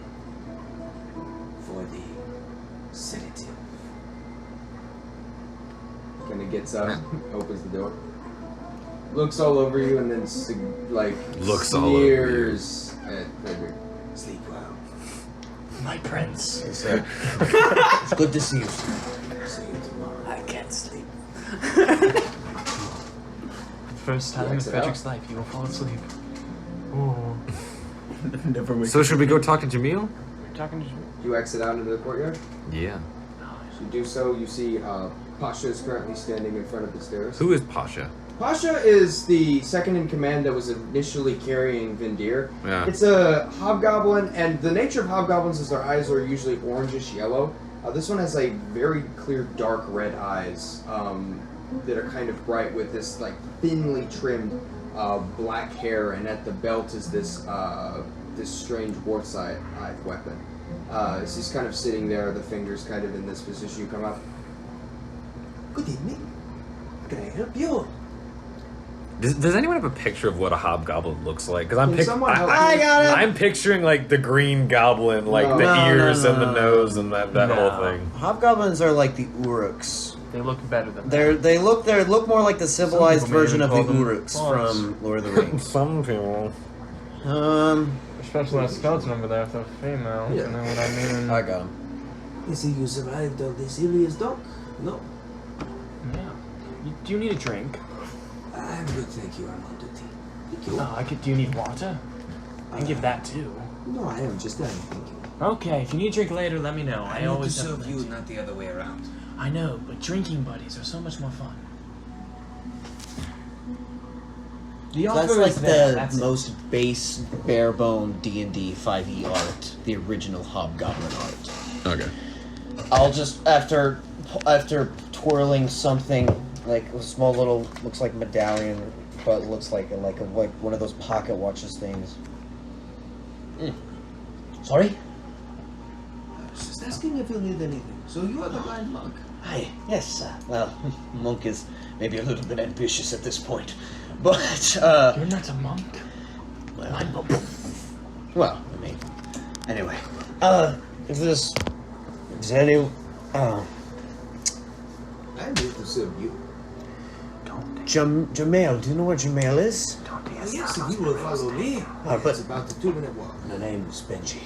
For the sedative. kind of gets up, opens the door, looks all over you, and then Looks all over you. sneers at Frederick. Sleep well. My prince. It's good to see you. See you tomorrow. I can't sleep. First time in exit Frederick's life, he will fall asleep. Oh. Never wake So should we go talk to Jamil? We're talking to You exit out into the courtyard. Yeah. As you do so, you see Pasha is currently standing in front of the stairs. Who is Pasha? Pasha is the second in command that was initially carrying Vindir. Yeah. It's a hobgoblin, and the nature of hobgoblins is their eyes are usually orangish yellow. This one has a very clear dark red eyes that are kind of bright with this like thinly trimmed black hair, and at the belt is this this strange wartside weapon. So he's kind of sitting there, the fingers kind of in this position. You come up. Good evening. Can I help you? Does anyone have a picture of what a hobgoblin looks like? Because Can someone help me? I got it. I'm picturing like the green goblin, like No. the No, ears no, and the no. nose and that No. whole thing. Hobgoblins are like the Uruks. They look better than that. They look more like the civilized people may version of even the call them Uruks orcs. from Lord of the Rings. Some people. Especially that skeleton over there, if they're female. Yeah. You know what I mean? I got him. You see, you survived of the serious dog? No. Yeah. Do you need a drink? I'm good, thank you. I'm on duty. Thank you. Oh, do you need water? I can give that too. No, I am just done, thank you. Okay, if you need a drink later, let me know. I need to always have serve you, plenty. not the other way around. I know, but drinking buddies are so much more fun. The That's offer like is there. the That's it. most base, bare bone D&D 5e art, the original Hobgoblin art. Okay. I'll just after twirling something like a small little looks like medallion, but looks like one of those pocket watches things. Sorry. I was just asking if you need anything. So you are the blind monk. Hi. Yes. Well, monk is maybe a little bit ambitious at this point, but You're not a monk. well, I mean, anyway. Is any I'm here to serve you. Jamail? Do you know where Jamail is? Yes, if you will follow me. but- It's about a 2-minute walk. My name is Benji.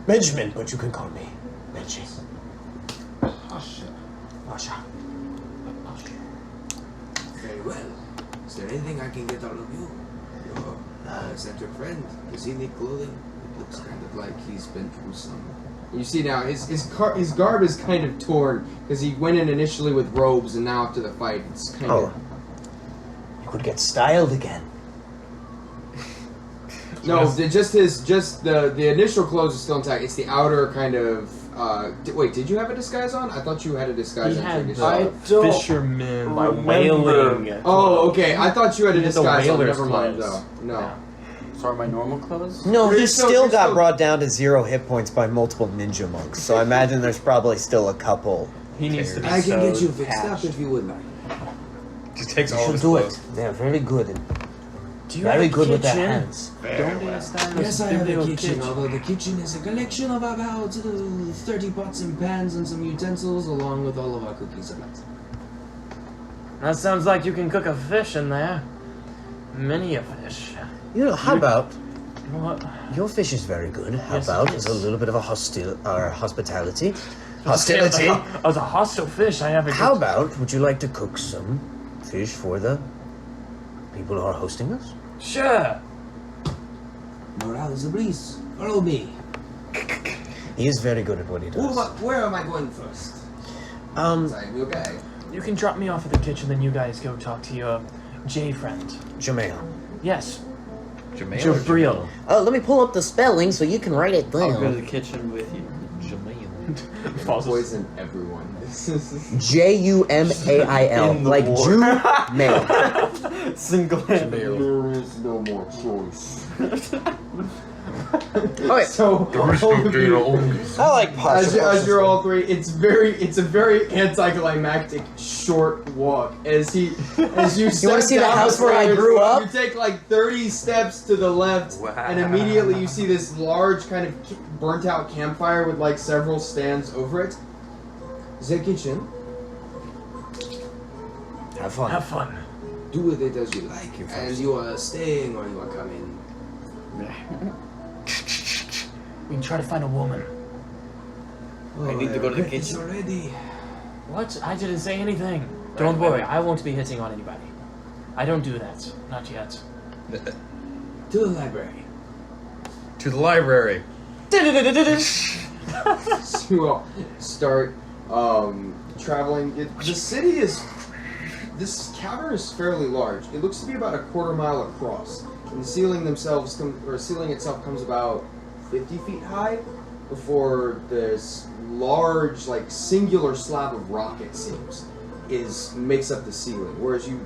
Benjamin, but you can call me Benji. Pasha. Pasha. Very well. Is there anything I can get out of you? Your Is that your friend? Does he need clothing? It looks kind of like he's been through some. You see now, his garb is kind of torn because he went in initially with robes, and now after the fight, it's kind of. You could get styled again. No, just the initial clothes is still intact. It's the outer kind of. Wait, did you have a disguise on? I thought you had a disguise on. Fisherman. By whaling. Oh, okay. I thought you had a He had the disguise on. whaler's Never mind, clothes. though. No. Yeah. So are my normal clothes? No, You're he still- still you're got still- brought down to 0 hit points by multiple ninja monks. So I imagine there's probably still a couple. He needs to be I can get sewed, you fixed up patched. if you would like. He takes all You of should his do clothes. it. They're very good. Do you Very have a good with their kitchen? hands. Don't they stand Yes, I have a kitchen, kitchen? although the kitchen is a collection of about 30 pots and pans and some utensils, along with all of our cooking supplies. That sounds like you can cook a fish in there. Many a fish. You know, how about What? your fish is very good. How Yes, about it as is. a little bit of a hospitality? Hostility. As a hostile fish, I have a How good... about would you like to cook some fish for the people who are hosting us? Sure. Morale is a breeze. Follow me. He is very good at what he does. Where am I going first? Sorry, you okay? You can drop me off at the kitchen, then you guys go talk to your J friend. Jamail. Yes. Jamail or Jabril. Let me pull up the spelling so you can write it I'll go to down. the kitchen with you. Poison everyone. Jumail, In the like war. Jew male. Single There is no more choice. Okay, So, all of you, I like as you're all three, it's a very anticlimactic short walk. As you wanna step see the down house where I stairs, grew up? You take like 30 steps to the left, and immediately you see this large kind of burnt out campfire with like several stands over it. The kitchen. Have fun. Have fun. Do with it as you like. And you are staying or you are coming. We can try to find a woman. I need to go to the It's kitchen. already. What? I didn't say anything. Don't worry, I won't be hitting on anybody. I don't do that. Not yet. To the library. To the library. So you all start traveling. The city is. This cavern is fairly large. It looks to be about a quarter mile across, and the ceiling itself comes about 50 feet high before this large, like singular slab of rock, it seems, makes up the ceiling. Whereas you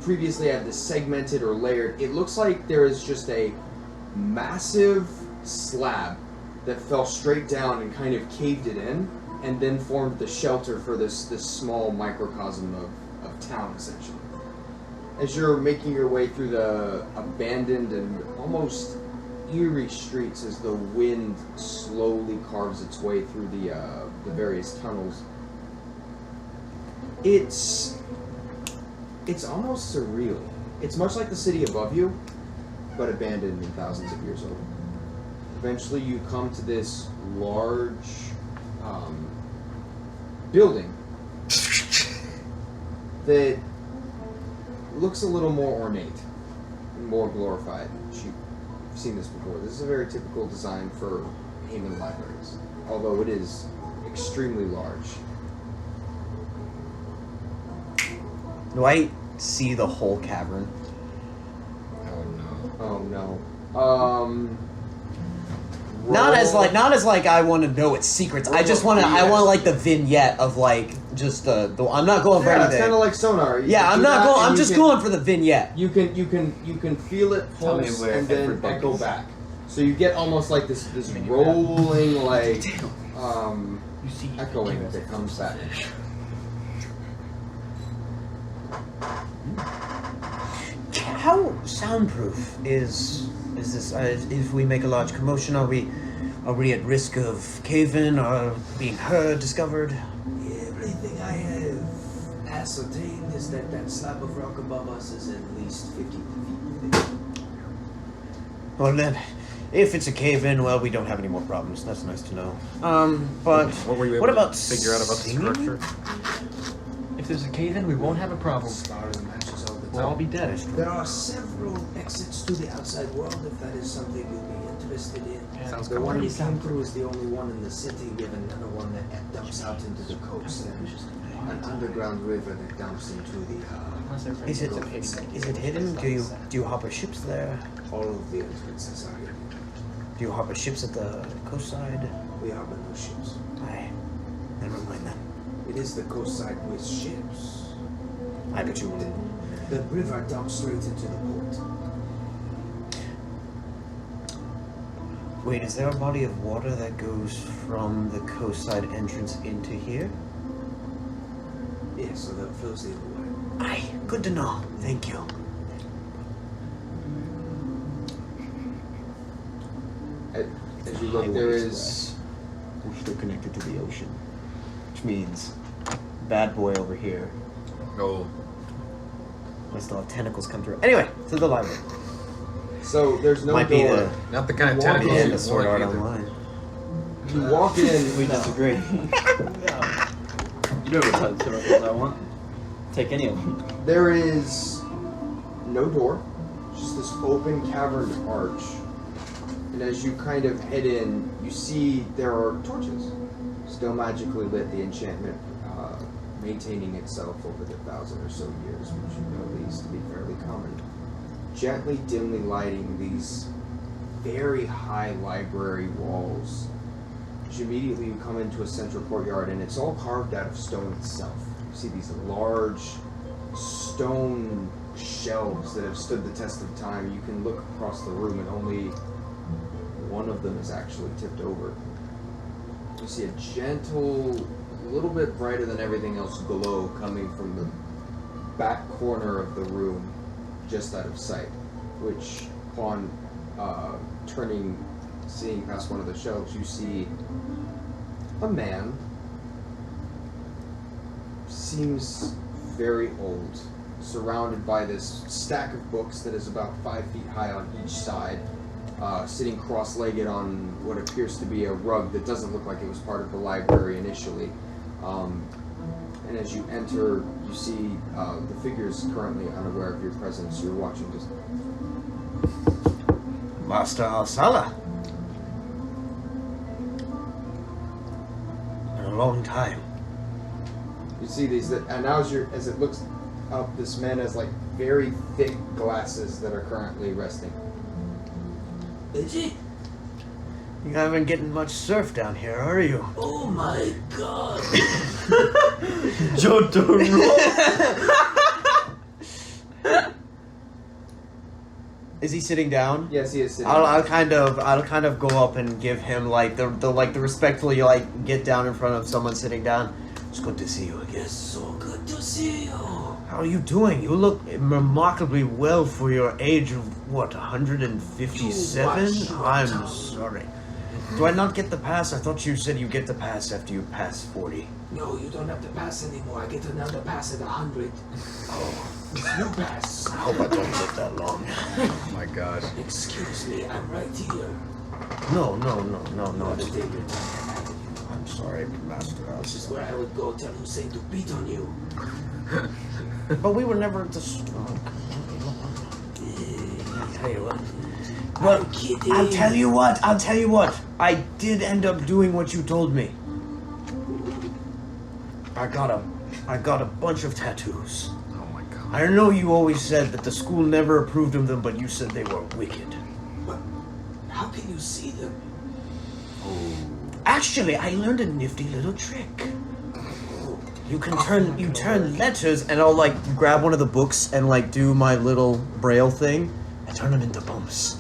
previously had this segmented or layered. It looks like there is just a massive slab that fell straight down and kind of caved it in, and then formed the shelter for this small microcosm of town, essentially. As you're making your way through the abandoned and almost eerie streets as the wind slowly carves its way through the various tunnels, it's almost surreal. It's much like the city above you, but abandoned and thousands of years old. Eventually you come to this large building that looks a little more ornate, more glorified. You've seen this before. This is a very typical design for Haman libraries, although it is extremely large. Do I see the whole cavern? Oh no. Not as like I want to know its secrets. I just want to. I want like the vignette of like just the. I'm not going for Yeah, it's anything. kind of like sonar. You Yeah, can I'm do not that going. and I'm you just can- going for the vignette. You can feel it Tell me pulse where and then everybody echo is. back. So you get almost like this rolling like You see, echoing that comes back. How soundproof is this? If we make a large commotion, are we at risk of cave-in or being heard, discovered? Everything I have ascertained is that that slab of rock above us is at least 50 feet thick. Well then, if it's a cave-in, well, we don't have any more problems. That's nice to know. But What were you able what to about figure out about the singing? structure? if there's a cave in, we won't have a problem. Star matches all the We'll all be dead. There are several exits to the outside world if that is something you'd be interested in. Sounds The one you comfortable. came through is the only one in the city. We have another one that dumps out into the coast. And an underground river that dumps into the. Is it hidden? Do you harbor ships there? All of the entrances are hidden. Do you harbor ships at the coast side? We harbor no ships. Aye. Never mind then. It is the coast side with ships. I bet you will. The river dumps straight into the port. Wait, is there a body of water that goes from the coastside entrance into here? Yeah, so that flows the other way. Aye, good to know. Thank you. As you look, there is. We're still connected to the ocean, which means bad boy over here. Oh. I still have tentacles come through. Anyway, to the library. So there's no Might door. be the Not the kind of Walk tentacles in you the Sword want Art either. Online. You walk in. We disagree. You know what type of tentacles I want. Take any of them. There is no door, just this open cavern arch. And as you kind of head in, you see there are torches, still magically lit. The enchantment maintaining itself over the 1,000 or so years, which you know at least to be fairly common. Gently, dimly lighting these very high library walls. Which immediately you come into a central courtyard, and it's all carved out of stone itself. You see these large stone shelves that have stood the test of time. You can look across the room, and only one of them is actually tipped over. You see a gentle, a little bit brighter than everything else glow coming from the back corner of the room, just out of sight, which upon seeing past one of the shelves, you see a man. Seems very old, surrounded by this stack of books that is about 5 feet high on each side, sitting cross-legged on what appears to be a rug that doesn't look like it was part of the library initially. And as you enter, you see the figure is currently unaware of your presence. You're watching just... Master Alsala. In a long time. You see these, and now as it looks up, this man has like very thick glasses that are currently resting. Benji? You haven't getting much surf down here, are you? Oh my god! Jotaro. Is he sitting down? Yes, he is sitting. I'll kind of go up and give him like the respectfully get down in front of someone sitting down. It's good to see you again. It's so good to see you. How are you doing? You look remarkably well for your age of what, 157? I'm sorry. Do I not get the pass? I thought you said you get the pass after you pass 40. No, you don't have the pass anymore. I get another pass at 100. Oh, new pass. I hope I don't live that long. Oh my god. Excuse me, I'm right here. No. To take your time. I'm sorry, Master This is House. where I would go tell Hussein to beat on you. But we were never the strong. I'll tell you what. Well, I'm kidding. I'll tell you what. I did end up doing what you told me. I got a bunch of tattoos. Oh my god. I know you always said that the school never approved of them, but you said they were wicked. But how can you see them? Actually, I learned a nifty little trick. You turn letters, and I'll grab one of the books and do my little braille thing. I turn them into bumps.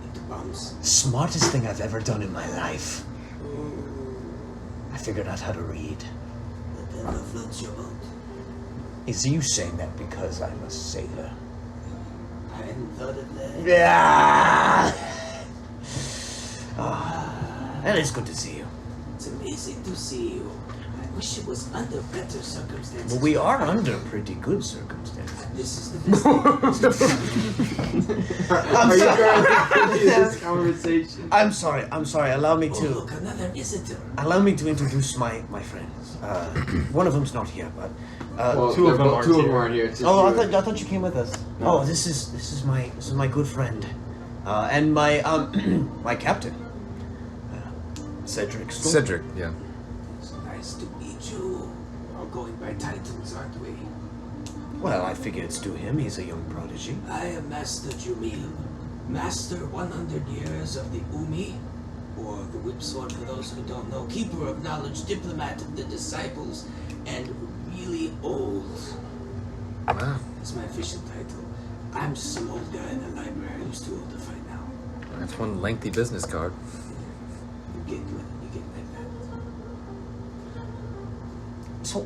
Into bumps. Smartest thing I've ever done in my life. I figured out how to read. That never floats your boat. Is you saying that because I'm a sailor? I hadn't thought of that. Yeah. And it's good to see you. It's amazing to see you. I wish it was under better circumstances. Well, we are under pretty good circumstances. This is the best thing. I'm Are you sorry. trying to continue this conversation? I'm sorry. Allow me Oh, to look, another visitor. introduce my friends. One of them's not here, but Well, two of them aren't two of here. them aren't here. It's just oh, you. I thought you came with us. Oh, this is my good friend, and my my captain, Cedric. Cedric, yeah. It's nice to meet you. We're all going by titles, aren't we? Well, I figure it's to him. He's a young prodigy. I am Master Jumil, Master 100 years of the Umi, or the Whip Sword for those who don't know, Keeper of Knowledge, Diplomat of the Disciples, and really old. Wow. That's my official title. I'm just some old guy in the library who's too old to fight now. That's one lengthy business card. You get good, you get like that. So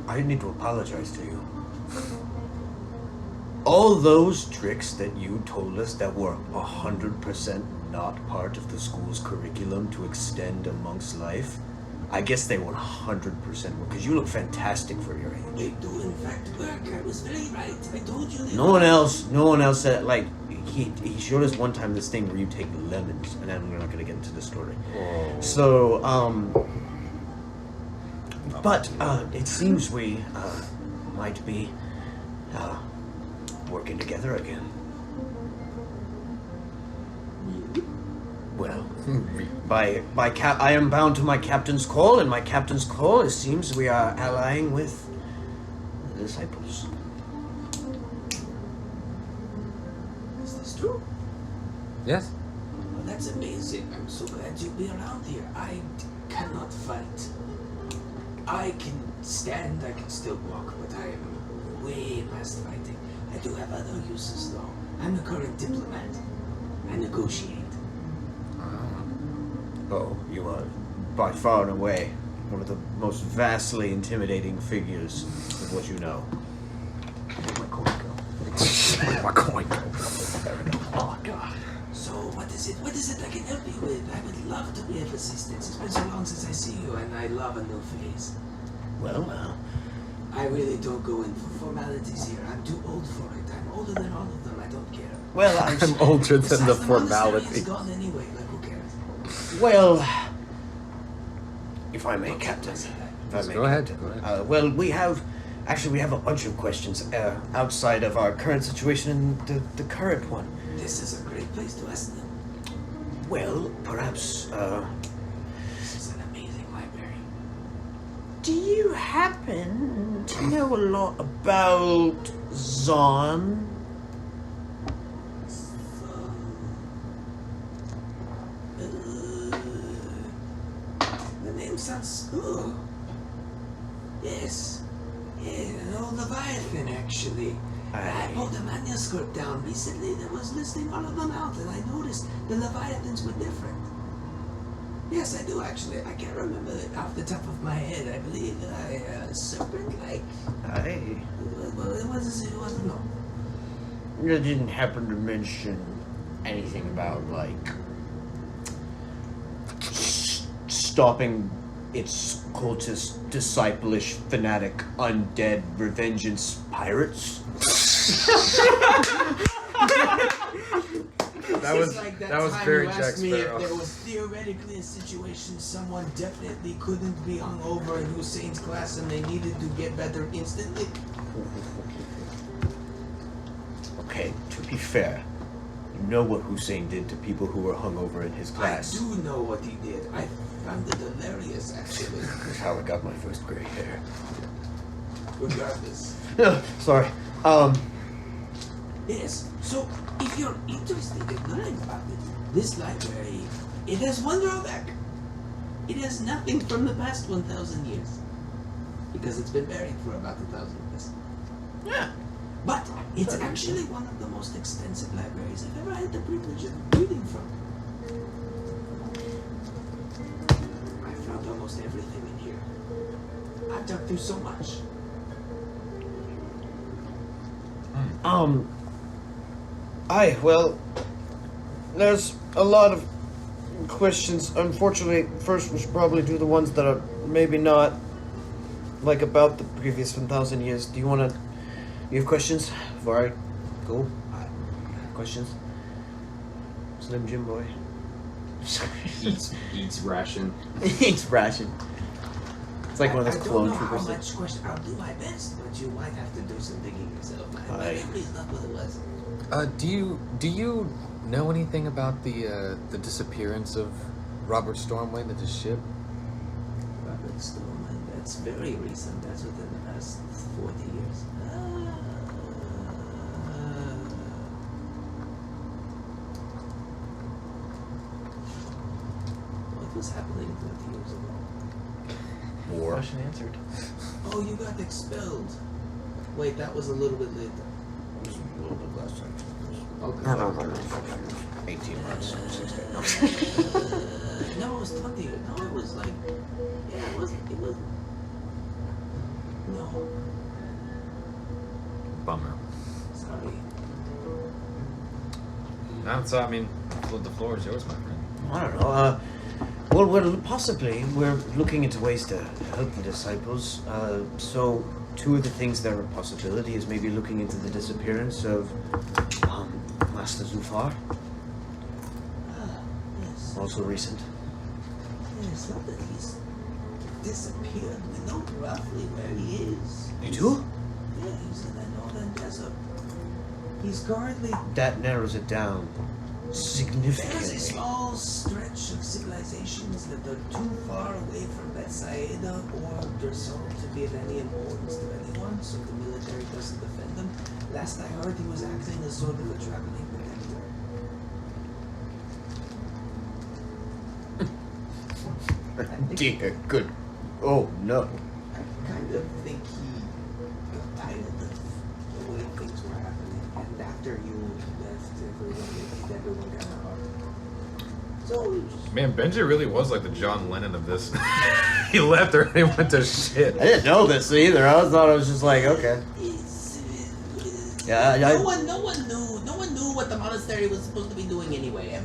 I need to apologize to you. All those tricks that you told us that were 100% not part of the school's curriculum to extend a monk's life, I guess they 100% were, because you look fantastic for your age. They do in fact work. I was very right. I told you they No one else said, like, he showed us one time this thing where you take lemons, and then we're not going to get into the story. So, but it seems we might be working together again. Well, I am bound to my captain's call, and my captain's call, it seems we are allying with the disciples. Is this true? Yes. Well, that's amazing. I'm so glad you'll be around here. I cannot fight. I can stand, I can still walk, but I am way past fighting. I do have other uses, though. I'm the current diplomat. I negotiate. Oh, you are by far and away one of the most vastly intimidating figures of what you know. Where'd my coin go? My coin. Oh, God. So, what is it? What is it I can help you with? I would love to be of assistance. It's been so long since I see you, and I love a new face. Well, I really don't go in for formalities here. I'm too old for it. I'm older than all of them. I don't care. well, I'm older than the Besides, monastery formality. is gone anyway. Like, who cares? well, if I may, Captain. If I may, Go ahead. Captain. Go ahead. Well, we have a bunch of questions outside of our current situation and the current one. This is a great place to ask them. Well, perhaps, This is an amazing library. do you happen to know a lot about Zon? The name sounds. Oh. Yes. Yeah, an old Leviathan, actually. I pulled a manuscript down recently that was listing all of them out, and I noticed the Leviathans were different. Yes, I do actually. I can't remember it off the top of my head. I believe serpent-like. Aye. Well, it wasn't. No. You didn't happen to mention anything about, like, stopping its cultist, disciplish, fanatic, undead, revengeance pirates? That was Like that was time very you Jack asked me if Sparrow. there was theoretically a situation someone definitely couldn't be hung over in Hussein's class and they needed to get better instantly. Okay, to be fair, you know what Hussein did to people who were hungover in his class. I do know what he did. I found it hilarious, actually. That's how I got my first gray hair. Regardless. Sorry. Yes, so if you're interested in learning about it, this library, it has one drawback. It has nothing from the past 1,000 years. Because it's been buried for about 1,000 years. Yeah. But it's actually one of the most extensive libraries I've ever had the privilege of reading from. I found almost everything in here. I've dug through so much. Well, there's a lot of questions. Unfortunately, first we should probably do the ones that are maybe not like about the previous 1,000 years. Do you want to? You have questions before I go? Questions? Slim Jim boy. Eats ration. Eats ration. It's like one of those clone I don't know troopers. how much question. I'll do my best, but you might have to do some digging yourself. My memory's not what it was. Do you know anything about the disappearance of Robert Stormwind and his ship? Robert Stone, that's very recent. That's within the past 40 years. What was happening 40 years ago? War. Question answered. Oh, you got expelled. Wait, that was a little bit later. A little bit less time. Okay. No. 18 months. 16. No, it was 20 years. No, it was like, yeah, it was, no, Bummer. sorry. So I mean, the floor is yours, my friend. I don't know. Well, we're looking into ways to help the disciples. So, two of the things that are a possibility is maybe looking into the disappearance of Master Zufar. Yes. Also recent. It's not that he's disappeared. We know roughly where he is. You do? Yeah, he's in the northern desert. He's currently. That narrows it down There's a significantly. small stretch of civilizations that are too far away from Bethsaida or Drasal to be of any importance to anyone, so the military doesn't defend them. Last I heard, he was acting as sort of a traveling protector. Dear good. Oh no. I kind of think he got tired of the way things were happening, and after you left, everyone got hard. So we just Man, Benji really was like the John Lennon of this. He left her and he went to shit. I didn't know this either. I thought it was just like, okay. Yeah, no one knew what the monastery was supposed to be doing anyway.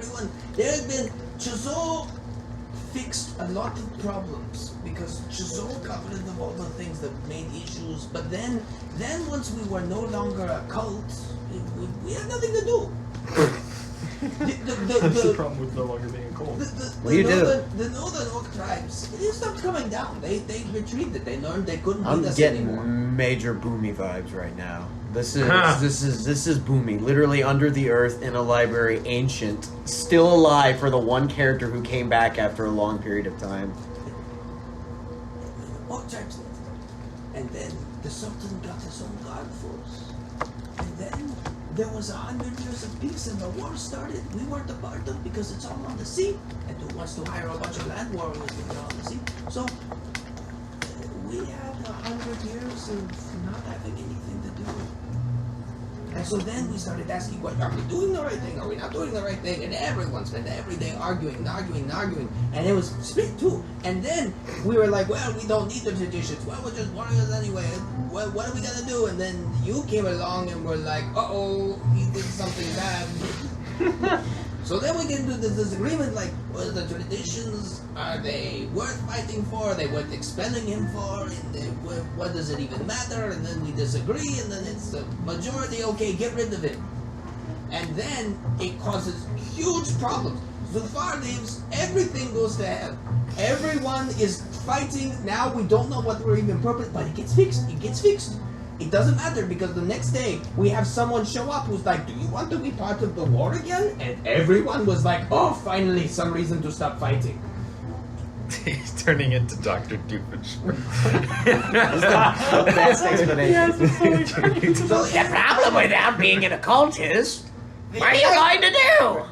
There had been Chazot fixed a lot of problems because Chazot got rid of all the things that made issues. But then once we were no longer a cult, we had nothing to do. That's the problem with no longer being a cult. What do you do? The northern orc tribes, they stopped coming down. They retreated. They learned they couldn't I'm beat us getting anymore. major boomy vibes right now. This is boomy. Literally under the earth in a library, ancient, still alive for the one character who came back after a long period of time. Orc tribes left. And then the Sultan got his own guard force. And then there was 100 years of peace and the war started. We weren't a part of because it's all on the sea. And who wants to hire a bunch of land warriors when they're on the sea? So we had 100 years of not having anything to do. And so then we started asking, what, are we doing the right thing? Are we not doing the right thing? And everyone spent every day arguing. And it was split too. And then we were like, well, we don't need the traditions. Well, we're just warriors anyway. Well, what are we gonna do? And then you came along and were like, uh-oh, he did something bad. So then we get into this disagreement, like, well, the traditions, are they worth fighting for? Are they worth expelling him for? And what does it even matter? And then we disagree, and then it's the majority, okay, get rid of him. And then it causes huge problems. Zulfar leaves, everything goes to hell. Everyone is fighting, now we don't know what we're even purpose, but it gets fixed, It doesn't matter because the next day we have someone show up who's like, do you want to be part of the war again? And everyone was like, oh, finally, some reason to stop fighting. He's turning into Dr. Doofenshmirtz. Best explanation. So the problem without being in a cult is, what are you going to do?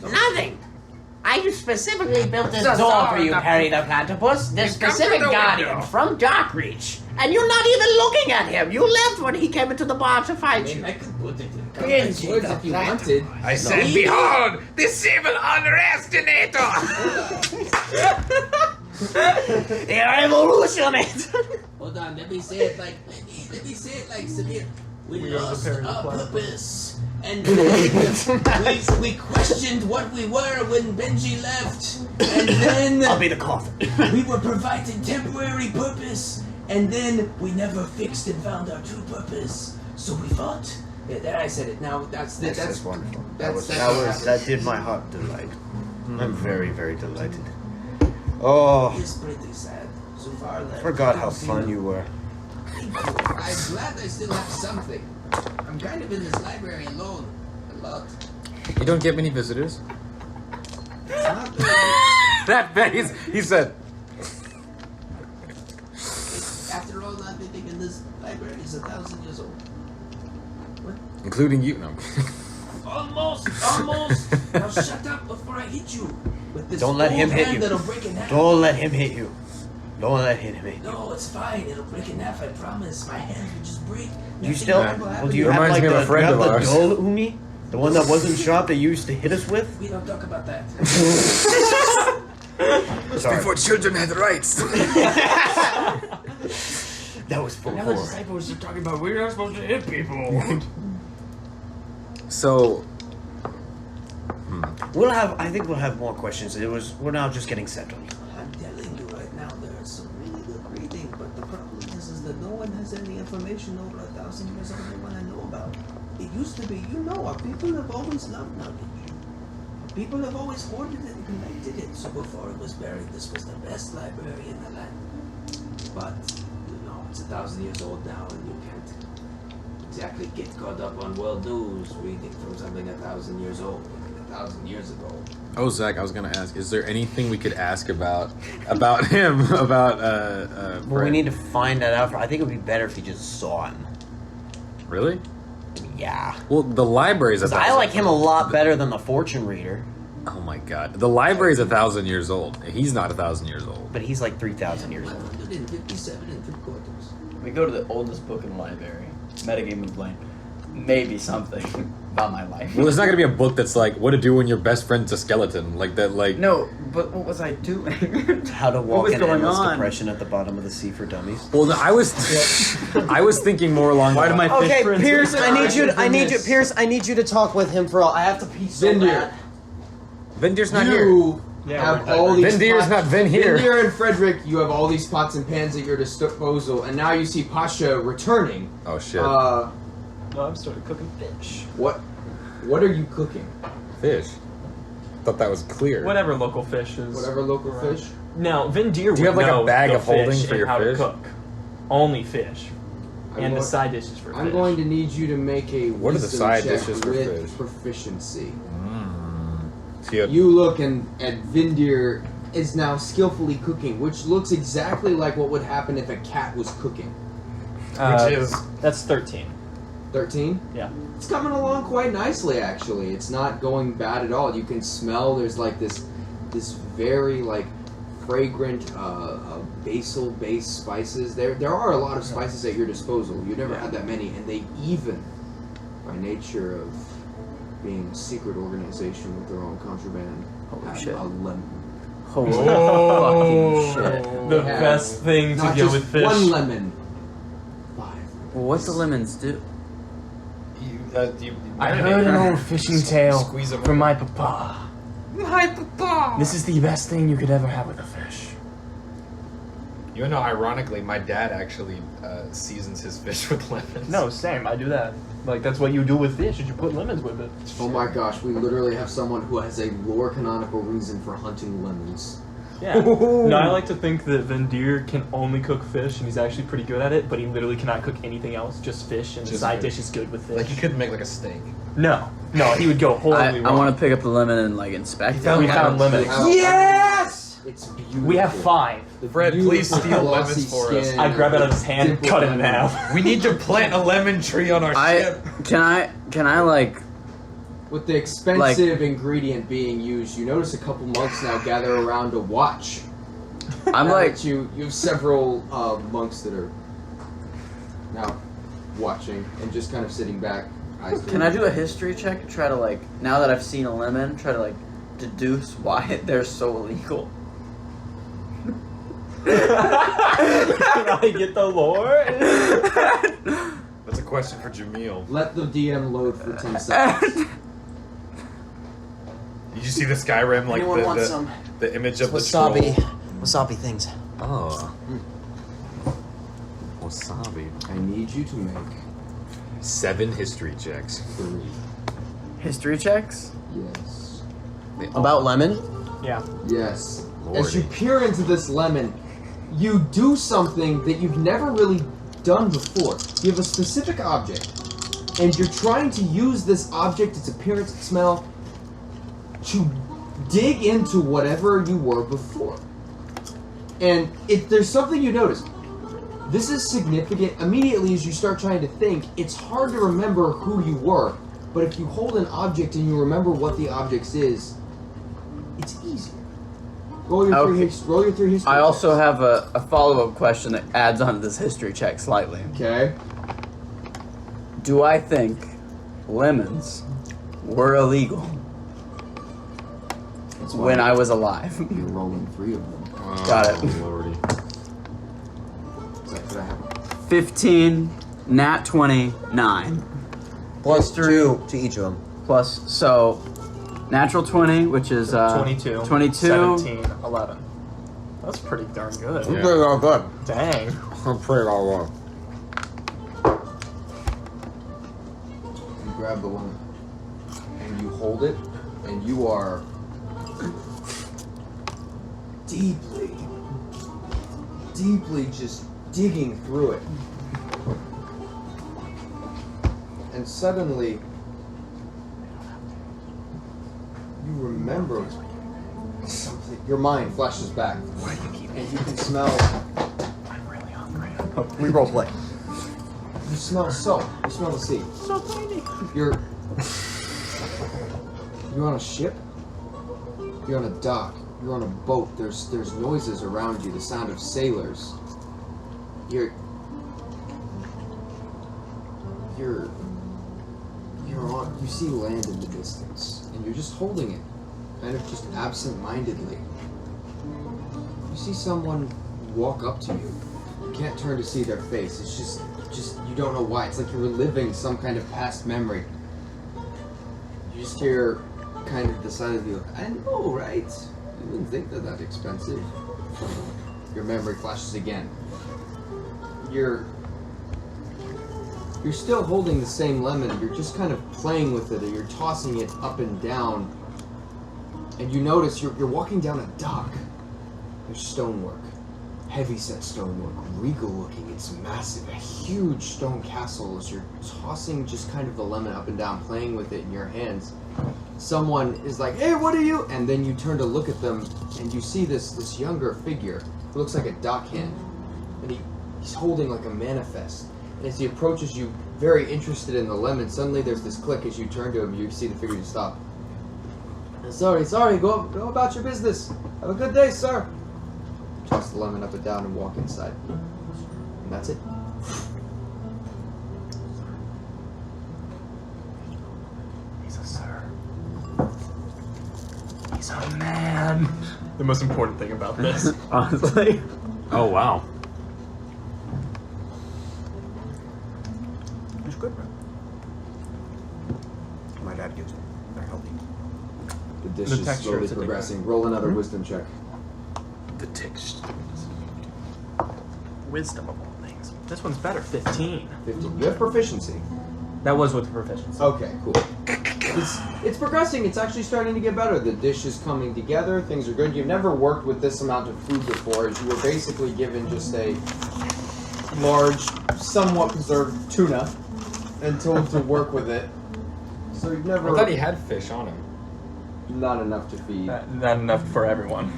Nothing. I specifically built this door for you, Perry the Platypus. This specific guardian from Darkreach. And you're not even looking at him. You left when he came into the bar to fight you. I could put it in Benji, words the if you platypus. wanted. I said, behold, the civil unrestinator! The revolutionist. Hold on, let me say it like Samir. We lost Perry the our Platypus. purpose, And then we questioned what we were when Benji left. And then I'll be the coffin. we were provided temporary purpose. And then we never fixed and found our true purpose. So we fought. Yeah, there I said it. Now that's wonderful. That did my heart delight. I'm very, very delighted. Oh, It's pretty sad. Zufar left. forgot how fun you were. I'm glad I still have something. I'm kind of in this library alone. A lot. You don't get many visitors. It's not very That he said. After all, I've been thinking this library is 1,000 years old. Including you. No. Almost. Now shut up before I hit you. With this Don't let him old hit hand you. That'll break in half. Don't let him hit you. Don't let him hit you. No, it's fine. It'll break in half. I promise. My hand will just break. You Nothing still? bad will happen. Well, do you have Reminds like me of a the, friend you have of the ours. dull Umi? The one that wasn't sharp that you used to hit us with? We don't talk about that. Sorry. Before children had rights. That was for Now the horror. disciples are talking about we're not supposed to hit people. So I think we'll have more questions. We're now just getting settled. I'm telling you right now, there is some really good reading, but the problem is that no one has any information over 1,000 years old they want to know about. It used to be, our people have always loved knowledge. People have always hoarded it and collected it. So before it was buried, this was the best library in the land. But, it's 1,000 years old now, and you can't exactly get caught up on world news reading from something 1,000 years old. 1,000 years ago. Oh, Zach, I was gonna ask: is there anything we could ask about him? About Well, we Brett? need to find that out. I think it would be better if you just saw him. Really? Yeah. Well, the library's 'Cause I like him a lot better than the fortune reader. Oh my god, the library's 1,000 years old. He's not 1,000 years old. But he's like 3,000 years old. 157 and 3/4. We go to the oldest book in the library. Metagame of Blame. Maybe something about my life. Well, there's not gonna be a book that's like what to do when your best friend's a skeleton, like that. Like No, but what was I doing? How to What walk was in going endless on? depression at the bottom of the sea for dummies. Well, no, I was thinking more along. Why do my fish Okay, friends Pierce, look I need you. different? Pierce, I need you to talk with him for all. I have to pee so Vindir. bad. Vindir's not here. You Yeah, have we're all these Vindir's pots- not Vin here. Vindir and Frederick, you have all these pots and pans at your disposal, and now you see Pasha returning. Oh shit! No, I'm started cooking fish. What are you cooking? Fish. Thought that was clear. Whatever local fish is. Whatever local around. fish? Now, Vin Deer Do you have, would like, a know bag the of holding fish for and your how fish? to cook. Only fish. I'm And the go- side dishes for I'm fish. going to need you to make a What are the wisdom side check dishes for with fish? proficiency. See it? You look and Vindir is now skillfully cooking, which looks exactly like what would happen if a cat was cooking. Which is- That's 13. 13? Yeah. It's coming along quite nicely, actually. It's not going bad at all. You can smell there's like this very like fragrant basil-based spices. There are a lot of spices at your disposal. You never had that many, and they even, by nature of being a secret organization with their own contraband, Holy have shit. a lemon. Holy Oh, fucking shit. the They have best thing to Not go just with fish. one lemon. 5. Well, what do lemons do? I heard an old fishing tale Squeeze them from my papa. Hi, Papa! This is the best thing you could ever have with a fish. You know, ironically, my dad actually seasons his fish with lemons. No, same. I do that. Like, that's what you do with fish, is you put lemons with it. Oh my gosh, we literally have someone who has a lore canonical reason for hunting lemons. Yeah. No, I like to think that Vin Deer can only cook fish, and he's actually pretty good at it, but he literally cannot cook anything else, just fish, and the Just side fish. dish is good with fish. Like, you couldn't make like a steak. No, he would go I horribly wrong. want to pick up the lemon and like inspect it. We found lemons. Yes! It's beautiful. We have 5. The Fred, please beautiful steal glossy lemons for us. skin I grab it out of his hand and dimple cut it in lemon. half. We need to plant a lemon tree on our ship. Can I like With the expensive ingredient being used, you notice a couple monks now gather around to watch. I'm Now like that you have several monks that are now watching and just kind of sitting back. Eyes can I do a history check and try to like now that I've seen a lemon, try to like deduce why they're so illegal? Can I get the lore? That's a question for Jamil. Let the DM load for 10 seconds. Did you see the Skyrim, like Anyone want some the image of the wasabi? troll? Wasabi things. Oh. Wasabi. I need you to make 7 history checks. 3. History checks? Yes. About lemon? Yeah. Yes. Lordy. As you peer into this lemon, you do something that you've never really done before. You have a specific object, and you're trying to use this object, its appearance, its smell, to dig into whatever you were before. And if there's something you notice, this is significant. Immediately as you start trying to think, it's hard to remember who you were. But if you hold an object and you remember what the object is, it's easier. Roll your Okay. roll your 3 history. I also checks. have a follow-up question that adds on to this history check slightly. Okay. Do I think lemons were illegal when I was alive? You're rolling 3 of them. Got it. Lordy. Could I have 15, nat 20, 9. Plus 2 to each of them. Plus, so, natural 20, which is 22. 22. 17. 11. That's pretty darn good. Yeah. all good. Dang. I'm pretty all wrong. You grab the lemon and you hold it, and you are deeply just digging through it. And suddenly, you remember something. Your mind flashes back. And you can smell. I'm really hungry. We role play. You smell soap. You smell the sea. So tiny. You're on a ship. You're on a dock. You're on a boat. There's noises around you. The sound of sailors. You're on. You see land in the distance, and you're just holding it, kind of just absent-mindedly. You see someone walk up to you. You can't turn to see their face. It's just you don't know why. It's like you're reliving some kind of past memory. You just hear kind of the side of you. I know, right? You wouldn't think they're that expensive. Your memory flashes again. You're still holding the same lemon. You're just kind of playing with it, or you're tossing it up and down. And you notice you're walking down a dock. There's stonework. Heavy-set stonework. Regal-looking. It's massive. A huge stone castle as you're tossing just kind of the lemon up and down, playing with it in your hands. Someone is like, "Hey, what are you?" And then you turn to look at them, and you see this younger figure who looks like a dockhand. And he's holding like a manifest. And as he approaches you, very interested in the lemon, suddenly there's this click as you turn to him. You see the figure just stop. Sorry, go about your business. Have a good day, sir. Toss the lemon up and down and walk inside. And that's it. He's a sir. He's a man. The most important thing about this. Honestly. Oh, wow. It's good, bro. My dad gives it. They're healthy. The dish The is texture slowly is a big progressing. Roll another wisdom check. The text. Wisdom of all things. This one's better. 15. 15. You have proficiency. That was with the proficiency. Okay, cool. It's progressing. It's actually starting to get better. The dish is coming together. Things are good. You've never worked with this amount of food before, as you were basically given just a large, somewhat preserved tuna and told to work with it. So you've never... I thought he had fish on him. Not enough to feed. Not enough for everyone.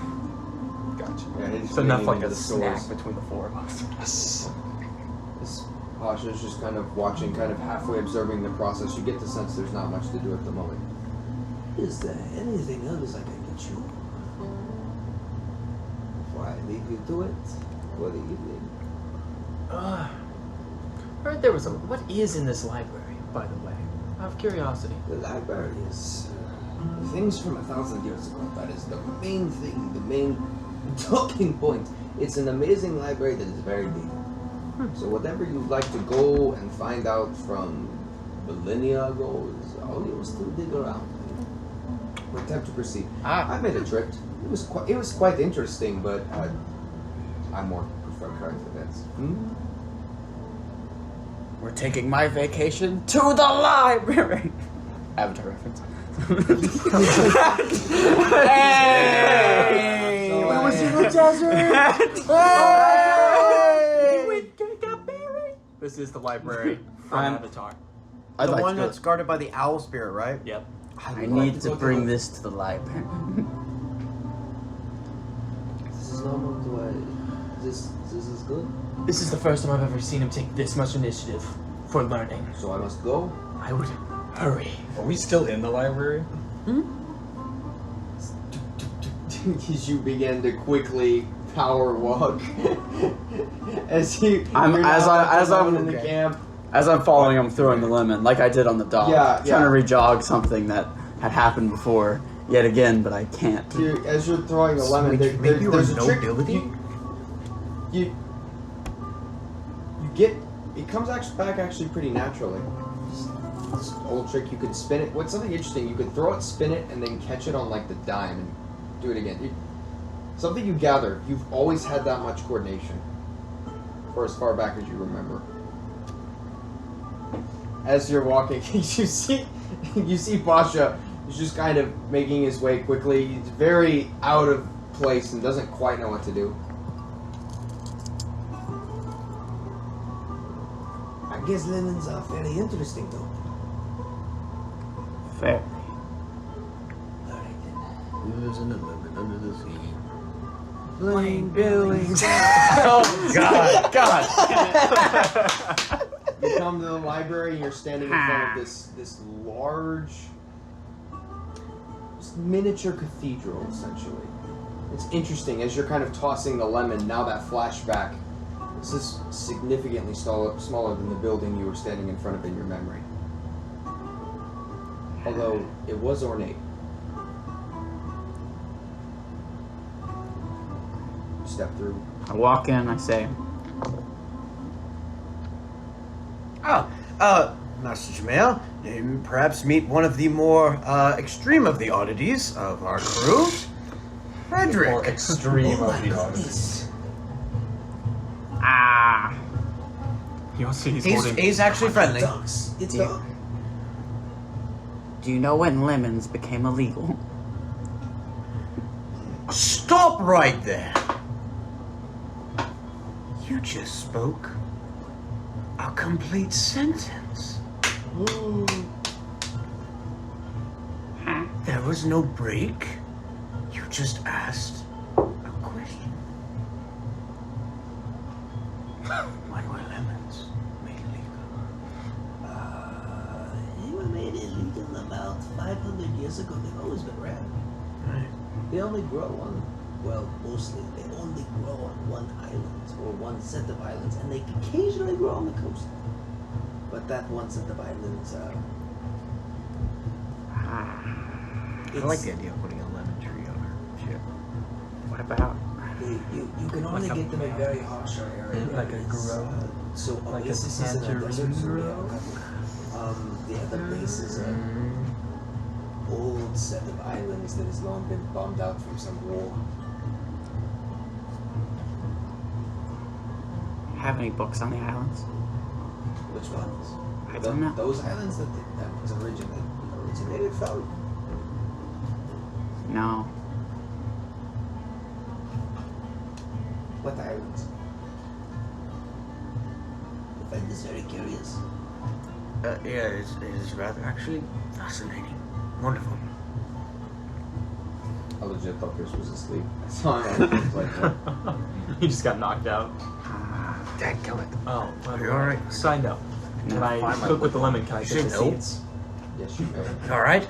Gotcha. Yeah, he's It's enough leaning like into a the snack stores. between the 4 of us. This Pasha is just kind of watching, kind of halfway observing the process. You get the sense there's not much to do at the moment. Is there anything else I can get you? Before I leave you to it for the evening. I heard there was a... What is in this library, by the way? Out of curiosity. The library is things from 1,000 years ago. That is the main thing, the main talking point. It's an amazing library that is very big. So whatever you'd like to go and find out from millennia ago is all you will still dig around. We attempt to proceed. I made a trip. It was quite interesting, but I more prefer current events. We're taking my vacation to the library. Avatar reference. Hey! So, We was in the desert. This is the library from Avatar. I'd the like one to go. that's guarded by the owl spirit, right? Yep. I need to bring this to the library. This is normal to this is good. This is the first time I've ever seen him take this much initiative for learning. So I must go. I would hurry. Are we still in the library? As you begin to quickly power walk, as I'm in the camp. As I'm following him throwing the lemon, like I did on the dock. Trying to re-jog something that had happened before, yet again, but I can't. As you're throwing the lemon, there's a trick. You get it comes back actually pretty naturally. This old trick, you could spin it. What's something interesting? You could throw it, spin it, and then catch it on like the dime and do it again. Something you gather. You've always had that much coordination, for as far back as you remember. As you're walking, you see Pasha. He's just kind of making his way quickly. He's very out of place and doesn't quite know what to do. I guess lemons are fairly interesting, though. Fair. Alright then. There's a lemon under the sea. Playing Billy. Oh God! You come to the library and you're standing in front of this large, miniature cathedral, essentially. It's interesting as you're kind of tossing the lemon. Now that flashback, this is significantly smaller than the building you were standing in front of in your memory. Although it was ornate. You step through. I walk in, I say, Master Jamail, perhaps meet one of the more extreme of the oddities of our crew, Frederick. Or extreme of the oddities. You also he's holding. He's actually friendly. It's Do you know when lemons became illegal? Stop right there. You just spoke a complete sentence. There was no break. You just asked a question. When were lemons made legal? They were made illegal about 500 years ago. They've always been rare. Right. They only grow on, well, mostly, they only grow on one island, or one set of islands, and they occasionally grow on the coast. But that one set of islands, I like the idea of putting a lemon tree over shit. What about? you can only get them in very harsher areas. Like a grove? So Like a Oasis is in a tangerine desert, so grove? the other place is an old set of islands that has long been bombed out from some war. Have any books on the islands? Which ones? I don't know. Those islands that was originated from. No. What islands? I find this very curious. Yeah, it is rather actually fascinating. Wonderful. I legit thought Chris was asleep. I saw him. I was like, what? He just got knocked out. Dadgummit. Oh, Are you alright? Side note. Can I cook with the lemon? Can I get the No. seeds? Yes, you may. Alright?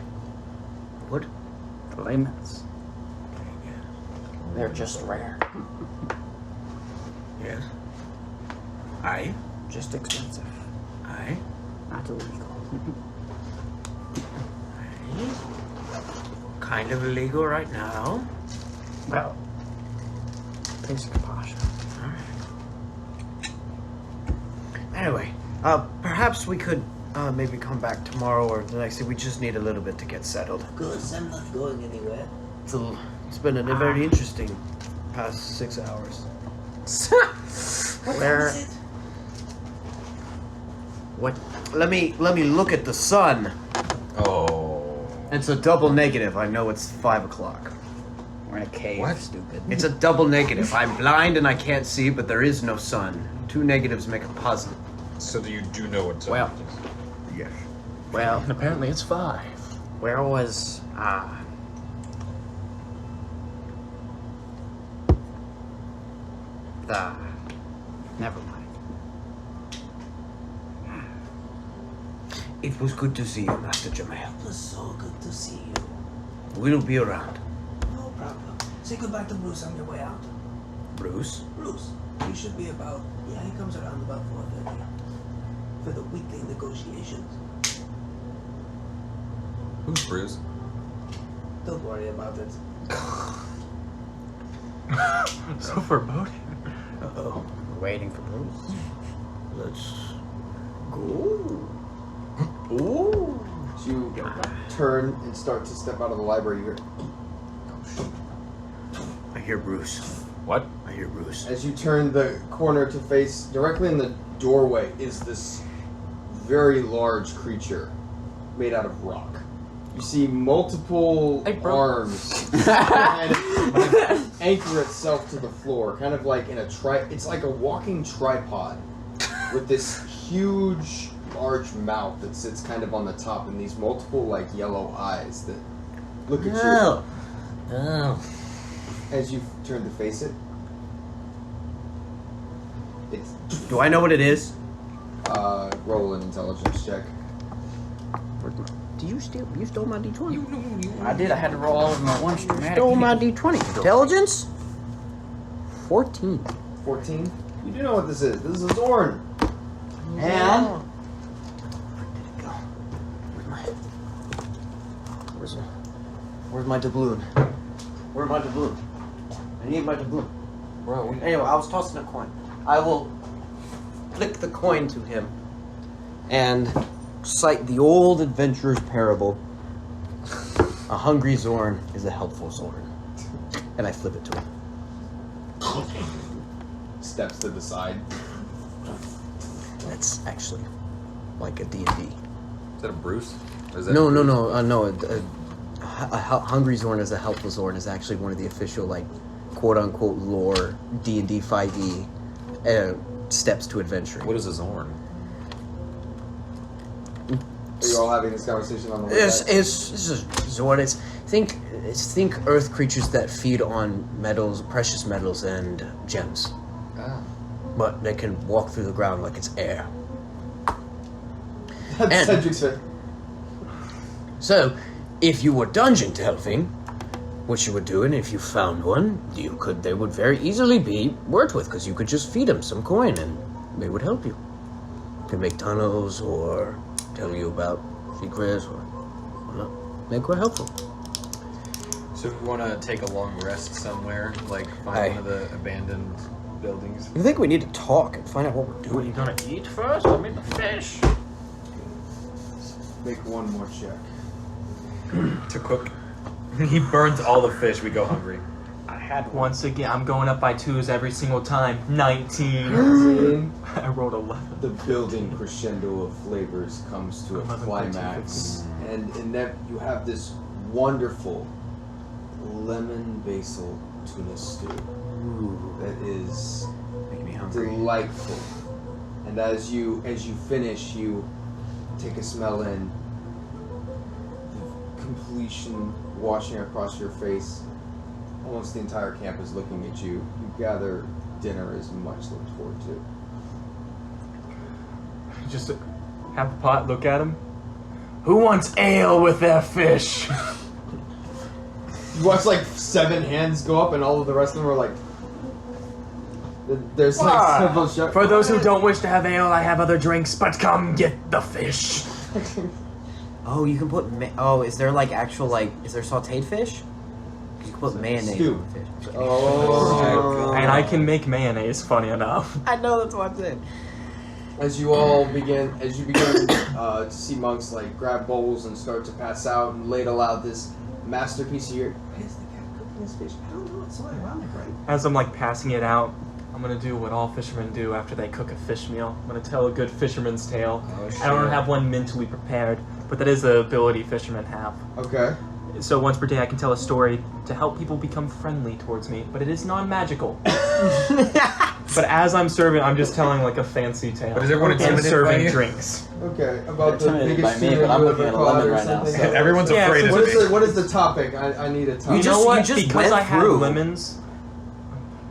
What? Lemons. They're just rare. Yes. Aye. Just expensive. Aye. Not illegal. Kind of illegal right now. Well, basic pasha. Anyway, perhaps we could maybe come back tomorrow or the next day. We just need a little bit to get settled. Of course, I'm not going anywhere. It's been a very interesting past 6 hours. What time is it? What? Let me look at the sun. Oh. It's a double negative. I know it's 5 o'clock. We're in a cave. What? Stupid. It's a double negative. I'm blind and I can't see, but there is no sun. 2 negatives make a positive. So you do know what's Well. up. Yes. Well, And apparently it's 5. where was never mind. It was good to see you, Master Jamail. It was so good to see you. We'll be around. No problem. Say goodbye to Bruce on your way out. Bruce? Bruce, he should be about, he comes around about 4:30 for the weekly negotiations. Who's Bruce? Don't worry about it. So foreboding. Uh-oh. We're waiting for Bruce. Let's go. Ooh. As you turn and start to step out of the library, you hear, I hear Bruce. What? I hear Bruce. as you turn the corner to face directly in the doorway is this very large creature made out of rock. You see multiple arms kind of anchor itself to the floor, kind of like in a it's like a walking tripod with this huge large mouth that sits kind of on the top and these multiple like yellow eyes that look at you. Oh. As you turn to face it, it's Do I know what it is? roll an intelligence check. Did you steal? You stole my D20. I did. I had to roll all of them at once. Dramatic. Stole my D20. Intelligence? 14. 14. You do know what this is. This is a Zorn. And where's my doubloon? Where's my doubloon? I need my doubloon. Bro, Anyway, I was tossing a coin. I will flick the coin to him and cite the old adventurer's parable. A hungry Zorn is a helpful Zorn. And I flip it to him. Steps to the side. That's actually like a D&D. Is that a Bruce? Or is that No. A hungry Zorn is a helpful Zorn is actually one of the official, like, quote-unquote lore D&D 5e steps to adventuring. What is a Zorn? Are you all having this conversation on the way It's back? Zorn. Think Earth creatures that feed on metals, precious metals, and gems. Ah. But they can walk through the ground like it's air. That's And- Cedric's face. So, if you were dungeon delving, what you would do, and if you found one, they would very easily be worked with, because you could just feed them some coin, and they would help you. Could make tunnels, or tell you about secrets, or whatnot. They're quite helpful. So we want to take a long rest somewhere, like find Aye. one of the abandoned buildings. I think we need to talk and find out what we're What are you doing. gonna eat first? I made the fish. Make one more check. To cook. He burns all the fish. We go hungry. I had once again. I'm going up by 2s every single time. 19. In I rolled 11. the building crescendo of flavors comes to a 11, climax, and in that you have this wonderful lemon basil tuna stew that is Make me hungry. delightful. And as you finish, you take a smell in, the completion washing across your face. Almost the entire camp is looking at you. You gather dinner is much looked forward to. Just have the pot. Look at him. Who wants ale with their fish? You watch like 7 hands go up, and all of the rest of them are like. There's like several shots. For those who don't wish to have ale, I have other drinks. But come get the fish. Oh, you can put. Is there like actual like? Is there sautéed fish? You can put mayonnaise stew. on the fish. Oh. And I can make mayonnaise. Funny enough. I know, that's what I'm saying. as you begin to see monks like grab bowls and start to pass out and ladle out this masterpiece of your. Why is the cat cooking this fish? I don't know. It's so ironic, right? As I'm like passing it out, I'm gonna do what all fishermen do after they cook a fish meal. I'm gonna tell a good fisherman's tale. Oh, I don't have one mentally prepared, but that is an ability fishermen have. Okay. So once per day I can tell a story to help people become friendly towards me, but it is non-magical. But as I'm serving, I'm just telling like a fancy tale. But is everyone and intimidated by serving you? drinks. Okay. About the Intimidated biggest by me, tuna but I'm you looking ever at a caught lemon or right now, something? so- Everyone's Yeah, afraid so of me. What is the topic? I need a topic. You know what? just Because I went had through. lemons.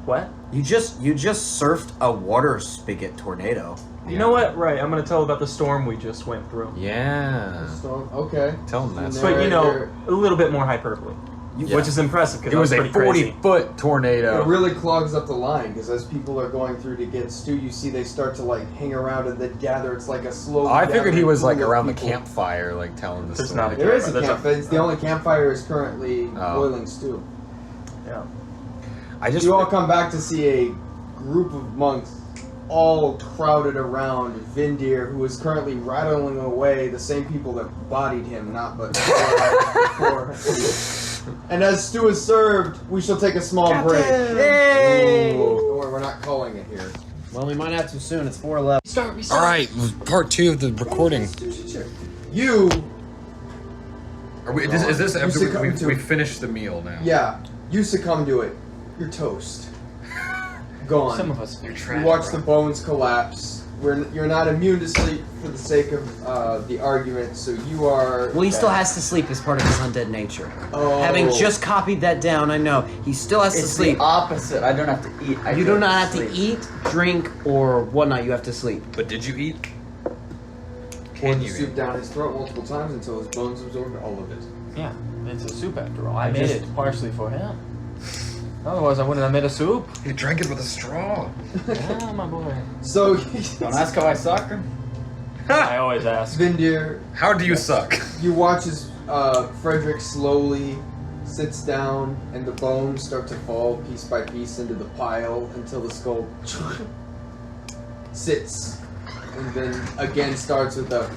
What? You just surfed a water spigot tornado. You know what? Right, I'm gonna tell about the storm we just went through. Yeah. Storm. Okay. Tell them that. But you know, Narrator. a little bit more hyperbole, which is impressive because It was a pretty crazy. 40-foot tornado. It really clogs up the line because as people are going through to get stew, you see they start to like hang around and then gather. It's like a slow. I figured he was like gathering around the pool of people. campfire, like telling the There's story. not a There is a There's a- campfire. It's the only campfire is currently Oh. boiling stew. Yeah. I just You all come back to see a group of monks all crowded around Vindir, who is currently rattling away the same people that bodied him, not but before. And as stew is served, we shall take a small break. Yay! Don't worry, we're not calling it here. Well, we might have to soon. It's 4:11. All right, part 2 of the recording. You, Are we, is this You after succumb to we it. finished the meal now? yeah, you succumb to it. You're toast. Gone. Some of us are You watch the bones collapse. You're not immune to sleep for the sake of the argument, so you are. Well, he still has to sleep as part of his undead nature. Oh. Having just copied that down, I know he still has to It's sleep. the opposite. I don't have to eat. You do not have to eat, drink, or whatnot. You have to sleep. But did you eat? Poured Can the you soup eat? down his throat multiple times until his bones absorbed all of it. Yeah, it's a soup after all. I made it partially for him. Otherwise, I wouldn't have made a soup. You drank it with a straw. Yeah, my boy. So, Don't ask how I suck. I always ask. Vindir, How do you suck? you watch as Frederick slowly sits down and the bones start to fall piece by piece into the pile until the skull sits and then again starts with a.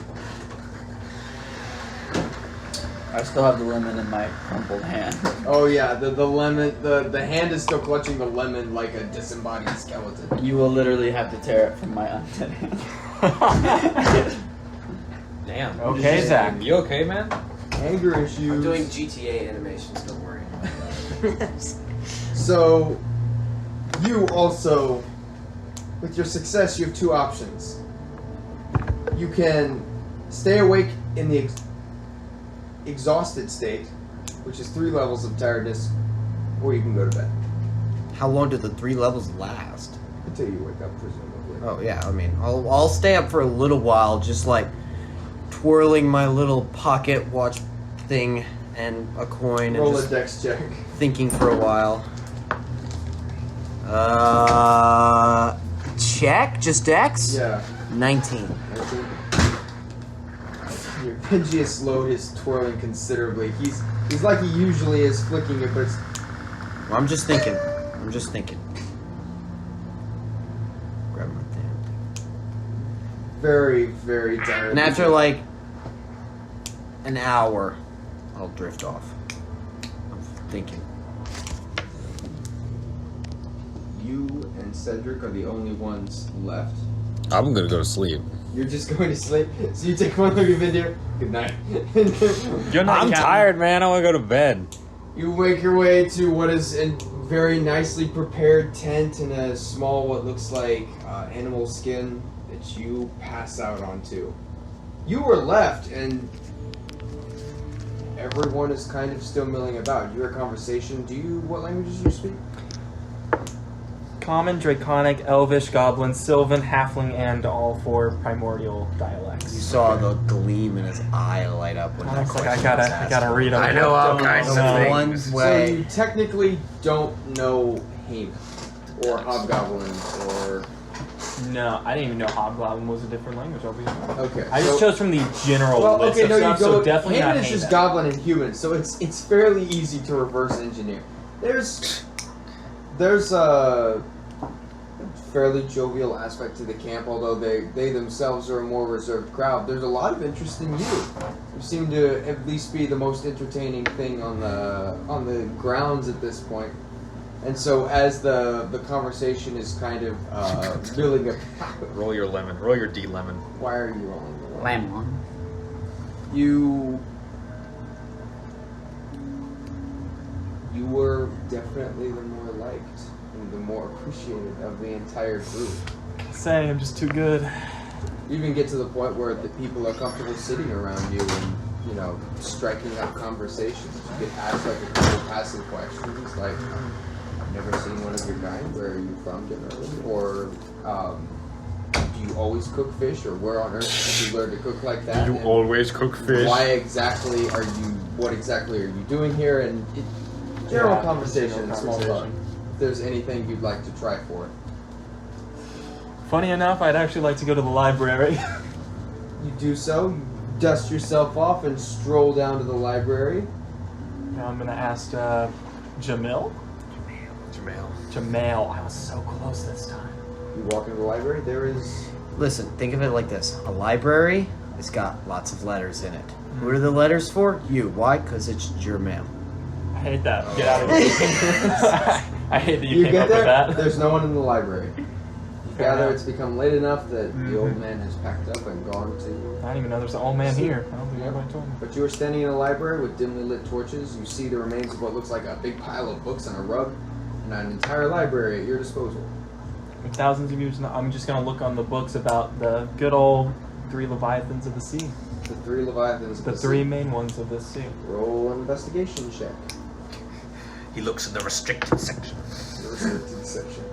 I still have the lemon in my crumpled hand. Oh yeah, the lemon, the hand is still clutching the lemon like a disembodied skeleton. You will literally have to tear it from my undead hand. Damn. Okay, Zach. You okay, man? Anger issues. I'm doing GTA animations. Don't worry. So, you also, with your success, you have two options. You can stay awake in the exhausted state, which is 3 levels of tiredness, or you can go to bed How long do the 3 levels last? until you wake up, presumably. Oh yeah, I mean, I'll stay up for a little while, just like twirling my little pocket watch thing and a coin, and Roll a just dex check. thinking for a while. Check, just dex. Yeah. 19. Benji has slowed his twirling considerably. He's like he usually is, flicking it, but it's Well, I'm just thinking. Grab my thing. very, very tired. And after like an hour, I'll drift off. I'm thinking. You and Cedric are the only ones left. I'm gonna go to sleep. You're just going to sleep. So you take one look at Vindir. Good night. You're not I'm counting- tired, man. I wanna go to bed. You make your way to what is a very nicely prepared tent in a small, what looks like animal skin that you pass out onto. You were left, and everyone is kind of still milling about. You hear a conversation. What languages do you speak? Common, Draconic, Elvish, Goblin, Sylvan, Halfling, and all 4 primordial dialects. You saw the gleam in his eye light up when I that was like, question I was gotta asked. read them. I know all kinds of things. One So way. you technically don't know Haim or Hobgoblin or. No, I didn't even know Hobgoblin was a different language. I'll be honest. Okay. I just so- chose from the general Well, list okay, of no, stuff, you go. so definitely not Haman is just Haven. goblin and human, so it's fairly easy to reverse engineer. There's fairly jovial aspect to the camp, although they themselves are a more reserved crowd. There's a lot of interest in you. You seem to at least be the most entertaining thing on the grounds at this point. And so as the conversation is kind of building up... Roll your lemon. Roll your D lemon. Why are you rolling the Lemon. You were definitely the more liked and the more appreciated of the entire group. Say, I'm just too good. You even get to the point where the people are comfortable sitting around you and, you know, striking up conversations. You get asked like a couple passive questions like, I've never seen one of your kind, where are you from generally? Or do you always cook fish, or where on earth did you learn to cook like that? You always cook fish. What exactly are you doing here? And general conversation, small talk. If there's anything you'd like to try for it. Funny enough, I'd actually like to go to the library. You do so, you dust yourself off and stroll down to the library. Now I'm gonna ask Jamil. Jamal. I was so close this time. You walk into the library, there is... Listen, think of it like this. A library has got lots of letters in it. Who are the letters for? You. Why? Because it's your mail. I hate that. Get out of here. I hate that you came get up there, with that. there's no one in the library. You gather it's become late enough that the old man has packed up and gone to... I didn't even know there's an old man here. I don't think anybody told me. But you are standing in a library with dimly lit torches. You see the remains of what looks like a big pile of books on a rug, and an entire library at your disposal. With thousands of years, I'm just gonna look on the books about the good old 3 Leviathans of the sea. The 3 Leviathans of The the three sea. main ones of this sea. Roll an investigation check. He looks in the restricted section. The restricted section.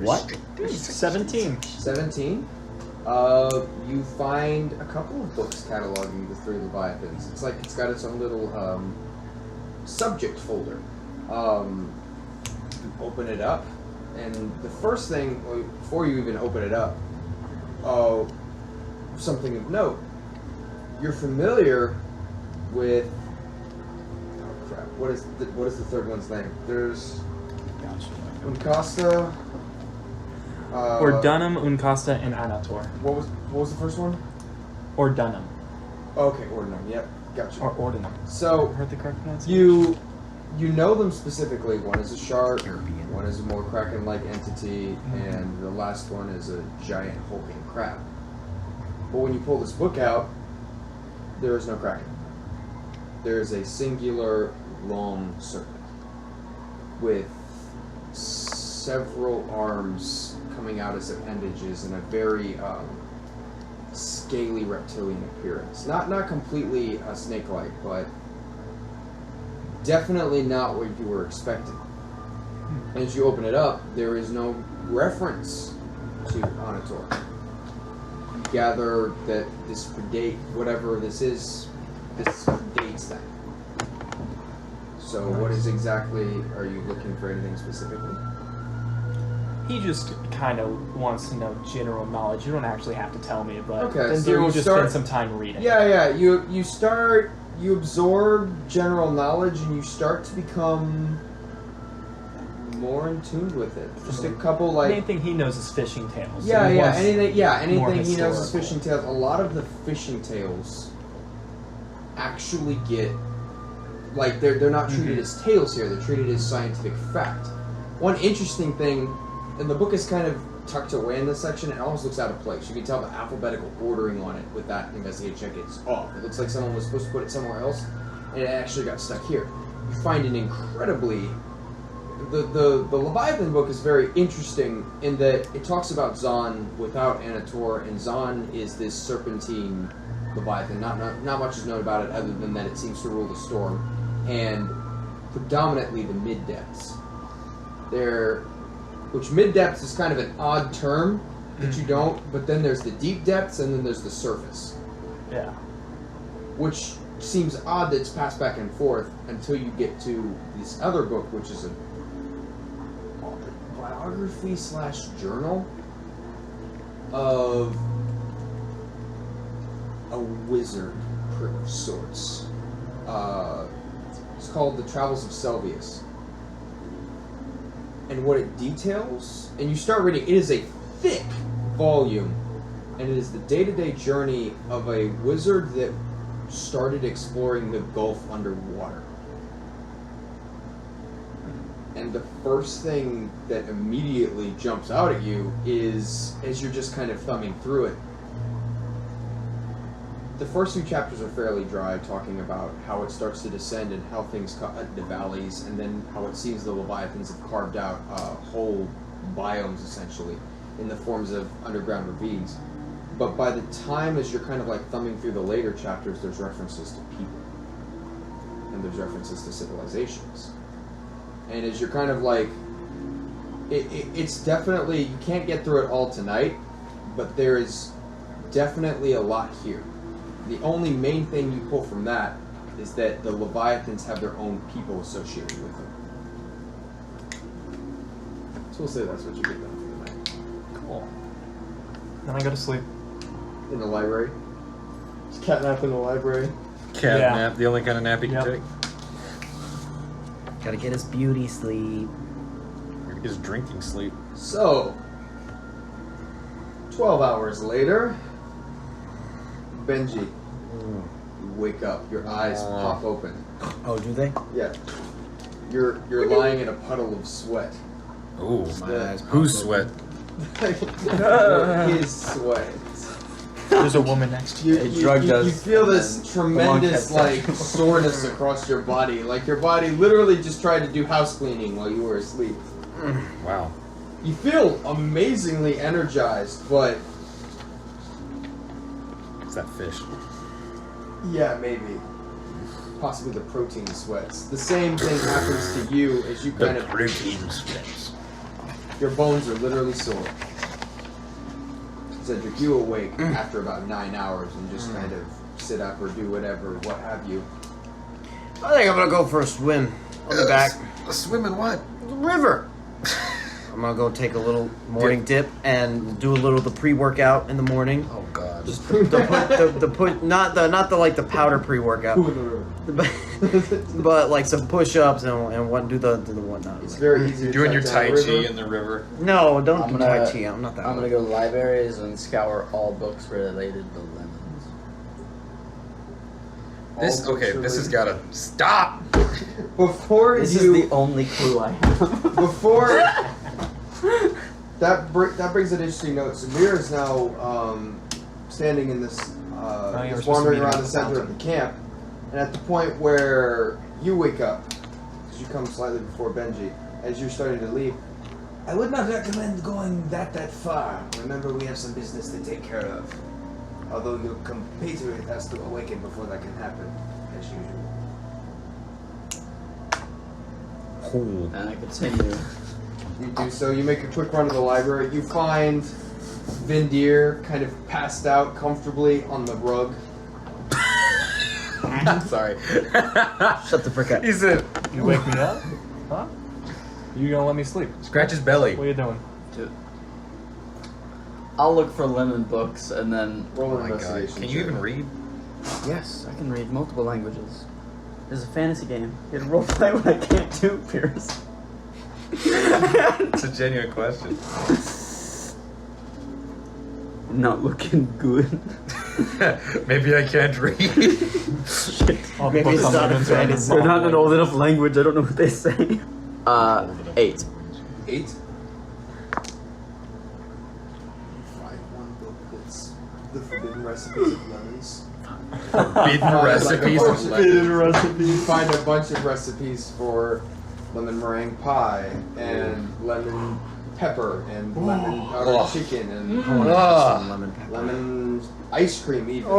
What? 17. 17. You find a couple of books cataloging the 3 Leviathans. It's like it's got its own little subject folder. You open it up, and the first thing, before you even open it up, something of note. You're familiar with... Oh crap! What is the third one's name? There's Uncasta. Or Dunham, Uncasta, and Anator. What was the first one? Or Dunham. Okay, Ordinum. Yep, gotcha. Or Ordinum. So Heard the correct pronunciation? you know them specifically. One is a shark, one is a more kraken-like entity, and the last one is a giant hulking crab. But when you pull this book out, there is no kraken. There is a singular long serpent with several arms coming out as appendages and a very scaly reptilian appearance. Not completely snake-like, but definitely not what you were expecting. And as you open it up, there is no reference to Anator. You gather that this predate whatever this is. This predates that. So, what is exactly? Are you looking for anything specifically? He just kind of wants to know general knowledge. You don't actually have to tell me, but Okay, then so Deer will you just start- spend some time reading. Yeah. You absorb general knowledge, and you start to become more in tune with it. Just a couple The main thing he knows is fishing tales. so he wants anything more he knows is historical. fishing tales. A lot of the fishing tales actually get like they're not treated as tales here. They're treated as scientific fact. One interesting thing, and the book is kind of tucked away in this section. It almost looks out of place. You can tell the alphabetical ordering on it with that investigate check is off. It looks like someone was supposed to put it somewhere else, and it actually got stuck here. You find an incredibly the Leviathan book is very interesting in that it talks about Zon without Anator, and Zon is this serpentine Leviathan. Not much is known about it other than that it seems to rule the storm, and predominantly the mid depths. Which mid depths is kind of an odd term that you don't, but then there's the deep depths and then there's the surface. Yeah. Which seems odd that it's passed back and forth until you get to this other book, which is a biography/journal of a wizard of sorts. It's called The Travels of Selvius. and what it details, and you start reading. It is a thick volume, and it is the day-to-day journey of a wizard that started exploring the Gulf underwater. And the first thing that immediately jumps out at you is, as you're just kind of thumbing through it, the first few chapters are fairly dry, talking about how it starts to descend and how things cut the valleys, and then how it seems the Leviathans have carved out whole biomes, essentially, in the forms of underground ravines. But by the time, as you're kind of like thumbing through the later chapters, there's references to people. And there's references to civilizations. And as you're kind of like, it's definitely, you can't get through it all tonight, but there is definitely a lot here. The only main thing you pull from that is that the Leviathans have their own people associated with them. So we'll say that's what you get done for the night. Cool. Then I go to sleep. In the library? Just catnap in the library? Cat Yeah. nap, the only kind of nap you can Yep. take. Gotta get his beauty sleep. Is drinking sleep. So, 12 hours later, Benji, you wake up, your eyes pop open. Oh, do they? Yeah. You're lying in a puddle of sweat. Ooh, The- who's sweat? His sweat. There's a woman next to you. You feel this tremendous like soreness across your body, like your body literally just tried to do house cleaning while you were asleep. Wow. You feel amazingly energized, but It's that fish. yeah, maybe. Possibly the protein sweats. The same thing happens to you as you kind of protein sweats. your bones are literally sore. Cedric, you awake after about 9 hours and just kind of sit up or do whatever, what have you. I think I'm gonna go for a swim. I'll be back. A swim in what? The river. I'm gonna go take a little morning dip and do a little of the pre-workout in the morning. Oh God. Just not the like the powder pre-workout, but like some push-ups and what do the whatnot. It's very easy to Doing your cut Tai down a Chi river. in the river. No, don't I'm do gonna- Tai Chi. I'm not that. I'm gonna go to libraries and scour all books related to lemons. This All okay. books This has related. got to stop. Before This you is the only clue I have. before that brings an interesting note. Samir is now standing in this, we're just supposed to wandering meet around at the the center of fountain. the camp, and at the point where you wake up, because you come slightly before Benji, as you're starting to leave. I would not recommend going that far. Remember, we have some business to take care of. Although your compatriot has to awaken before that can happen, as usual. And I continue. You do so. You make a quick run to the library. You find Vindir kind of passed out comfortably on the rug. Sorry. Shut the frick up. He said, You wake me up? Huh? You gonna let me sleep? scratch his belly. What are you doing? I'll look for lemon books and then. Roll Oh an my God. investigation. Can you even check. read? Yes, I can read multiple languages. This is a fantasy game. You can roleplay what I can't do, Pierce. It's a genuine question. Not looking good. Maybe I can't read. All the Maybe books it's on not the a internet. fantasy. They're not an old enough language. I don't know what they say. 8. 8. You find one book that's the forbidden recipes of lemons. Forbidden recipes of lemons. You find a bunch of recipes for lemon meringue pie and lemon pepper and lemon powdered chicken and lemon ice cream even.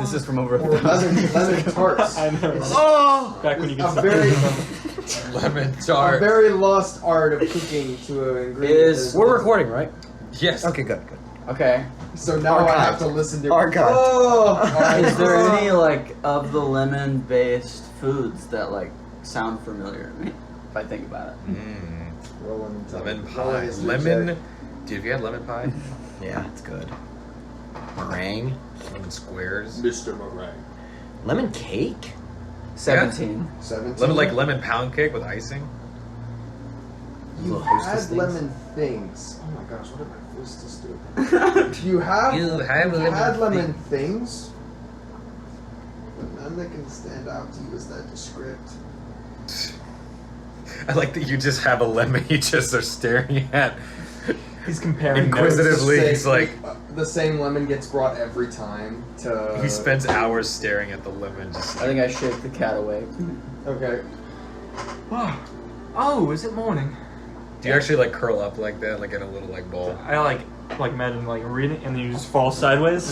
This is from over a Or thousand. lemon tarts. I know. Oh, Back when you A could stop very, eating them. Lemon a tart. very lost art of cooking to an ingredient. Is- that we're recording, right? Yes. Okay, good, good. Okay. So now I have to listen to Archived. Oh, Is there any like of the lemon-based foods that like sound familiar to me? If I think about it. Lemon pie. Lemon. Dude, have you had lemon pie? Yeah, it's good. Meringue. Lemon squares. Mr. Meringue. Lemon cake? 17. 17. Lemon pound cake with icing. You Little hostess had things. lemon things. Oh my gosh, what did my voice just do? You had lemon things, but none that can stand out to you as that descript. I like that you just have a lemon you just are staring at. He's comparing Inquisitively, Notes. he's like... the same lemon gets brought every time to... He spends hours staring at the lemon. Just I think I shake the cat away. Okay. Oh, is it morning? Do you actually like curl up like that, like in a little like ball? I like imagine like reading and then you just fall sideways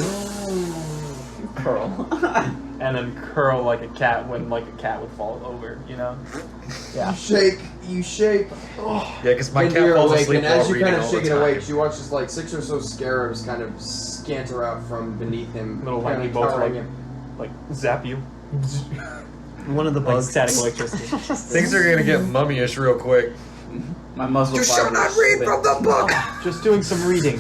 Curl. and then curl like a cat when like a cat would fall over, you know? Yeah. You shake. Yeah, because my Into cat your falls awake, asleep and while as you reading kind of all shake the it time. awake, you watch as like 6 or so scarabs kind of scanter out from beneath him, Little kinda lightning bolts cowering like, him. like zap you. One of the Like bugs. static electricity. Things are gonna get mummy-ish real quick. My muzzle You shall not read from the book! Just doing some reading.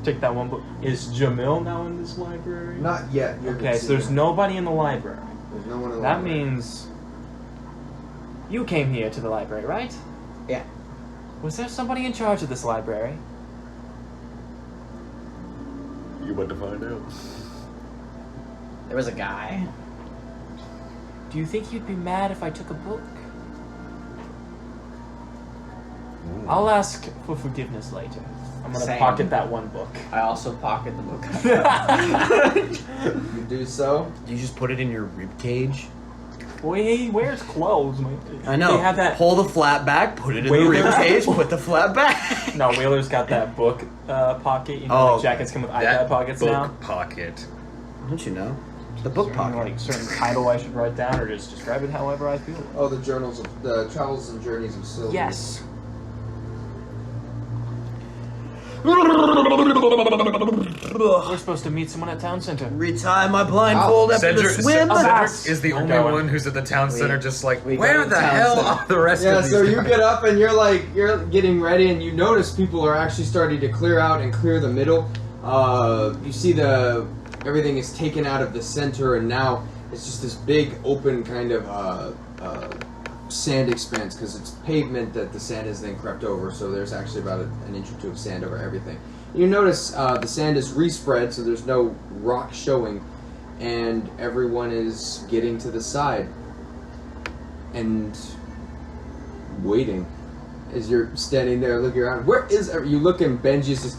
Take that one book. Is Jamil now in this library? Not yet. You haven't Okay, so seen there's him. nobody in the library. There's no one in the That library. means you came here to the library, right? Yeah. Was there somebody in charge of this library? You want to find out? There was a guy. Do you think you'd be mad if I took a book? I'll ask for forgiveness later. I'm gonna Same. pocket that one book. I also pocket the book. You do so. You just put it in your rib cage. Boy, he wears clothes, man. I know. They have that. Pull the flap back, put it in the Wait, rib there's- cage, put the flap back. No, Wheeler's got that book pocket. You know, Oh, like jackets come with iPad That pockets book now. pocket. Don't you know? The book Is there any, pocket. like certain title I should write down, or just describe it however I feel? Oh, the journals of the travels and journeys of Sildrani. Yes. We're supposed to meet someone at town center. Retie my blindfold after the swim. Cedric is the We're only going. one who's at the town center, just like, we go where to the town hell center. are the rest Yeah, of these so you guys? get up and you're getting ready, and you notice people are actually starting to clear out and clear the middle. You see everything is taken out of the center, and now it's just this big open kind of sand expanse because it's pavement that the sand has then crept over. So there's actually about an inch or two of sand over everything. You notice the sand is respread, so there's no rock showing, and everyone is getting to the side and waiting as you're standing there looking around. Where is you look, and Benji's just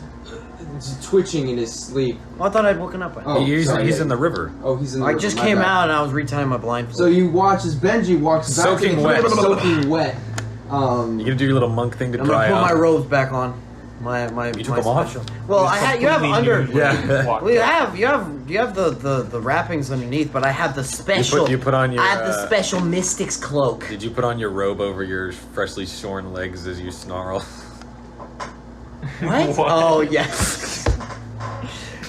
twitching in his sleep. Oh, I thought I'd woken up. Oh, he's sorry, in the river. Oh, he's in the I river, just my came bad. out and I was retying my blindfold. So you watch as Benji walks back Soaking to the wet. soaking wet. You gonna do your little monk thing to I'm gonna dry put out? my robes back on. My You took my them off? special. Well, I had you have Completely under. nude when Yeah. you walk Well, you in. have the wrappings underneath, but I have the special. You put on your. I have the special mystic's cloak. Did you put on your robe over your freshly shorn legs as you snarl? What? Oh yes.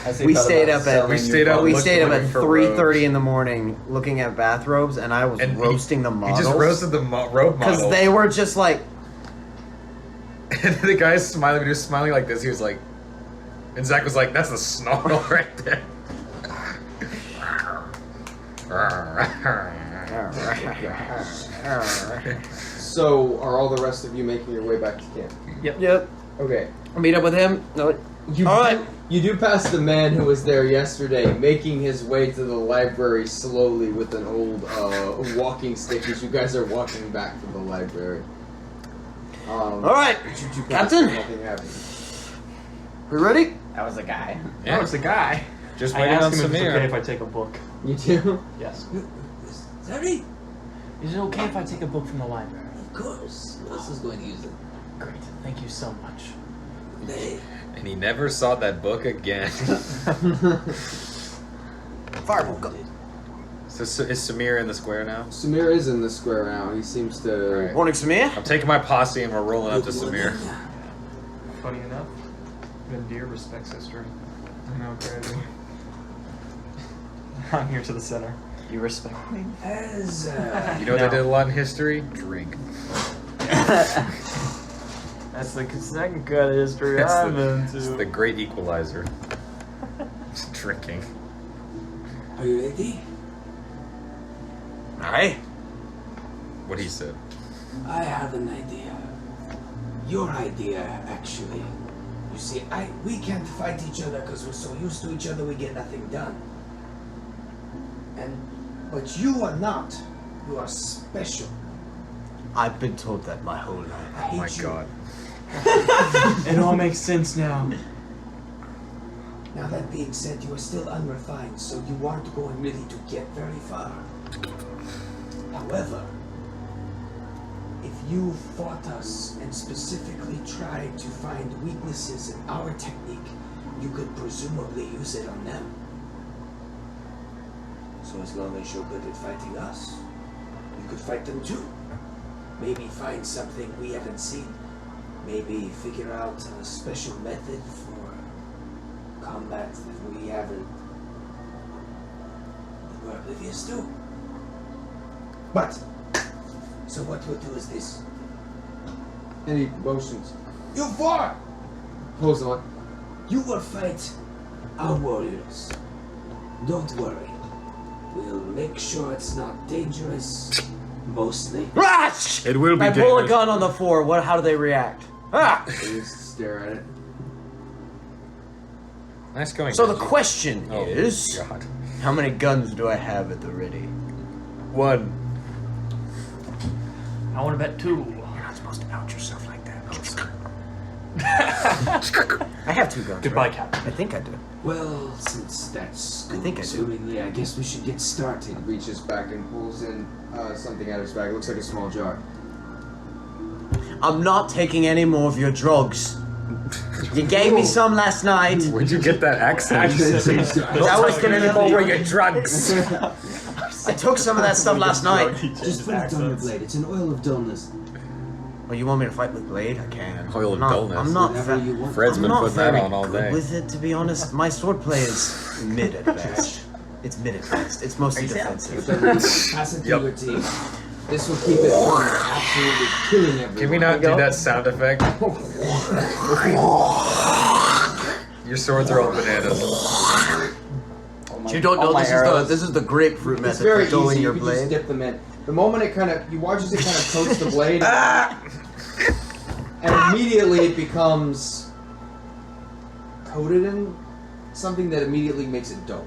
As he We thought stayed about up at selling We you stayed up bottles. we look- stayed up looking at for 3:30 in the morning looking at bathrobes, and I was And he- roasting the He models. just roasted the robe because model. they were just like. And the guy's smiling, he was smiling like this. He was like, and Zach was like, "That's the snarl right there." So are all the rest of you making your way back to camp? Yep. Okay. Meet up with him. No. You All right. You do pass the man who was there yesterday, making his way to the library slowly with an old walking stick as you guys are walking back from the library. All right, You pass Captain. and nothing happens. We ready? That was a guy. That was the guy. Just I waiting on asked him if it's okay if Samir. I take a book. You do? Yes. Sorry? Is it okay if I take a book from the library? Of course. Who else is going to use it? Great. Thank you so much. They... And he never saw that book again. Fireball, go. So is Samir in the square now? Samir is in the square now. He seems to. Alright. Morning, Samir. I'm taking my posse and we're rolling up to Samir. Funny enough, Vendir respects history. I know, crazy. I'm here to the center. You respect me? As, You know what they did a lot in history? Drink. That's the second cut of history It's I've been it's to. the great equalizer. Just drinking. are you ready? All right. what he said. I have an idea. Your idea, actually. You see, we can't fight each other because we're so used to each other we get nothing done. But you are not. You are special. I've been told that my whole life. I hate Oh my you. god. It all makes sense now. Now that being said, you are still unrefined, so you aren't going really to get very far. However, if you fought us and specifically tried to find weaknesses in our technique, you could presumably use it on them. So as long as you're good at fighting us, you could fight them too. Maybe find something we haven't seen. Maybe figure out a special method for combat that we haven't, that we're oblivious to. But, so what we'll do is this. Any motions? You fought! Pulls on. You will fight our warriors. Don't worry. We'll make sure it's not dangerous. Mostly. Rash! It will be I pull a dangerous. gun on the floor. How do they react? Ah! They just stare at it. Nice going. So the Benji. question Oh, is, God. how many guns do I have at the ready? 1. I want to bet 2. You're not supposed to out yourself like that. I have 2 guns. Goodbye, right? Captain. I think I do. Well, since that's I think I do. assumingly, I guess we should get started. He reaches back and pulls in something out of his bag. It looks like a small jar. I'm not taking any more of your drugs. You gave me some last night. Where'd you get that accent? That was gonna be over your drugs. I took some of that stuff last night. Just put it on your blade. It's an oil of dullness. Oh, you want me to fight with Blade? I can. Oil of I'm not- dullness. I'm not. Whatever you want. Fred's I'm been not putting that very on all good day. with it, to be honest. My swordplay is mid at best. It's mid at best. It's mostly defensive. Pass it to Yep. your team. This will keep it from absolutely killing everyone. Can we not do that sound effect? Your swords are all bananas. You don't know my arrows. this is the grapefruit It's method very for dulling easy. your You can just blade. dip them in. The moment it kind of, you watch as it kind of coats the blade, and immediately it becomes coated in something that immediately makes it dull.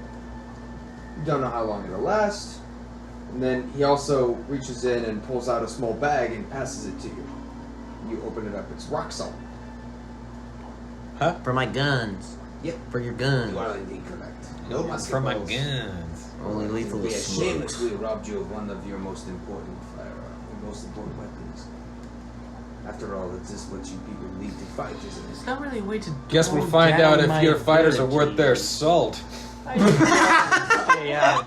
You don't know how long it'll last. And then he also reaches in and pulls out a small bag and passes it to you. You open it up. It's rock salt. For my guns. Yep. For your guns. You are indeed correct. No musket From my balls. guns. Only lethal It would be a is shame smokes. if we robbed you of one of your most important most important weapons. After all, it's just what you people need to fight, isn't it? It's not really a way to. Guess we'll tone find down out if my your fighters are worth their ability. salt. Yeah,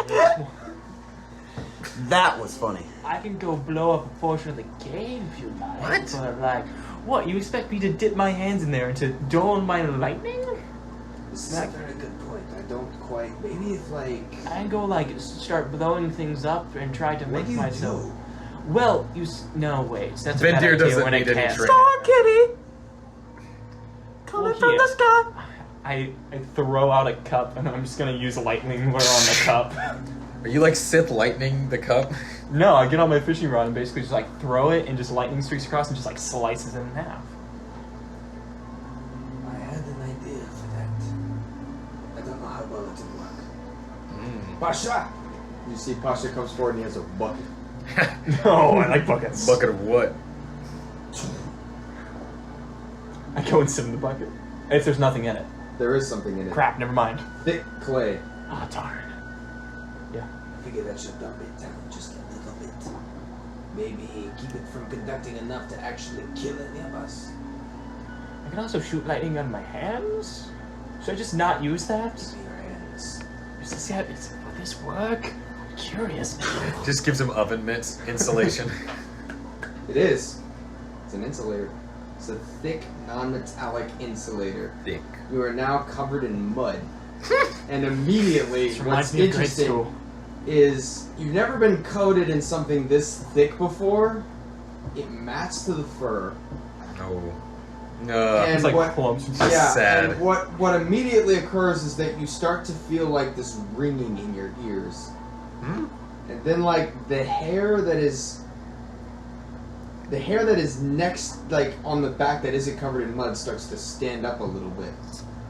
That was funny. I can go blow up a portion of the cave if you like. What? But like, what? You expect me to dip my hands in there and to dull my lightning? This is a very good point. I don't quite. Maybe if like. I can go like start blowing things up and try to What make do you myself. do? Well, no wait. That's a bad Vendir idea doesn't when I need any can't. training. Kitty! Coming Well, from here. the sky! I throw out a cup and I'm just gonna use lightning lure on the cup. Are you like Sith lightning the cup? No, I get on my fishing rod and basically just like throw it and just lightning streaks across and just like slices it in half. I had an idea for that. I don't know how well it will work. Pasha! You see Pasha comes forward and he has a bucket. Oh, I like buckets. Bucket of what? I go and sit in the bucket. If there's nothing in it. There is something in it. Crap, never mind. Thick clay. Ah, darn. I figure that should dump it down just a little bit. Maybe keep it from conducting enough to actually kill any of us. I can also shoot lightning on my hands? Should I just not use that? Maybe your hands. Will this work? I'm curious. Just gives him oven mitts, insulation. It is. It's an insulator. It's a thick, non-metallic insulator. Thick. You are now covered in mud. And immediately, This what's reminds me of grade interesting school. is you've never been coated in something this thick before. It mats to the fur. No. And It's like what- clumps. Yeah, sad. and what immediately occurs is that you start to feel like this ringing in your ears. Hmm? And then like the hair that is the hair that is next, like on the back that isn't covered in mud, starts to stand up a little bit.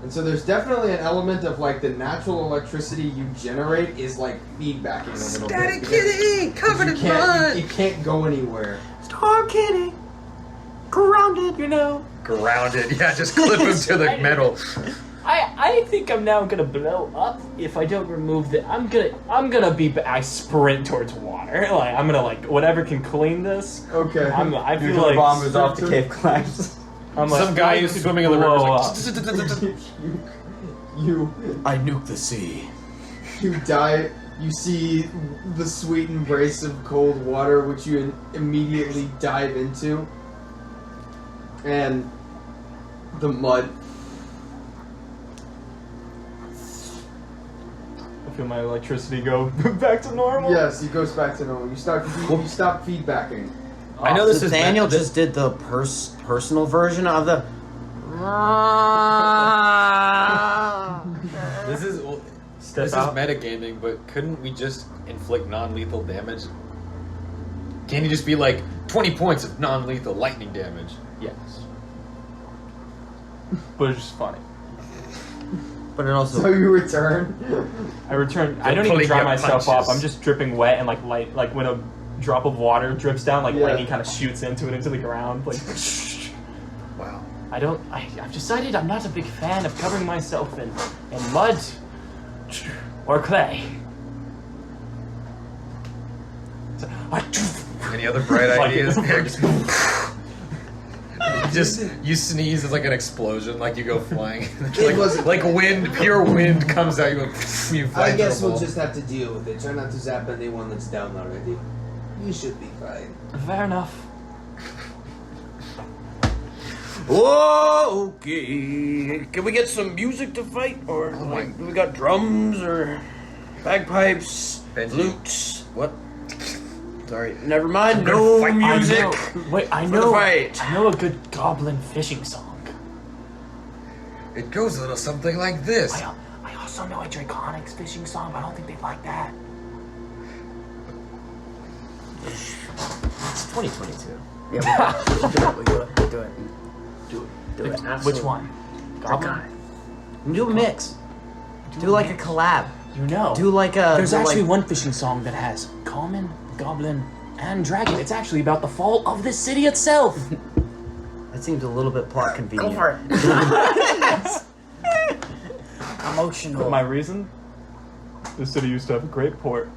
And so there's definitely an element of like the natural electricity you generate is like feedbacking a little Static bit. kitty, covered in mud. You can't go anywhere. Storm kitty, grounded, you know. Grounded. Yeah, just clip him to the metal. I think I'm now gonna blow up if I don't remove the. I'm gonna be. I sprint towards water. Like I'm gonna whatever can clean this. Okay. I feel Nuclear like bomb is off the cave collapse. I'm Some guy who's swimming in the river is like. You I nuke the sea. you die. You see the sweet embrace of cold water, which you immediately dive into, and the mud. I feel my electricity go back to normal. Yes, it goes back to normal. You stop feedbacking. I know this So is Daniel just did the personal version of the. This is metagaming, but couldn't we just inflict non-lethal damage? Can't he just be like 20 points of non-lethal lightning damage? Yes. But it's just funny. But it also. So you return. I return. I don't even pulling dry your myself punches. up. I'm just dripping wet and like when a drop of water drips down, like Yeah. lightning kind of shoots into the ground. Like, Wow. I've decided I'm not a big fan of covering myself in mud or clay. So, Any other bright ideas? You sneeze, it's like an explosion, like you go flying. like wind, pure wind comes out. You fly. I guess through a we'll wall. just have to deal with it. Try not to zap anyone that's down already. You should be fine. Fair enough. Whoa, okay. Can we get some music to fight? Or like, we got drums or bagpipes, Benji? flutes? What? Sorry, never mind. No music. I for the fight. I know a good goblin fishing song. It goes a little something like this. I also know a Draconics fishing song, but I don't think they'd like that. It's 2022. Yeah, we do it. Which one? Goblin? Do a mix. Do like a collab. You know. Do like a. There's do actually like, one fishing song that has common, goblin, and dragon. It's actually about the fall of the city itself. That seems a little bit plot convenient. Go for it. Emotional. My reason? The city used to have a great port.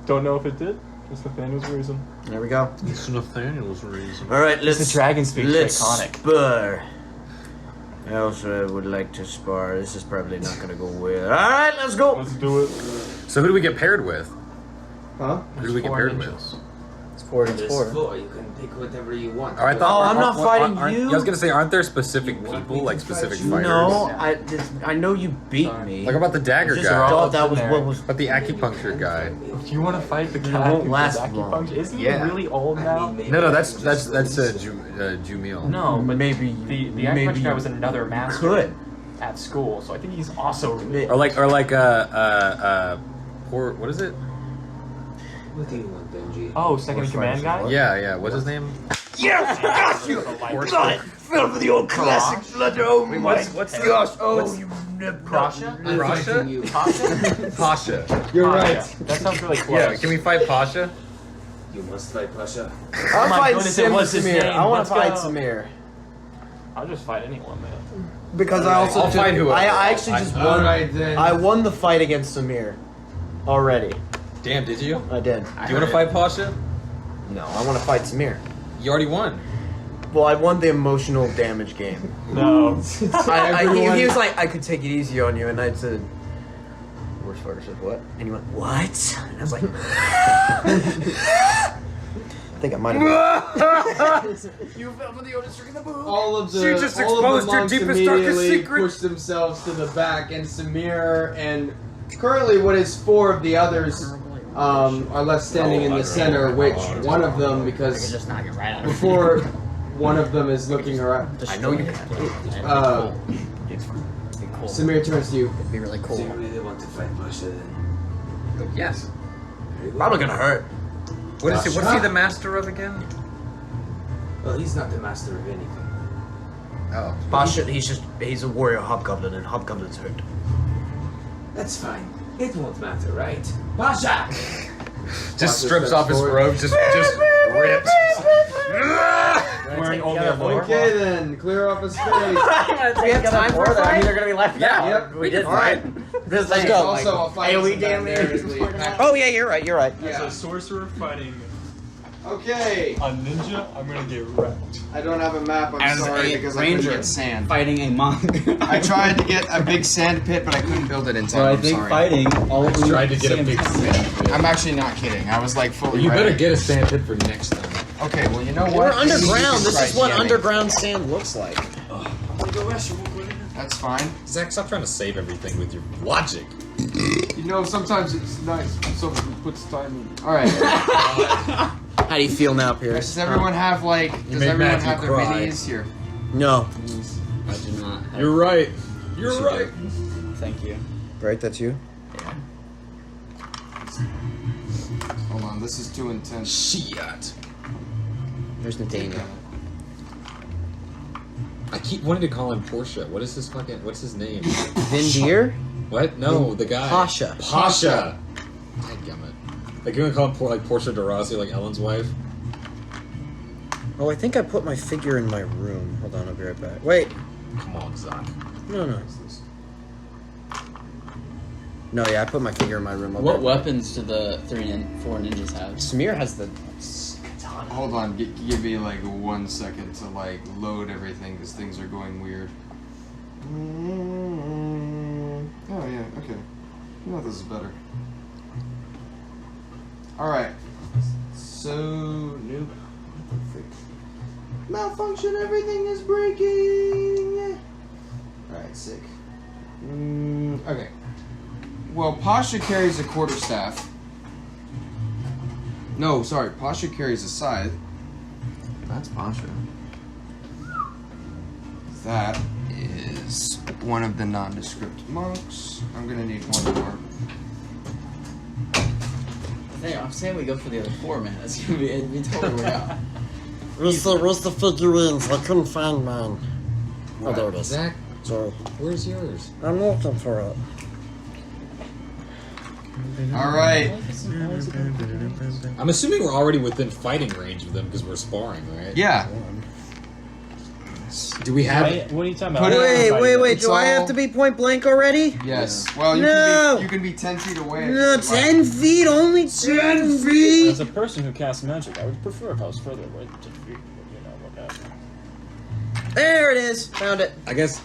Don't know if it did. It's Nathaniel's reason. There we go. It's Nathaniel's reason. All right, let's. The dragon speaks Let's Draconic. spar. I also would like to spar. This is probably not going to go well. All right, let's go. Let's do it. So who do we get paired with? Huh? Who do we get paired with? It's 4 against There's 4. 4. You can pick whatever you want. Oh, I thought. I'm not fighting aren't- you. I was gonna say, aren't there specific You want people, me to like fight specific you? fighters? No, I know you beat me. Like about the dagger Just guy. thought that was there. what was. About the acupuncture guy. Do you want to fight the It guy won't who last does long. acupuncture? Isn't Yeah. he really old now? No, that's Jumil. No, but Maybe the maybe acupuncture guy was another master could. at school, so I think he's also really Or like what is it? What do you want, Benji? Oh, second in command guy? Yeah. What's his name? Yes, got you. Got it. Fell for the old classic blood. Oh my what's gosh. Oh, what's- you never. Pasha? I'm Rasha? fighting you. Pasha. You're Pasha. right. That sounds really close. Yeah, can we fight Pasha? You must fight Pasha. I'm my fighting goodness, it was his Samir. name. I want Let's to fight go. Samir I'll just fight anyone, man. because I also I'll fight whoever. I actually just won. Alright then. I won the fight against Samir already. Damn, did you? I did. Do you want to fight Pasha? No, I want to fight Samir. You already won. Well, I won the emotional damage game. No. He was like, I could take it easy on you, and I said, worst part, I said, what? And he went, what? And I was like, I think I might have. You fell for the oldest trick in the boot. All of the You just all of the exposed your monks deepest, darkest immediately secret. push themselves to the back, and Samir and currently what is 4 of the others are left standing in the center. Which one of them, because Just knock it right out. before one of them is looking around, I know you can. Samir turns to you. It'd be really Do cool. you really want to fight Pasha then? Yes. Very well. Probably gonna hurt. What's he the master of again? Well, he's not the master of anything. Oh. Pasha, he's a warrior hobgoblin, and hobgoblins hurt. That's fine. It won't matter, right? Pasha! Just strips off his robe, just rips. Wearing only a lower. Okay then, clear off his face. We have time for that. I mean, they're gonna be left out. Yep. We did. All right. Let's There's go. also a fight. AoE damage. Oh yeah, you're right. You're right. As a sorcerer fighting Okay. a ninja, I'm gonna get wrecked. I don't have a map. I'm As sorry a because I couldn't ranger get sand. fighting a monk. I tried to get a big sand pit, but I couldn't build it in time. So I I'm think sorry. fighting all of them Tried to get a big sand pit. I'm actually not kidding. I was like fully. You ready. better get a sand pit for next time. Okay, well you know what? We're underground. This Jesus is what Christ, underground sand looks like. That's fine. Zach, stop trying to save everything with your logic. You know, sometimes it's nice when someone puts time in. All right. How do you feel now, Pierce? Does everyone have like? Does made everyone Matthew have their cry. minis here? No. I do not. Have You're right. You're right. Thank you. Right, that's you. Hold on, this is too intense. Shit. There's Nathaniel. I keep wanting to call him Portia. What is his fucking? What's his name? Vindir? What? No, the guy. Pasha. Pasha. Dadgummit. Like you want to call him like Portia de Rossi, like Ellen's wife? Oh, I think I put my figure in my room. Hold on, I'll be right back. Wait. Come on, Zach. No. No, yeah, I put my figure in my room. I'll be What right back. weapons do the 4 ninjas have? Samir has the. Hold on, give me like 1 second to like load everything because things are going weird. Oh yeah, okay. You know this is better. All right. So nope. Malfunction. Everything is breaking. All right, sick. Okay. Well, Pasha carries a quarterstaff. No, sorry. Pasha carries a scythe. That's Pasha. That is one of the nondescript monks. I'm gonna need one more. I'm saying we go for the other 4, man. It's gonna be, it'd be totally way out. Where's the figurines? I couldn't find mine. Oh, there it is. Zach, Sorry. where's yours? I'm looking for it. All right. I'm assuming we're already within fighting range of them because we're sparring, right? Yeah. Do we have? What are you talking about? Put it- Wait. It's Do I have all- to be point blank already? Yes. Well, No. you can be 10 feet away. if No, you'd like. 10 feet, only 10 feet. As a person who casts magic, I would prefer if I was further away to defeat, you know, what have you. There it is. Found it. I guess.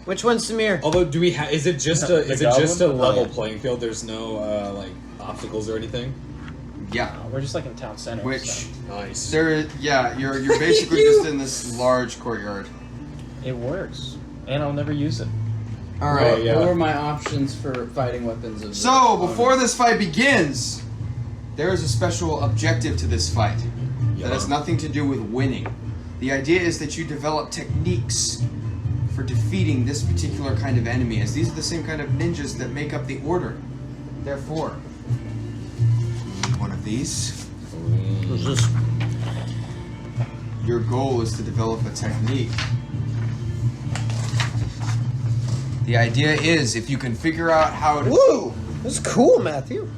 Which one's Samir? Although, do we have? Is it just The a? Is it just a goblin? level Oh, yeah. playing field? There's no like obstacles or anything. Yeah. We're just like in town center. Which so Nice. you're basically just in this large courtyard. it works, and I'll never use it. All right. Oh, yeah. What were my options for fighting weapons? Of So before this fight begins, there is a special objective to this fight that has nothing to do with winning. The idea is that you develop techniques for defeating this particular kind of enemy, as these are the same kind of ninjas that make up the order. Therefore, one of these. Who's this? Your goal is to develop a technique. The idea is if you can figure out how to. Woo! That's cool, Matthew.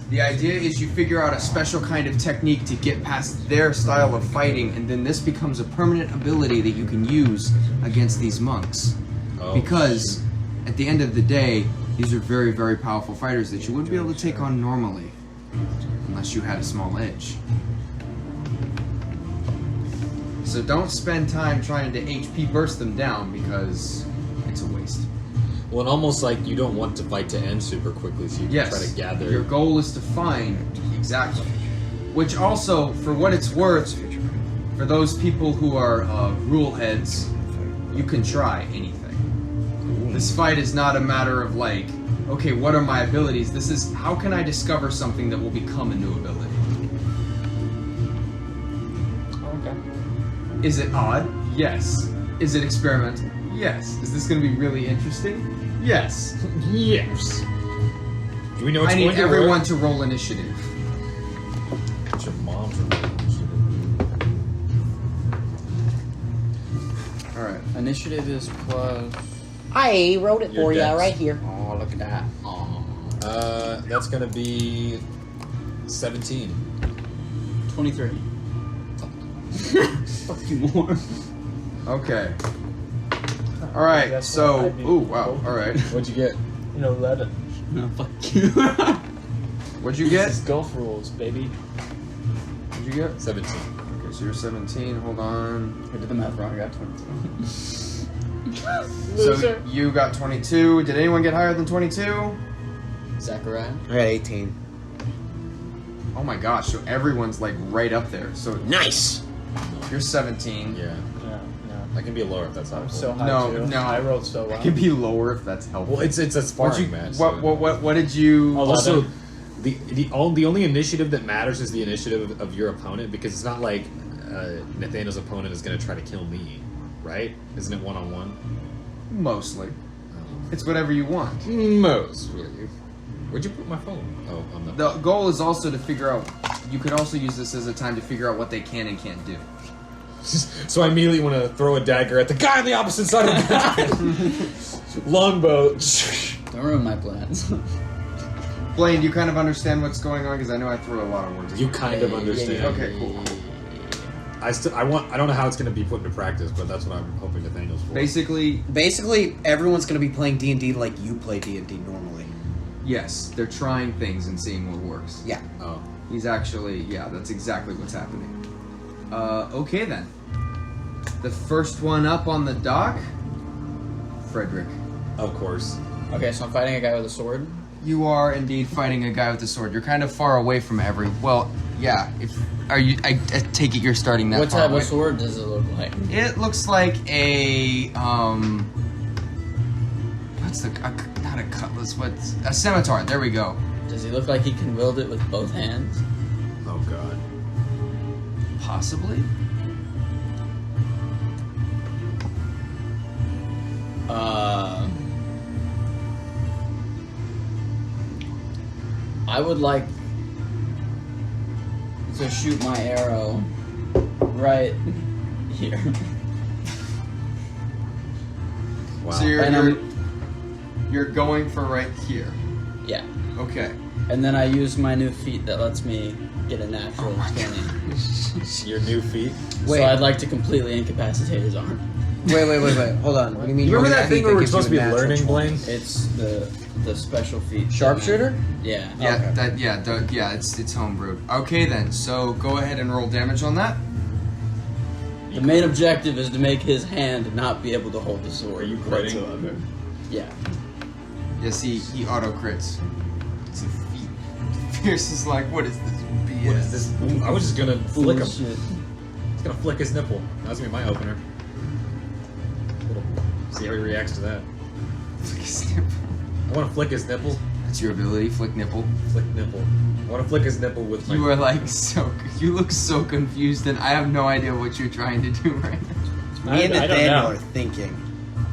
The idea is you figure out a special kind of technique to get past their style of fighting, and then this becomes a permanent ability that you can use against these monks. Oh, Because at the end of the day, these are very, very powerful fighters that you wouldn't be able to take on normally unless you had a small edge. So don't spend time trying to HP burst them down because it's a waste. Well, and almost like you don't want the fight to end super quickly, so you Yes. try to gather. Your goal is to find exactly. Which also, for what it's worth, for those people who are rule heads, you can try anything. This fight is not a matter of like, okay, what are my abilities? This is how can I discover something that will become a new ability? Okay. Is it odd? Yes. Is it experimental? Yes. Is this going to be really interesting? Yes. Yes. Do we know what's I going need to everyone work? to roll initiative. It's your mom's. All right. Initiative is plus. I wrote it Your for you dex. right here. Oh, look at that. Oh. That's gonna be 17. 23. Fuck you more. Okay. All right. That's So, what I'd be- ooh, wow. All right. What'd you get? 11. No, fuck you. What'd you get? This is golf rules, baby. What'd you get? 17. Okay, so you're 17. Hold on. I did the math wrong. I got 22. So you got 22. Did anyone get higher than 22? Zachariah. I got 18. Oh my gosh! So everyone's like right up there. So Nice. you're 17. Yeah. Yeah, I can be lower if that's helpful. so high No, too. no. I rolled so well. It can be lower if that's helpful. Well, it's a What'd sparring you, match. what did you? Also, the only initiative that matters is the initiative of your opponent, because it's not like Nathaniel's opponent is going to try to kill me, right? Isn't it 1-on-1? Mostly. It's whatever you want. Mostly. Where'd you put my phone? Oh, on the. The goal is also to figure out. You could also use this as a time to figure out what they can and can't do. So I immediately want to throw a dagger at the guy on the opposite side of the longbow. Don't ruin my plans. Blaine, do you kind of understand what's going on? Because I know I threw a lot of words. You kind of understand. Okay, cool. I don't know how it's going to be put into practice, but that's what I'm hoping Nathaniel's for. Basically, everyone's going to be playing D&D like you play D&D normally. Yes, they're trying things and seeing what works. Yeah. Oh. He's actually, yeah, that's exactly what's happening. Okay then. The first one up on the dock, Frederick. Of course. Okay, so I'm fighting a guy with a sword. You are indeed fighting a guy with a sword. You're kind of far away from well, yeah. I take it you're starting that What far type away. of sword does it look like? It looks like a what's not a cutlass? What's a scimitar? There we go. Does he look like he can wield it with both hands? Oh god. Possibly. I would like to shoot my arrow right here. Wow. So you're going for right here. Yeah. Okay. And then I use my new feat that lets me get a natural 20. Your new feet. Wait. So I'd like to completely incapacitate his arm. Wait. Hold on. What do you mean? You remember that thing where we're gives you supposed to be a natural learning, 20? Blaine? It's the special feat. Sharpshooter? Yeah. Yeah. Okay. It's homebrewed. Okay then. So go ahead and roll damage on that. The main objective is to make his hand not be able to hold the sword. Are you critting? whatsoever. Yeah. Yes, he auto crits. It's a feat. Pierce is like, what is this BS? What is this? I was just gonna flick him. Bullshit. Just gonna flick his nipple. That's gonna be my opener. See how he reacts to that. Flick his nipple. I want to flick his nipple. That's your ability, flick nipple. Flick nipple. I want to flick his nipple with my. You are like you look so confused, and I have no idea what you're trying to do right now. Me and I don't Nathaniel know. are thinking.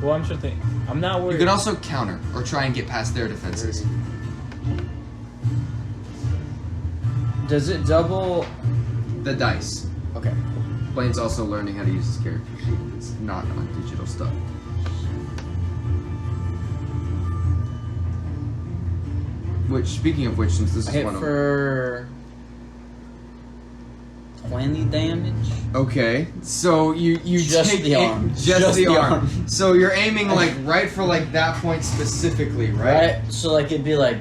Well, I'm sure think. I'm not worried. You can also counter or try and get past their defenses. Does it double? The dice. Okay. Blaine's also learning how to use his character sheet. It's not on digital stuff. Which, speaking of which, since this I is hit one of for 20 damage. Okay, so you Just take the arm. just the arm. So you're aiming like right for like that point specifically, right? Right. So like it'd be like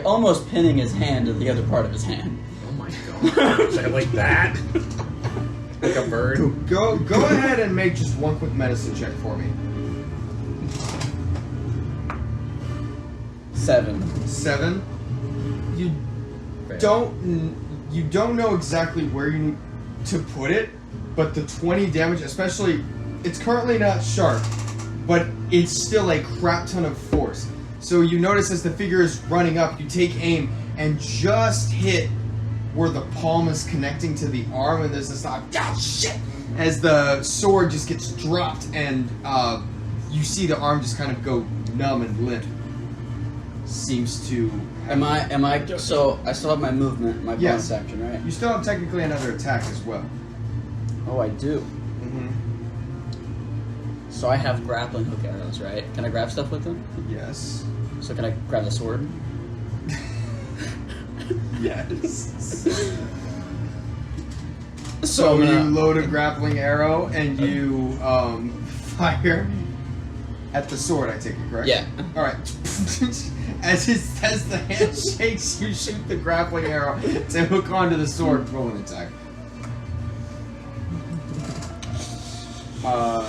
almost pinning his hand to the other part of his hand. Oh my god! Like that? Like a bird? Go ahead and make just one quick medicine check for me. 7. 7. You don't know exactly where you need to put it, but the 20 damage, especially, it's currently not sharp, but it's still a crap ton of force. So you notice as the figure is running up, you take aim and just hit where the palm is connecting to the arm, and there's this shit as the sword just gets dropped, and you see the arm just kind of go numb and limp. Seems to. Am I? So I still have my movement, my Yes. bonus action, right? You still have technically another attack as well. Oh, I do. Mm-hmm. So I have grappling hook arrows, right? Can I grab stuff with them? Yes. So can I grab the sword? Yes. So you load a grappling arrow and you fire at the sword, I take it, correct? Yeah. Alright. As the hand shakes, you shoot the grappling arrow to hook onto the sword. Roll an attack.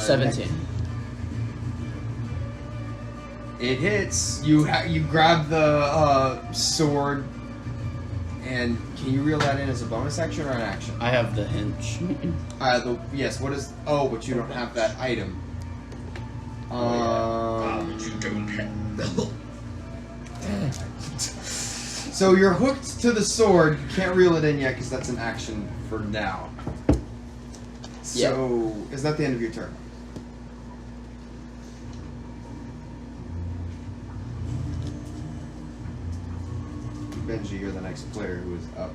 17. It hits. You grab the sword, and can you reel that in as a bonus action or an action? I have the hinge. Yes. What is? Oh, but you don't have that item. But you don't have. So you're hooked to the sword. You can't reel it in yet because that's an action for now. So is that the end of your turn? Benji, you're the next player who is up.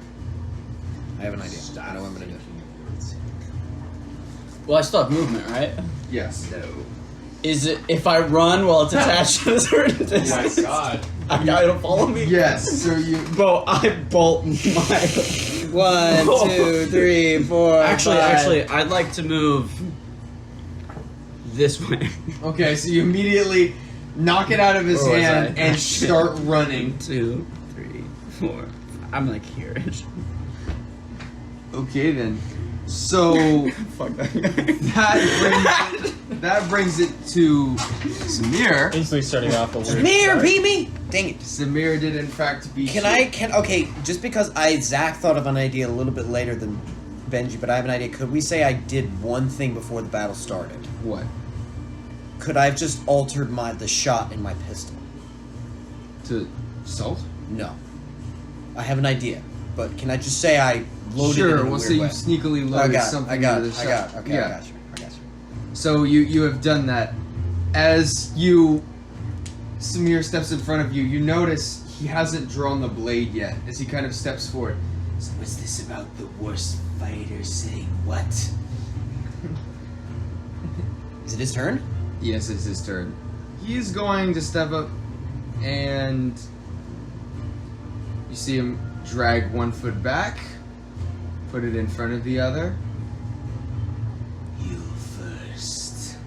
I have an idea. I know what I'm gonna do. Well, I still have movement, right? Yes. No. Is it if I run while it's attached to a certain Oh my distance? god. It'll follow me? Yes. So you. Bro, I bolt my... 1, 2, 3, 4. Actually, I'd like to move this way. Okay, so you immediately knock it out of his Where was hand I? and start running. 2, 3, 4. I'm like here-ish. Okay then. So Fuck that guy. that brings it to Samir. Instantly starting off a weird. Samir, start. beat me! Dang it. Samir did in fact beat you. Okay, just because Zach thought of an idea a little bit later than Benji, but I have an idea. Could we say I did one thing before the battle started? What? Could I have just altered the shot in my pistol? To salt? No. I have an idea, but can I just say I loaded it in a We'll weird say you way? snikily I loaded got it, something I got into it, the I shot. got it. Okay, Yeah. I got you. So you have done that. As Samir steps in front of you, you notice he hasn't drawn the blade yet. As he kind of steps forward. So what's this about the worst fighter saying what? Is it his turn? Yes, it's his turn. He's going to step up, and you see him drag one foot back, put it in front of the other. You first.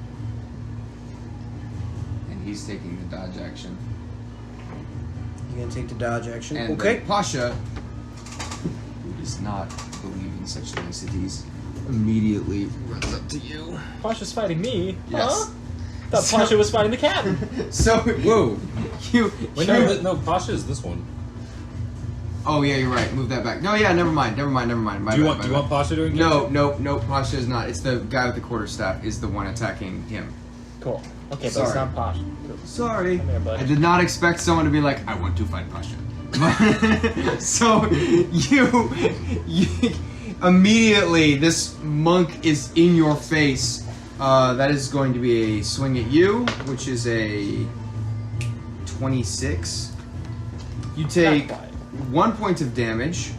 And he's taking the dodge action. You gonna take the dodge action? And okay. then Pasha, who does not believe in such niceties, immediately runs up to you. Pasha's fighting me? Yes. Huh? Thought Pasha was fighting the captain. So, Whoa. you Wait, no, Pasha is this one. Oh yeah, you're right. Move that back. No, yeah, never mind. My Do you bad, want my do you bad. want Pasha to engage? No, Pasha is not. It's the guy with the quarterstaff is the one attacking him. Cool. Okay, but Sorry. it's not Pasha. Sorry. Come here, buddy. I did not expect someone to be like, I want to fight Pasha. So you immediately, this monk is in your face. That is going to be a swing at you, which is a 26. You take Not quite. 1 point of damage.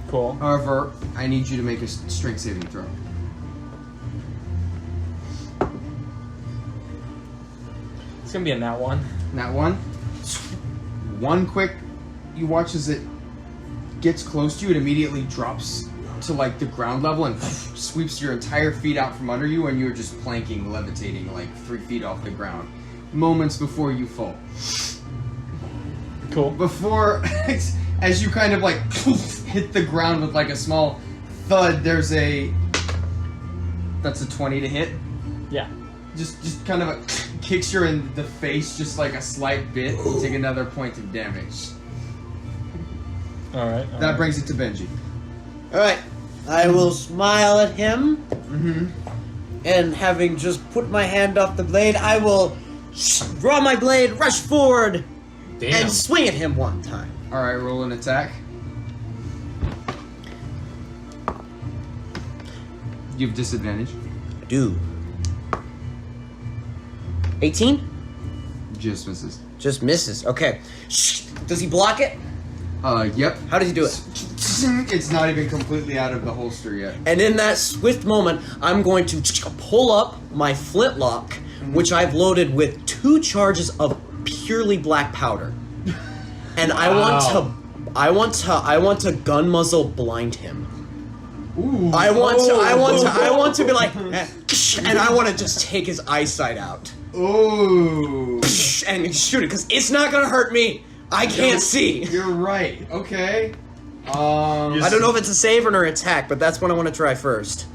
Cool. However, I need you to make a strength saving throw. It's gonna be a nat one. That one. One quick, you watch as it gets close to you, it immediately drops to like the ground level and sweeps your entire feet out from under you, and you're just planking, levitating like 3 feet off the ground. Moments before you fall. Cool. Before, as you kind of like hit the ground with like a small thud, there's a. That's a 20 to hit. Yeah. Just kind of kicks you in the face, just like a slight bit. You take another point of damage. All right. That brings it to Benji. Alright. I will smile at him, Mm-hmm. and having just put my hand off the blade, I will draw my blade, rush forward, Damn. and swing at him one time. All right, roll an attack. You have disadvantage. I do. 18? Just misses. Just misses. Okay. Does he block it? Yep. How does he do it? It's not even completely out of the holster yet. And in that swift moment, I'm going to pull up my flintlock, which I've loaded with 2 charges of purely black powder, and I want to gun muzzle blind him. Ooh. I want to be like, and I want to just take his eyesight out. Ooh. And shoot it, because it's not gonna hurt me. I can't see. You're right. Okay. I don't know if it's a save or an attack, but that's what I want to try first.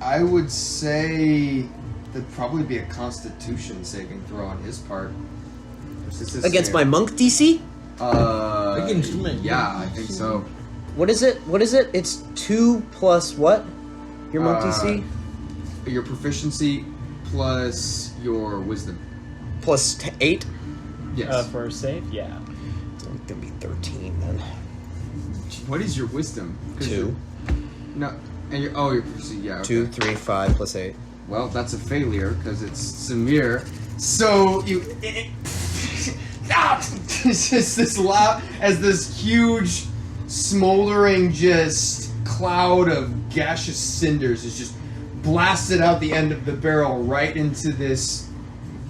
I would say that'd probably be a Constitution saving throw on his part. Against my monk DC? Against me. Yeah, I think so. What is it? It's 2 plus what? Your monk DC? Your proficiency plus your wisdom. Plus 8? Yes. For a save? Yeah. It's only gonna be 13 then. What is your wisdom? 2. No. And your proficiency, yeah. Okay. 2, 3, 5 plus 8. Well, that's a failure because it's Samir. So you. It's just this loud as this huge, smoldering, just cloud of gaseous cinders is just blasted out the end of the barrel right into this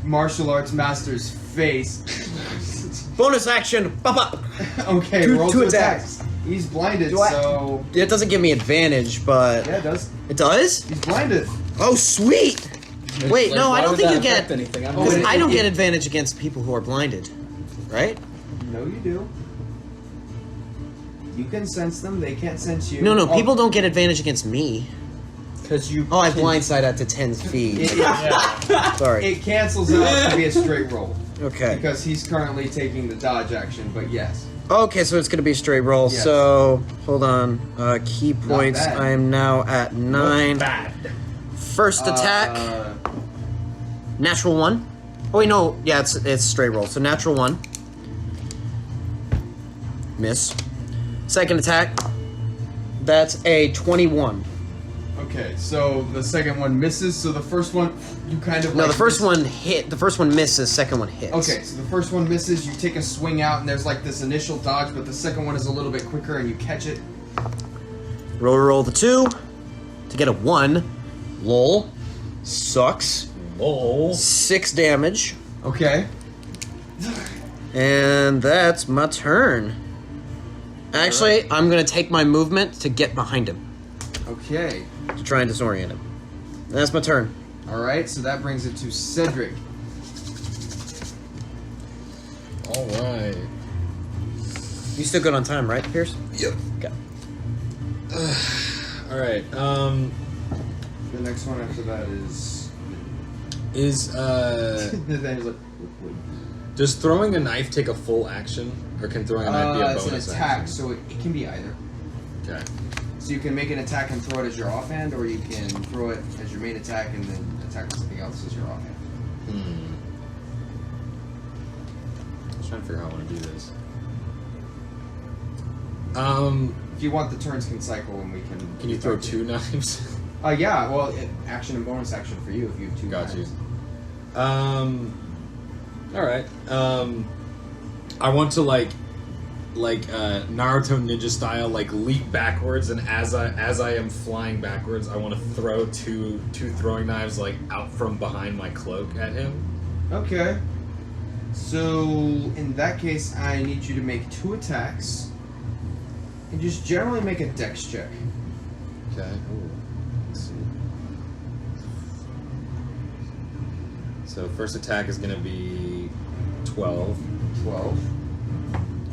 martial arts master's face. Bonus action! Pop up! Okay, roll 2 attacks. He's blinded, so. It doesn't give me advantage, but. Yeah, it does. It does? He's blinded. Oh, sweet! Wait, no, I don't think you get. anything. Because I don't get advantage against people who are blinded. Right? No, you do. You can sense them, they can't sense you. No, people don't get advantage against me. Because you. Oh, I blindside out to 10 feet. Sorry. It cancels out to be a straight roll. Okay. Because he's currently taking the dodge action, but yes. Okay, so it's going to be a straight roll. Yes. So, hold on. Key points. bad. I am now at 9. Bad. First attack. Natural 1. Oh, wait, no. Yeah, it's straight roll. So, natural 1. Miss. Second attack. That's a 21. Okay, so the second one misses, so the first one, you kind of No, like the first miss- one hit. The first one misses. Second one hits. Okay, so the first one misses, you take a swing out, and there's like this initial dodge, but the second one is a little bit quicker, and you catch it. Roll the 2 to get a 1. Lol. Sucks. Lol. 6 damage. Okay. And that's my turn. Actually, I'm gonna take my movement to get behind him. Okay. To try and disorient him. That's my turn. Alright, so that brings it to Cedric. Alright. You still good on time, right, Pierce? Yep. Okay. Alright, The next one after that is... Nathaniel's like... does throwing a knife take a full action? Or can throwing a knife be a it's bonus an attack, action? so it can be either. Okay. So you can make an attack and throw it as your offhand, or you can throw it as your main attack and then attack with something else as your offhand. I was trying to figure out how I want to do this. If you want, the turns can cycle and we can... Can you throw 2 knives? Yeah, well, action and bonus action for you if you have 2 Got you. knives. Alright. I want to Naruto ninja style, leap backwards, and as I am flying backwards, I want to throw two throwing knives out from behind my cloak at him. Okay. So, in that case, I need you to make 2 attacks. And just generally make a dex check. Okay. Ooh. Let's see. So first attack is going to be 12. 12.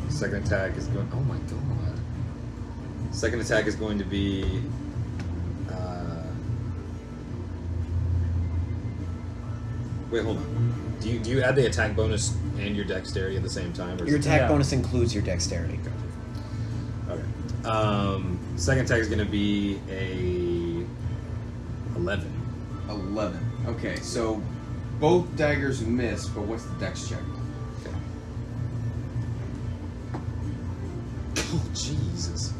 Second attack is going... Oh my god. Second attack is going to be... Wait, hold on. Do you add the attack bonus and your dexterity at the same time? Or Your is it- attack bonus includes your dexterity. Okay. Second attack is going to be a 11. 11. Okay, so both daggers miss, but what's the dex check? Okay. Oh, Jesus.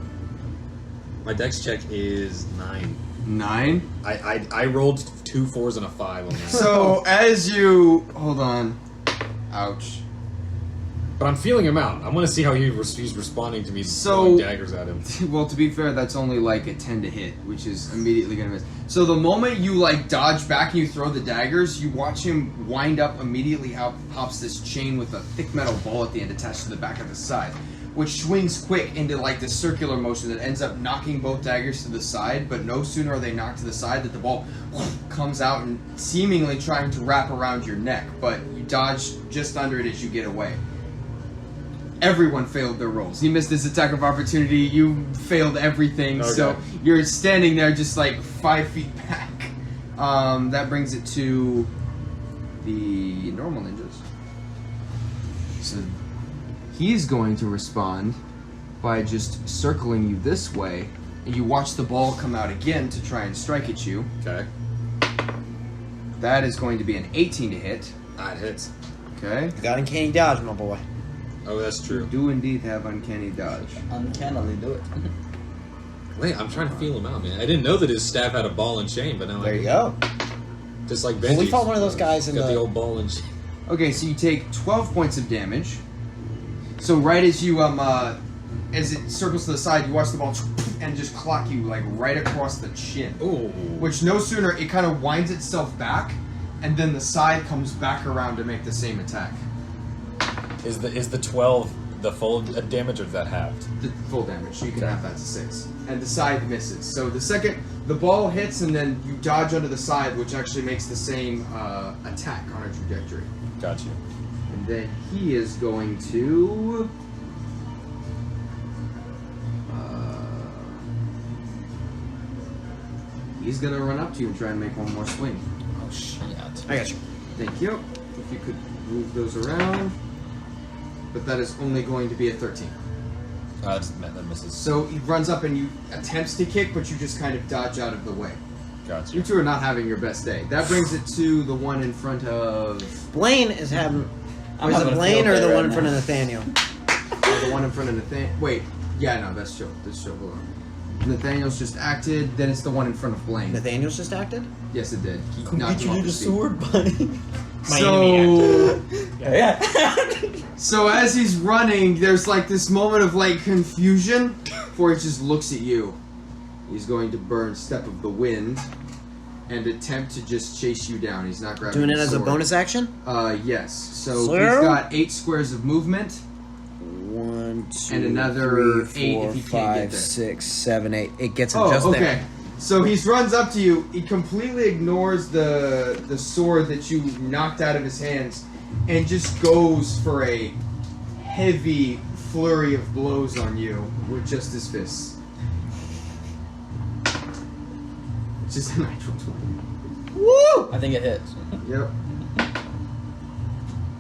My dex check is 9. 9? I rolled 2 4s and a 5 on that. So, as you... Hold on. Ouch. But I'm feeling him out. I want to see how he's responding to me throwing daggers at him. Well, to be fair, that's only like a 10 to hit, which is immediately going to miss. So the moment you like dodge back and you throw the daggers, you watch him wind up immediately hops this chain with a thick metal ball at the end attached to the back of the side, which swings quick into like this circular motion that ends up knocking both daggers to the side, but no sooner are they knocked to the side that the ball comes out and seemingly trying to wrap around your neck, but you dodge just under it as you get away. Everyone failed their rolls. He missed his attack of opportunity. You failed everything. Okay. So you're standing there just like 5 feet back. That brings it to the normal ninjas. So he's going to respond by just circling you this way. And you watch the ball come out again to try and strike at you. Okay. That is going to be an 18 to hit. That hits. Okay. You got uncanny dodge, my boy. Oh, that's true. You do indeed have uncanny dodge. Uncannily do it. Wait, I'm trying to feel him out, man. I didn't know that his staff had a ball and chain, but now There you go. Just like Benji. Well, we fought one of those guys in got the old ball and chain. Okay, so you take 12 points of damage. So right as you as it circles to the side, you watch the ball and just clock you like right across the chin. Ooh. Which no sooner it kind of winds itself back, and then the side comes back around to make the same attack. Is the 12 the full damage or is that halved? The full damage, so you can have that to 6. And the side misses. So the second the ball hits and then you dodge under the side, which actually makes the same attack on a trajectory. Got you. And then he is going to he's gonna run up to you and try and make one more swing. Oh shit. I got you. Thank you. If you could move those around. But that is only going to be a 13. That misses. So he runs up and you attempts to kick, but you just kind of dodge out of the way. Gotcha. You two are not having your best day. That brings it to the one in front of... Blaine is having... I'm Was it having a Blaine field or day the right one in now. front of Nathaniel? the one in front of Nathaniel. Wait. Yeah, no, that's Joe. That's Joe. Hold on. Nathaniel's just acted, then it's the one in front of Blaine. Nathaniel's just acted? Yes, it did. He knocked him off his feet. buddy. So... So as he's running, there's like this moment of like confusion before he just looks at you. He's going to burn Step of the Wind and attempt to just chase you down. He's not grabbing Doing it the as a sword. bonus action? Yes. So So? he's got 8 squares of movement. 1, 2, And another 3, 4, 8 if he can't 5, get there. 6, 7, 8. It gets him Oh, just okay. there. So he runs up to you. He completely ignores the sword that you knocked out of his hands, and just goes for a heavy flurry of blows on you with just his fists. It's just a natural 20. Woo! I think it hits. Yep.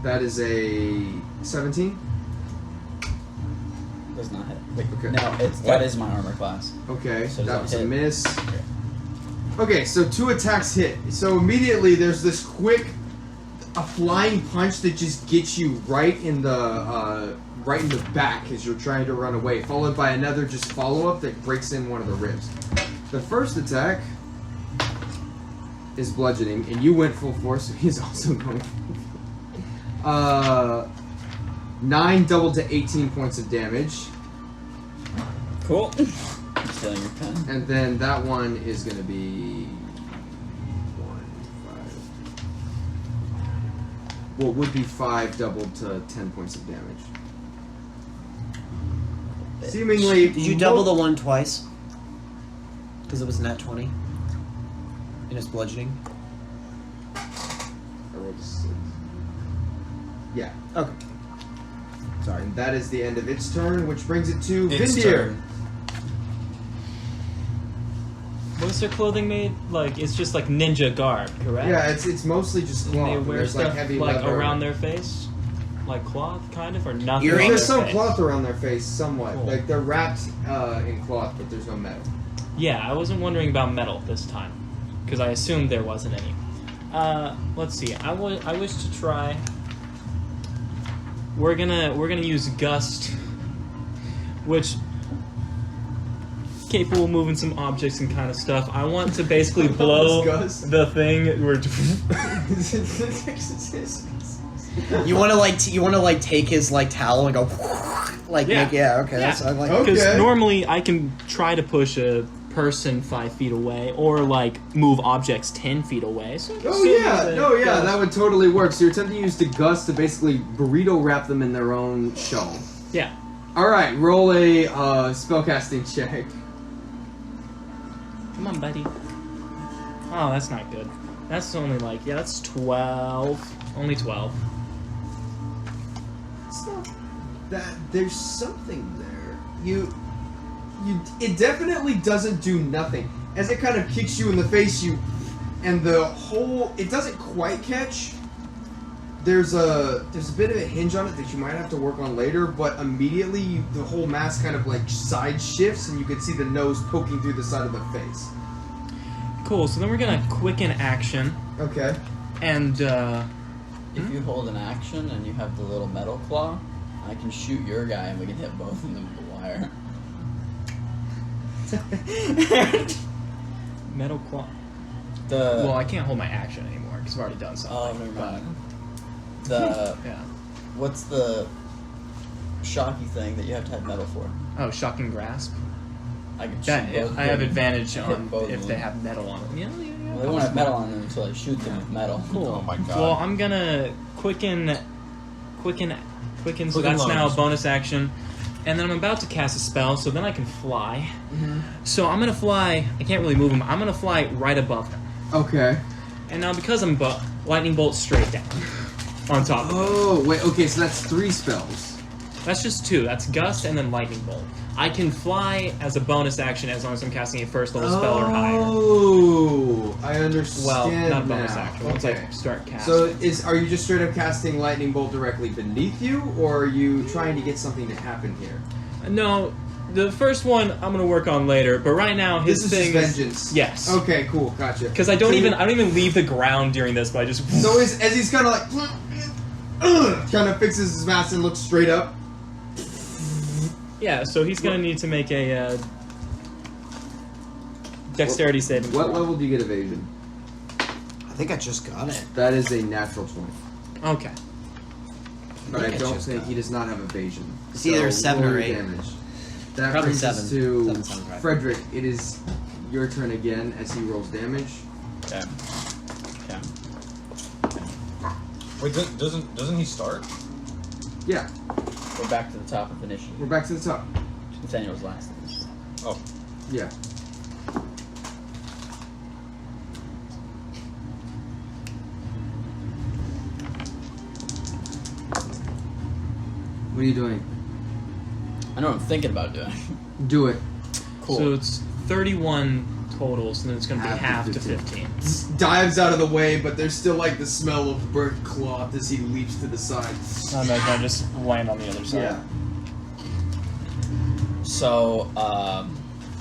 That is a 17. Does not hit. Okay. No, that is my armor class. Okay, So does that that was a hit? miss. Okay, so 2 attacks hit. So immediately there's this quick, a flying punch that just gets you right in the back as you're trying to run away, followed by another just follow-up that breaks in one of the ribs. The first attack is bludgeoning, and you went full force, so he's also going full. 9 doubled to 18 points of damage. Cool. I'm stealing your pen. And then that one is going to be 1, 5. Well, it would be 5 doubled to 10 points of damage. Seemingly. Did you double the one twice? Because it was nat 20? In his bludgeoning? I rolled a 6. Yeah. Okay. Sorry. And that is the end of its turn, which brings it to Its Vindir. turn. What's their clothing made? Like, it's just like ninja garb, correct? Yeah, it's mostly just And cloth. they wear There's stuff like heavy like leather. around their face? Like cloth, kind of? Or nothing Earrings? on There's their some face? cloth around their face, somewhat. Cool. Like they're wrapped in cloth, but there's no metal. Yeah, I wasn't wondering about metal this time. Because I assumed there wasn't any. Let's see. I wish to try... We're gonna use Gust, which capable of moving some objects and kind of stuff. I want to basically blow Gust? the thing. You want to take his like towel and go like Yeah. make okay. That's I like. Because Okay. normally I can try to push a person 5 feet away, or like move objects 10 feet away. So Oh yeah, no, yeah, that would totally work. So you're attempting to use the gust to basically burrito wrap them in their own shell. Yeah. All right, roll a spellcasting check. Come on, buddy. Oh, that's not good. That's only like that's 12. Only 12. It's not that there's something there. It definitely doesn't do nothing. As it kind of kicks you in the face, and the whole it doesn't quite catch. There's a bit of a hinge on it that you might have to work on later, but immediately the whole mask kind of like side shifts, and you can see the nose poking through the side of the face. Cool. So then we're gonna quicken action, Okay. and If you hold an action and you have the little metal claw, I can shoot your guy and we can hit both of them with the wire. metal claw. The Well, I can't hold my action anymore because I've already done something. oh, never mind. The Yeah. what's the shocky thing that you have to have metal for? Oh, shocking grasp. I can shoot That both of I have them. advantage Hit on both of if them. they have metal on them. Yeah. Well, they won't have metal on them until I shoot them with metal. Cool. Oh my god. Well, I'm gonna quicken. So Quicken that's now a loans. bonus action, and then I'm about to cast a spell. So then I can fly. Mm-hmm. So I'm gonna fly. I can't really move him. I'm gonna fly right above him. Okay. And now because I'm lightning bolt straight down on top of him. Oh wait. Okay, so that's 3 spells. That's just 2. That's gust and then lightning bolt. I can fly as a bonus action as long as I'm casting a first level spell or higher. Oh, I understand. Well, not bonus now. action. Once Okay. I start casting. So are you just straight up casting lightning bolt directly beneath you, or are you trying to get something to happen here? No, the first one I'm gonna work on later. But right now his This is thing just vengeance. Yes. Okay, cool, gotcha. Because I don't even leave the ground during this, but I just. So as he's kind of like, kind of fixes his mask and looks straight up. Yeah. So he's gonna need to make a dexterity saving What throw. level do you get evasion? I think I just got it. That is a natural 20. Okay. But I think I don't just think got he does not have evasion. It's either 7 roll or your 8. damage. That Probably brings us 7. to 7 sounds right. Frederick. It is your turn again as he rolls damage. Okay. Okay. Wait, doesn't he start? Yeah, We're back to the top of initiative. we're back to the top. Nathaniel's last. Oh, Yeah. What are you doing? I know what I'm thinking about doing. Do it. Cool. So it's 31 total, so then it's gonna be half to 15. Dives out of the way, but there's still like the smell of burnt cloth as he leaps to the side. I imagine I just land on the other side. Yeah. So,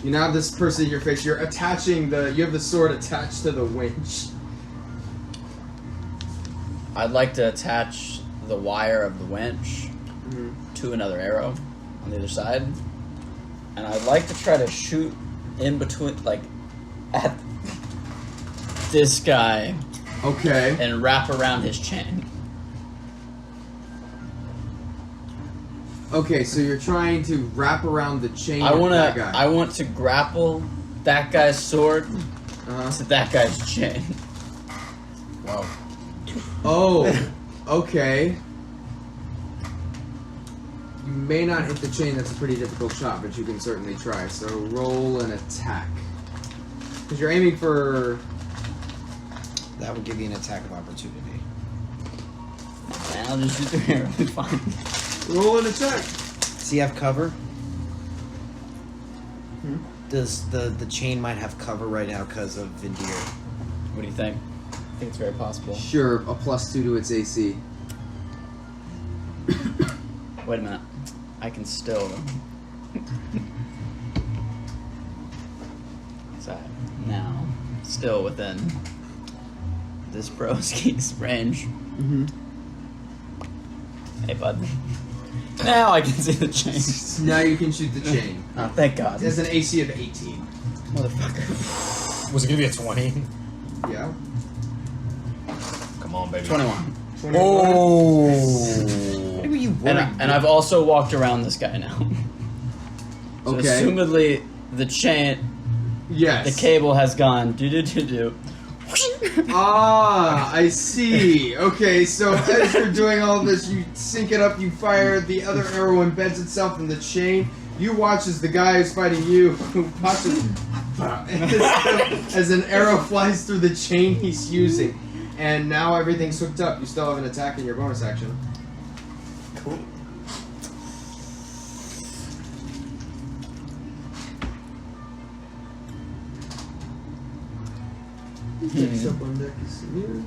You now have this person in your face. You're attaching you have the sword attached to the winch. I'd like to attach the wire of the winch to another arrow on the other side. And I'd like to try to shoot in between, like, at this guy Okay. and wrap around his chain. Okay, so you're trying to wrap around the chain I of that guy. want to grapple that guy's sword Uh-huh. to that guy's chain. wow. Oh, okay. You may not hit the chain. That's a pretty difficult shot, but you can certainly try. So roll an attack. Because you're aiming for... That would give you an attack of opportunity. And I'll just shoot the arrow. It's fine. Roll an attack. Does he have cover? Does the chain might have cover right now because of Vindir? What do you think? I think it's very possible. Sure, a +2 to its AC. Wait a minute. I can still. So now, still within this broski's range. Mm-hmm. Hey, bud. Now I can see the chain. Now you can shoot the chain. Oh, thank God. It has an AC of 18. Motherfucker. Was it gonna be a 20? Yeah. Come on, baby. 21. 21. Oh. What were you And, worried? and I've also walked around this guy now. So Okay. assumedly the chain, Yes. the cable has gone do. Ah, I see. Okay, so as you're doing all this, you sync it up, you fire, the other arrow embeds itself in the chain. You watch as the guy who's fighting you, who watches as an arrow flies through the chain he's using. And now everything's hooked up. You still have an attack in your bonus action. Cool. Next up on deck is Samir.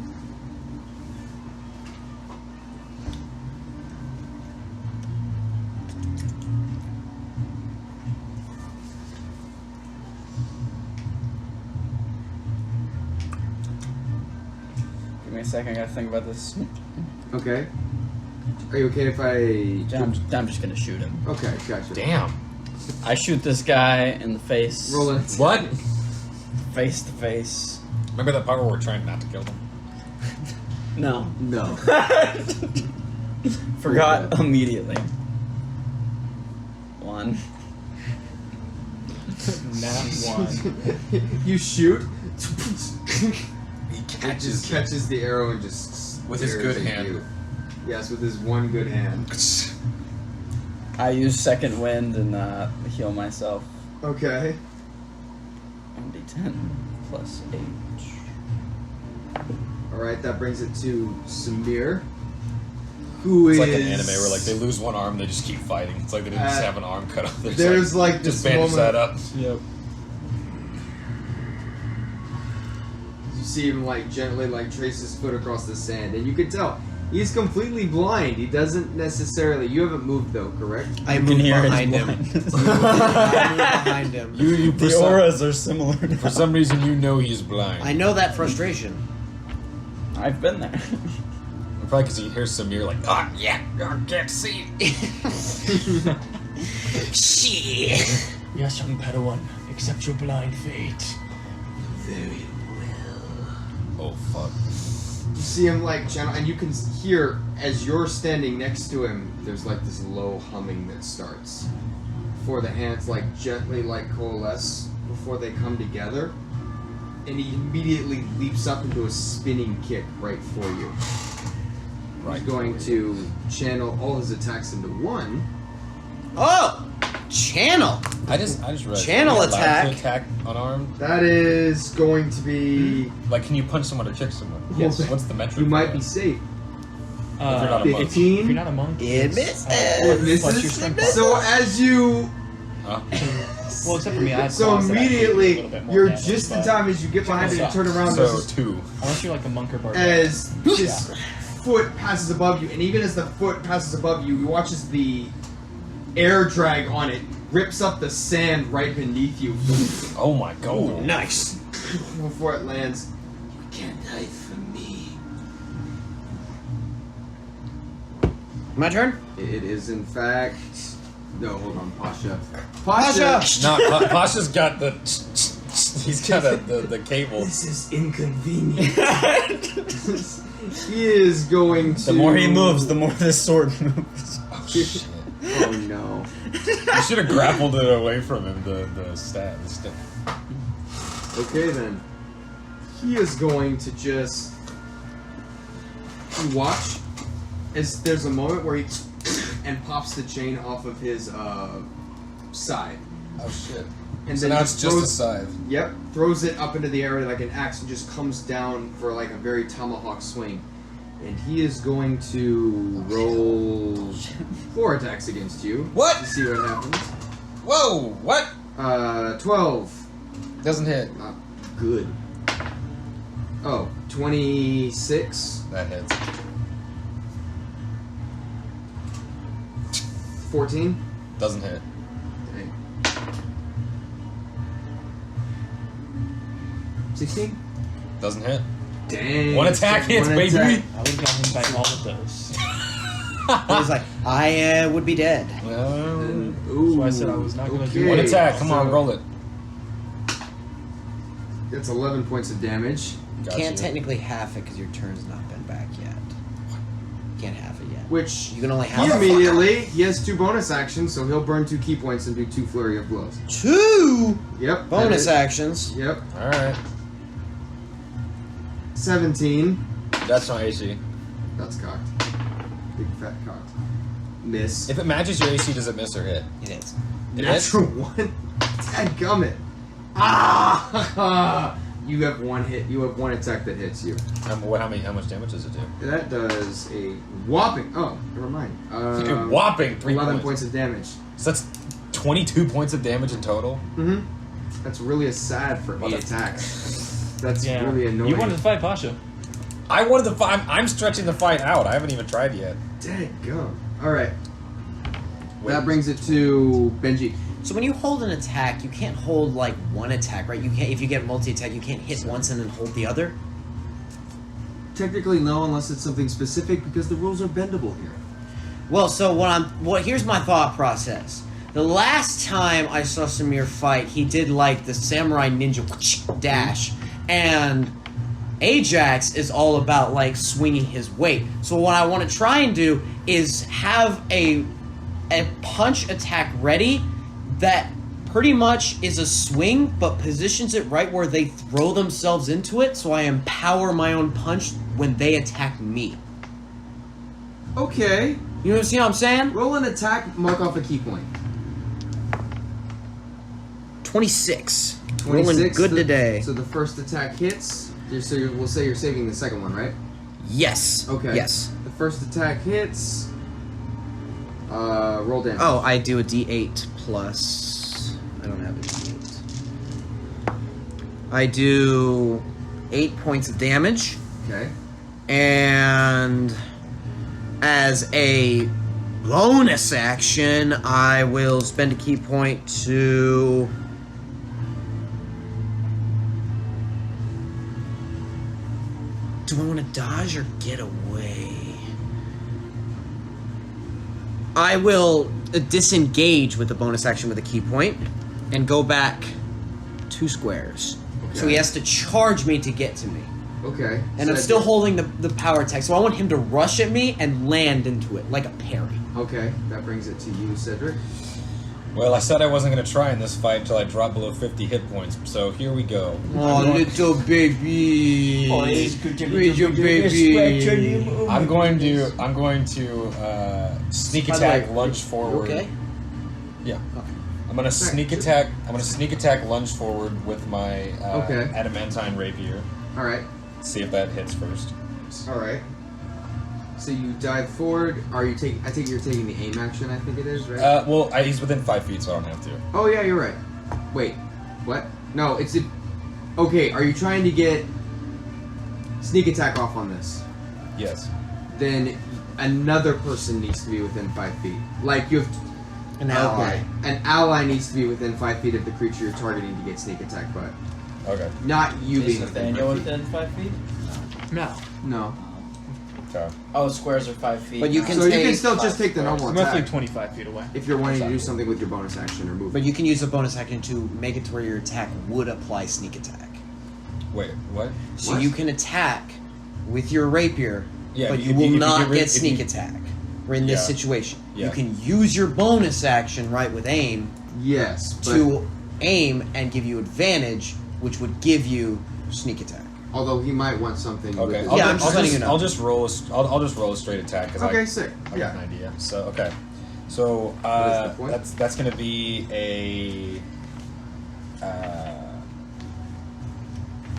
Give me a second, I gotta think about this. Okay. Are you okay if I... I'm just gonna shoot him. Okay, gotcha. Damn. I shoot this guy in the face. Roll it. What? Face to face. Remember that part where we're trying not to kill them? No. No. Forgot immediately. 1. Nat 1. You shoot. He It just catches the arrow and just With his stares good at hand. you. Yes, with his one good hand. I use second wind and heal myself. Okay. 1d10 plus 8. Alright, that brings it to Samir. Who It's is... like an anime where like they lose one arm, they just keep fighting. It's like they didn't just have an arm cut off. There's like this just bandage moment- that up. Yep. You see him like gently like trace his foot across the sand, and you can tell he's completely blind. He doesn't necessarily... You haven't moved though, correct? I You can moved hear his behind him. blindness. I moved behind him. You The auras are similar. for some reason you know he's blind. I know that frustration. I've been there. Probably because he hears Samir like, ah, yeah, I can't see. Shit. Yes, young Padawan, accept your blind fate. Very well. Oh fuck. You see him like channel, and you can hear as you're standing next to him. There's like this low humming that starts before the hands like gently like coalesce before they come together, and he immediately leaps up into a spinning kick right for you. He's going to channel all his attacks into one. Oh! Channel! I just realized. Channel are you allowed attack. to attack unarmed? That is going to be. Like, can you punch someone or kick someone? Yes. What's the metric? You for might that? be safe. If you're not a monk. 15. If you're not a monk, It it's, misses. plus your strength. So as you. Huh? Well, except for me, I have So claws that actually do a immediately, little bit more you're damage, just in but time as you get behind it and turn around. So there's 2. unless you're like a monk or barbarian. as his foot passes above you, and even as the foot passes above you, you watch as the air drag on it rips up the sand right beneath you Oh my god. Nice. before it lands. You can't hide from me. My turn? It is in fact. No, hold on, Pasha. Pasha! No, Pasha's got the. He's got the cable. This is inconvenient. He is going to. The more he moves, the more this sword moves. Oh shit. Oh no. You should have grappled it away from him. The stick. Okay then. He is going to just. You watch as there's a moment where he and pops the chain off of his side. Oh shit. And So then now it's just a throws, scythe. Yep, throws it up into the air like an axe and just comes down for like a very tomahawk swing. And he is going to roll 4 attacks against you. What? To see what happens. Whoa! What? 12. Doesn't hit. Not good. Oh, 26. That hits. 14. Doesn't hit. Dang. 16. Doesn't hit. Dang. One attack hits, One baby. attack. I would go him by all of those. He's like, I would be dead. Well, Ooh, why I said I was not gonna do okay. one attack. Come on, So roll it. That's 11 points of damage. You Got can't you. technically half it because your turn's not been back yet. Can't have it yet. Which You can only he have immediately, he has 2 bonus actions, so he'll burn 2 key points and do 2 flurry of blows. 2 Yep. bonus that is- actions. Yep. Alright. 17. That's not AC. That's cocked. Big fat cocked. Miss. If it matches your AC, does it miss or hit? It is. It is? Natural 1. Dadgummit. Ah! You have 1 hit. You have 1 attack that hits you. How much damage does it do? That does a whopping. Oh, never mind. A whopping 3 11 points. points of damage. So that's 22 points of damage in total? Mm-hmm. That's really a sad for 8 attacks. That's really annoying. You wanted to fight Pasha. I wanted to fight. I'm stretching the fight out. I haven't even tried yet. Dadgum. Alright. Wait. That brings it to Benji. So when you hold an attack, you can't hold like one attack, right? You can't. If you get multi-attack, you can't hit once and then hold the other. Technically, no, unless it's something specific, because the rules are bendable here. Well, so here's my thought process. The last time I saw Samir fight, he did like the samurai ninja dash, and Ajax is all about like swinging his weight. So what I want to try and do is have a punch attack ready that pretty much is a swing, but positions it right where they throw themselves into it, so I empower my own punch when they attack me. Okay. You see what I'm saying? Roll an attack, mark off a key point. 26. 26. Rolling good today. So the first attack hits. We'll say you're saving the second one, right? Yes. Okay. Yes. The first attack hits. Roll damage. Oh, I do a D8 plus. I don't have a D8. I do 8 points of damage. Okay. And as a bonus action, I will spend a key point to. Do I want to dodge or get away? I will disengage with the bonus action with a key point and go back 2 squares. So he has to charge me to get to me. Okay. And I'm still holding the power attack, so I want him to rush at me and land into it like a parry. Okay, that brings it to you, Cedric. Well, I said I wasn't going to try in this fight until I dropped below 50 hit points, so here we go. Oh, little baby. Oh, it's good to Where's your baby? I'm going to sneak By the way, attack, lunge forward. Okay. Yeah. Okay. I'm gonna sneak attack. I'm gonna sneak attack, lunge forward with my adamantine rapier. All right. See if that hits first. All right. So you dive forward. I think you're taking the aim action. I think it is, right? Well, he's within 5 feet, so I don't have to. Oh yeah, you're right. Wait, what? No, it's a. Okay, are you trying to get sneak attack off on this? Yes. Then another person needs to be within 5 feet. Like you have. An ally. Okay. An ally needs to be within 5 feet of the creature you're targeting to get sneak attack, but Okay. not you Is being within Nathaniel 5 feet. within 5 feet? No. No. Okay. Oh, squares are 5 feet. But you can So you can take still just 5 take the normal I'm roughly attack 25 feet away. if you're wanting to do something with your bonus action or move. But you can use a bonus action to make it to where your attack would apply sneak attack. Wait. What? So What? you can attack with your rapier, Yeah, but if you you- will if you not get rid- get if sneak you- attack. We're in this Yeah. situation. Yeah. You can use your bonus action right with aim Yes, but to aim and give you advantage, which would give you sneak attack. although he might want something. Okay. With I'll, Yeah, ju- I'm just I'll letting just you know. I'll just roll. I'll just roll a straight attack because Okay, sick. I got Yeah. an idea. So okay. So What is the point? that's gonna be a.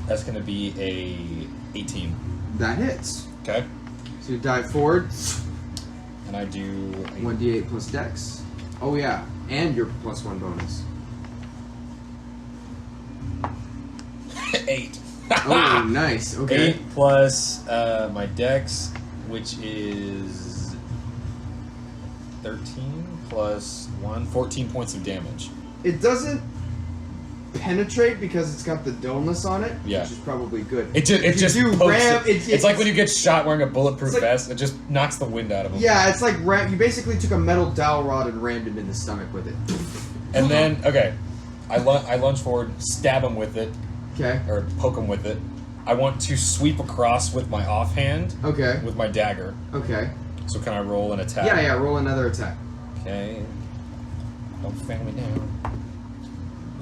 That's gonna be a 18. That hits. Okay. So you dive forward. And I do 1d8 plus dex. Oh yeah, and your +1 bonus. 8. Oh, nice. Okay. 8 plus my dex, which is 13 plus 1, 14 points of damage. It doesn't penetrate because it's got the dullness on it, Yeah. which is probably good. It If just you do pokes ram, it. It's like when you get shot wearing a bulletproof It's like- vest. It just knocks the wind out of him. Yeah, it's like you basically took a metal dowel rod and rammed him in the stomach with it. And then okay, I lunge forward, stab him with it, Okay. or poke him with it. I want to sweep across with my offhand Okay. with my dagger. Okay. So can I roll an attack? Yeah, roll another attack. Okay. Don't fail me down.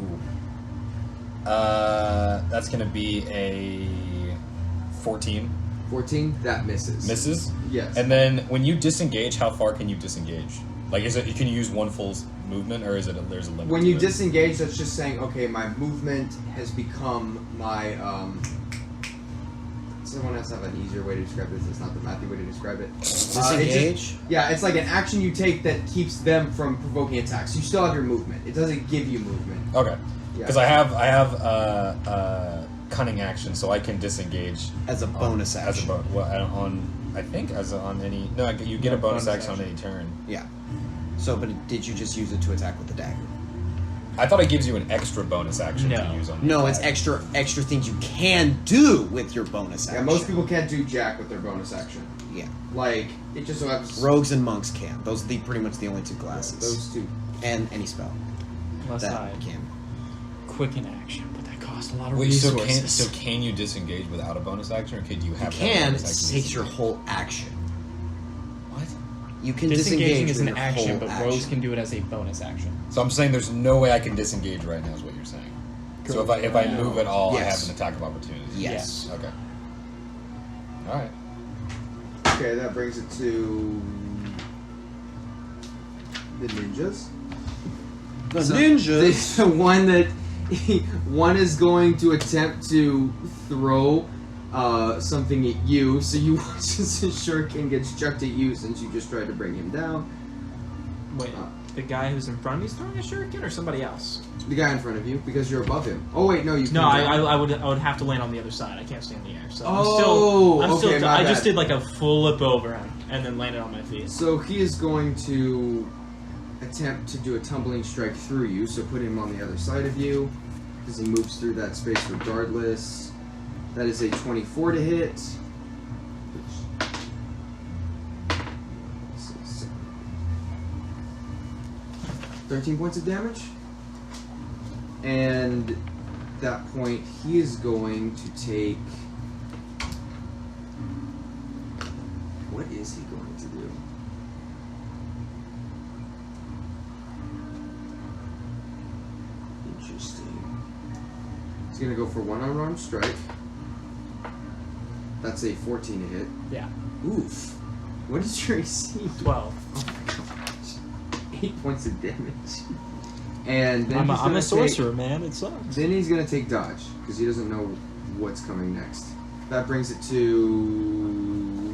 Ooh. That's gonna be a 14. 14, that misses. Misses? Yes. And then when you disengage, how far can you disengage? Like, is it can you use one full movement, or is it there's a limit? When to you it? disengage, that's just saying, okay, my movement has become my. Someone else have an easier way to describe this. It's not the mathy way to describe it. Disengage? It's like an action you take that keeps them from provoking attacks. You still have your movement. It doesn't give you movement. Okay. Yeah. Because I have cunning action, so I can disengage As a bonus action. I think on any. No, you get a bonus action on any turn. Yeah. So, but did you just use it to attack with the dagger? I thought it gives you an extra bonus action to use on. No, it's extra things you can do with your bonus action. Yeah, most people can't do jack with their bonus action. Yeah. Like, it just so happens. Rogues and monks can. Those are pretty much the only two classes. Those two. And any spell. Unless that I can. quicken action, but that costs a lot of Wait, resources. so can you disengage without a bonus action, or could you have? You can. It that bonus action takes your disengage? whole action. What? You can Disengaging disengage is with an your action, whole but action. rogues can do it as a bonus action. So I'm saying there's no way I can disengage right now, is what you're saying. So if I move at all, I Yes. have an attack of opportunity. Yes. Okay. All right. Okay, that brings it to the ninjas. The So, ninjas. The one that one is going to attempt to throw something at you, so you watch as the shuriken gets chucked at you since you just tried to bring him down. Wait, the guy who's in front of me is throwing a shuriken, or somebody else? The guy in front of you, because you're above him. Oh wait, no, you. No, can't I would have to land on the other side. I can't stay in the air. So Oh, I'm still. okay, my I just bad. did like a flip over him and then landed on my feet. So he is going to attempt to do a tumbling strike through you, so put him on the other side of you, because he moves through that space regardless. That is a 24 to hit. 13 points of damage. And at that point, he is going to take... What is he going to do? Interesting. He's going to go for one unarmed strike. That's a 14 to hit. Yeah. Oof. What is your AC? 12. Oh my gosh. 8 points of damage. And then I'm a sorcerer, man. It sucks. Then he's gonna take dodge because he doesn't know what's coming next. That brings it to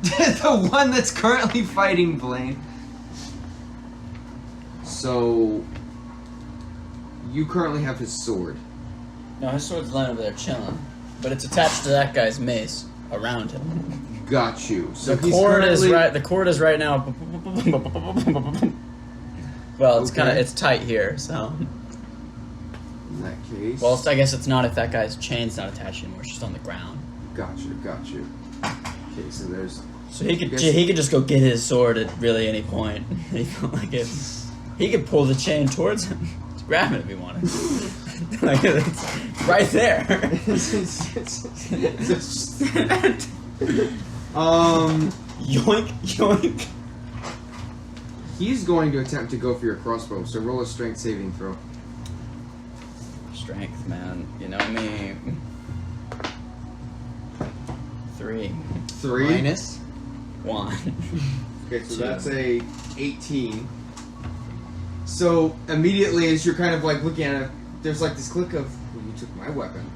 the one that's currently fighting Blaine. So you currently have his sword. No, his sword's lying over there chilling, but it's attached to that guy's mace around him. Got you. So The he's cord is currently- right. The cord is right now. Well, it's Okay. it's tight here, so. In that case. Well, I guess it's not if that guy's chain's not attached anymore. It's just on the ground. Got you. Okay, so there's. So he could Guess- he could just go get his sword at really any point. He felt like if he could pull the chain towards him, to grab it if he wanted. Like it's right there. Yoink yoink. He's going to attempt to go for your crossbow. So roll a strength saving throw. Strength, man. You know me. 3. 3 Minus 1. Okay, so Two. that's a 18. So immediately, as you're kind of like looking at it, there's like this click of, well, you took my weapon.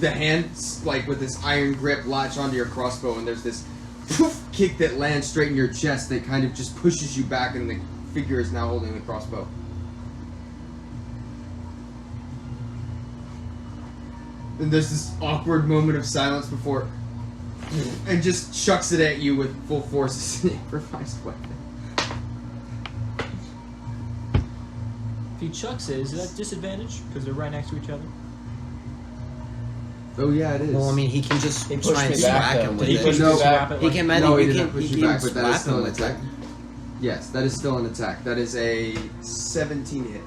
The hands, like with this iron grip, latch onto your crossbow, and there's this poof kick that lands straight in your chest that kind of just pushes you back, and the figure is now holding the crossbow. And there's this awkward moment of silence before, and just chucks it at you with full force as an improvised weapon. If he chucks it, is that disadvantage? Because they're right next to each other? Oh yeah, it is. Well, I mean, he can just He pushed try and me back, smack though. him with Did he it. push me No, back? He can, man, no, he he did can, not push he you can back, but that is slap still him an with attack. it. Yes, that is still an attack. That is a 17 hit.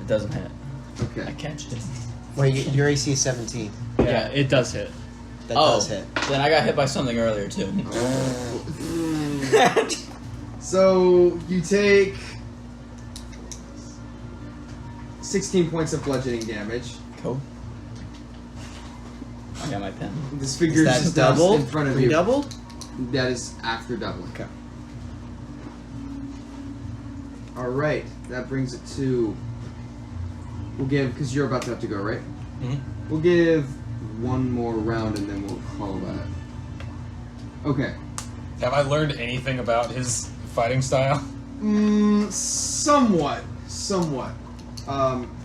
It doesn't hit. I Okay. catch it. Wait, your AC is 17. Yeah, it does hit. That does hit. Then I got hit by something earlier too. So you take 16 points of bludgeoning damage. Cool. I got my pen. This figure Is that just doubled? in front of you. Redoubled? That is after doubling. Okay. Alright, that brings it to... We'll give, because you're about to have to go, right? Mhm. We'll give one more round and then we'll call that. Okay. Have I learned anything about his fighting style? Somewhat.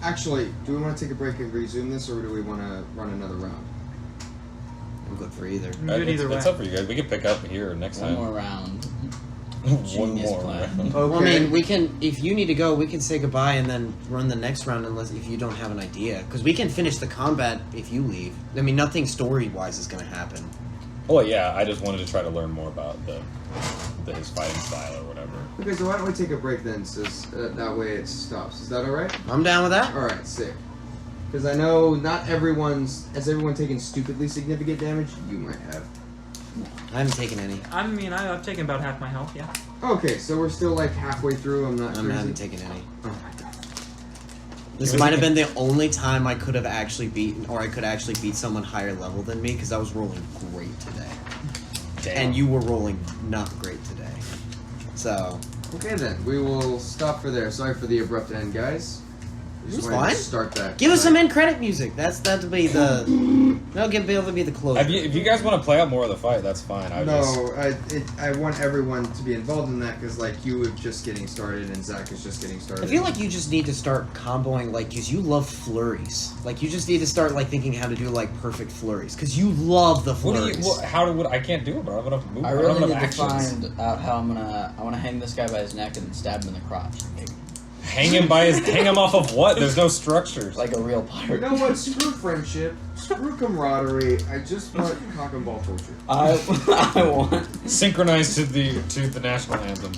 Actually, do we want to take a break and resume this, or do we want to run another round? I'm good for either. Good either It's way. up for you guys. We can pick up here next One time. more round. One Genius more plan. round. Okay. Well, I mean, we can. If you need to go, we can say goodbye and then run the next round. Unless if you don't have an idea, because we can finish the combat if you leave. I mean, nothing story-wise is going to happen. Well, yeah, I just wanted to try to learn more about his fighting style or whatever. Okay, so why don't we take a break then, so that way it stops. Is that alright? I'm down with that. Alright, sick. Because I know not everyone's... Has everyone taken stupidly significant damage? You might have. I haven't taken any. I mean, I've taken about half my health, yeah. Okay, so we're still like halfway through. I'm not I crazy. haven't taken any. Oh my god. This might have been the only time I could have actually beaten, or I could actually beat someone higher level than me, because I was rolling great today. Damn. And you were rolling not great today. So, Okay then, we will stop for there. Sorry for the abrupt end, guys. We just It's wanted to fine. start that. give us some end credit music. That'll be the. That'll be able to be the close. If you guys want to play out more of the fight, that's fine. I want everyone to be involved in that because, like, you are just getting started and Zach is just getting started. I feel like you just need to start comboing, like, because you love flurries. Like, you just need to start, like, thinking how to do, like, perfect flurries. Because you love the What do flurries. you? I can't do it, but I don't have enough movement. I don't really have need enough to actions. find out how I'm gonna. I want to hang this guy by his neck and stab him in the crotch, Hang him off of what? There's no structures. like a real You pirate. know what? Screw friendship. Screw camaraderie. I just want cock and ball torture. I want. Synchronized to the national anthem.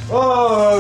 Oh.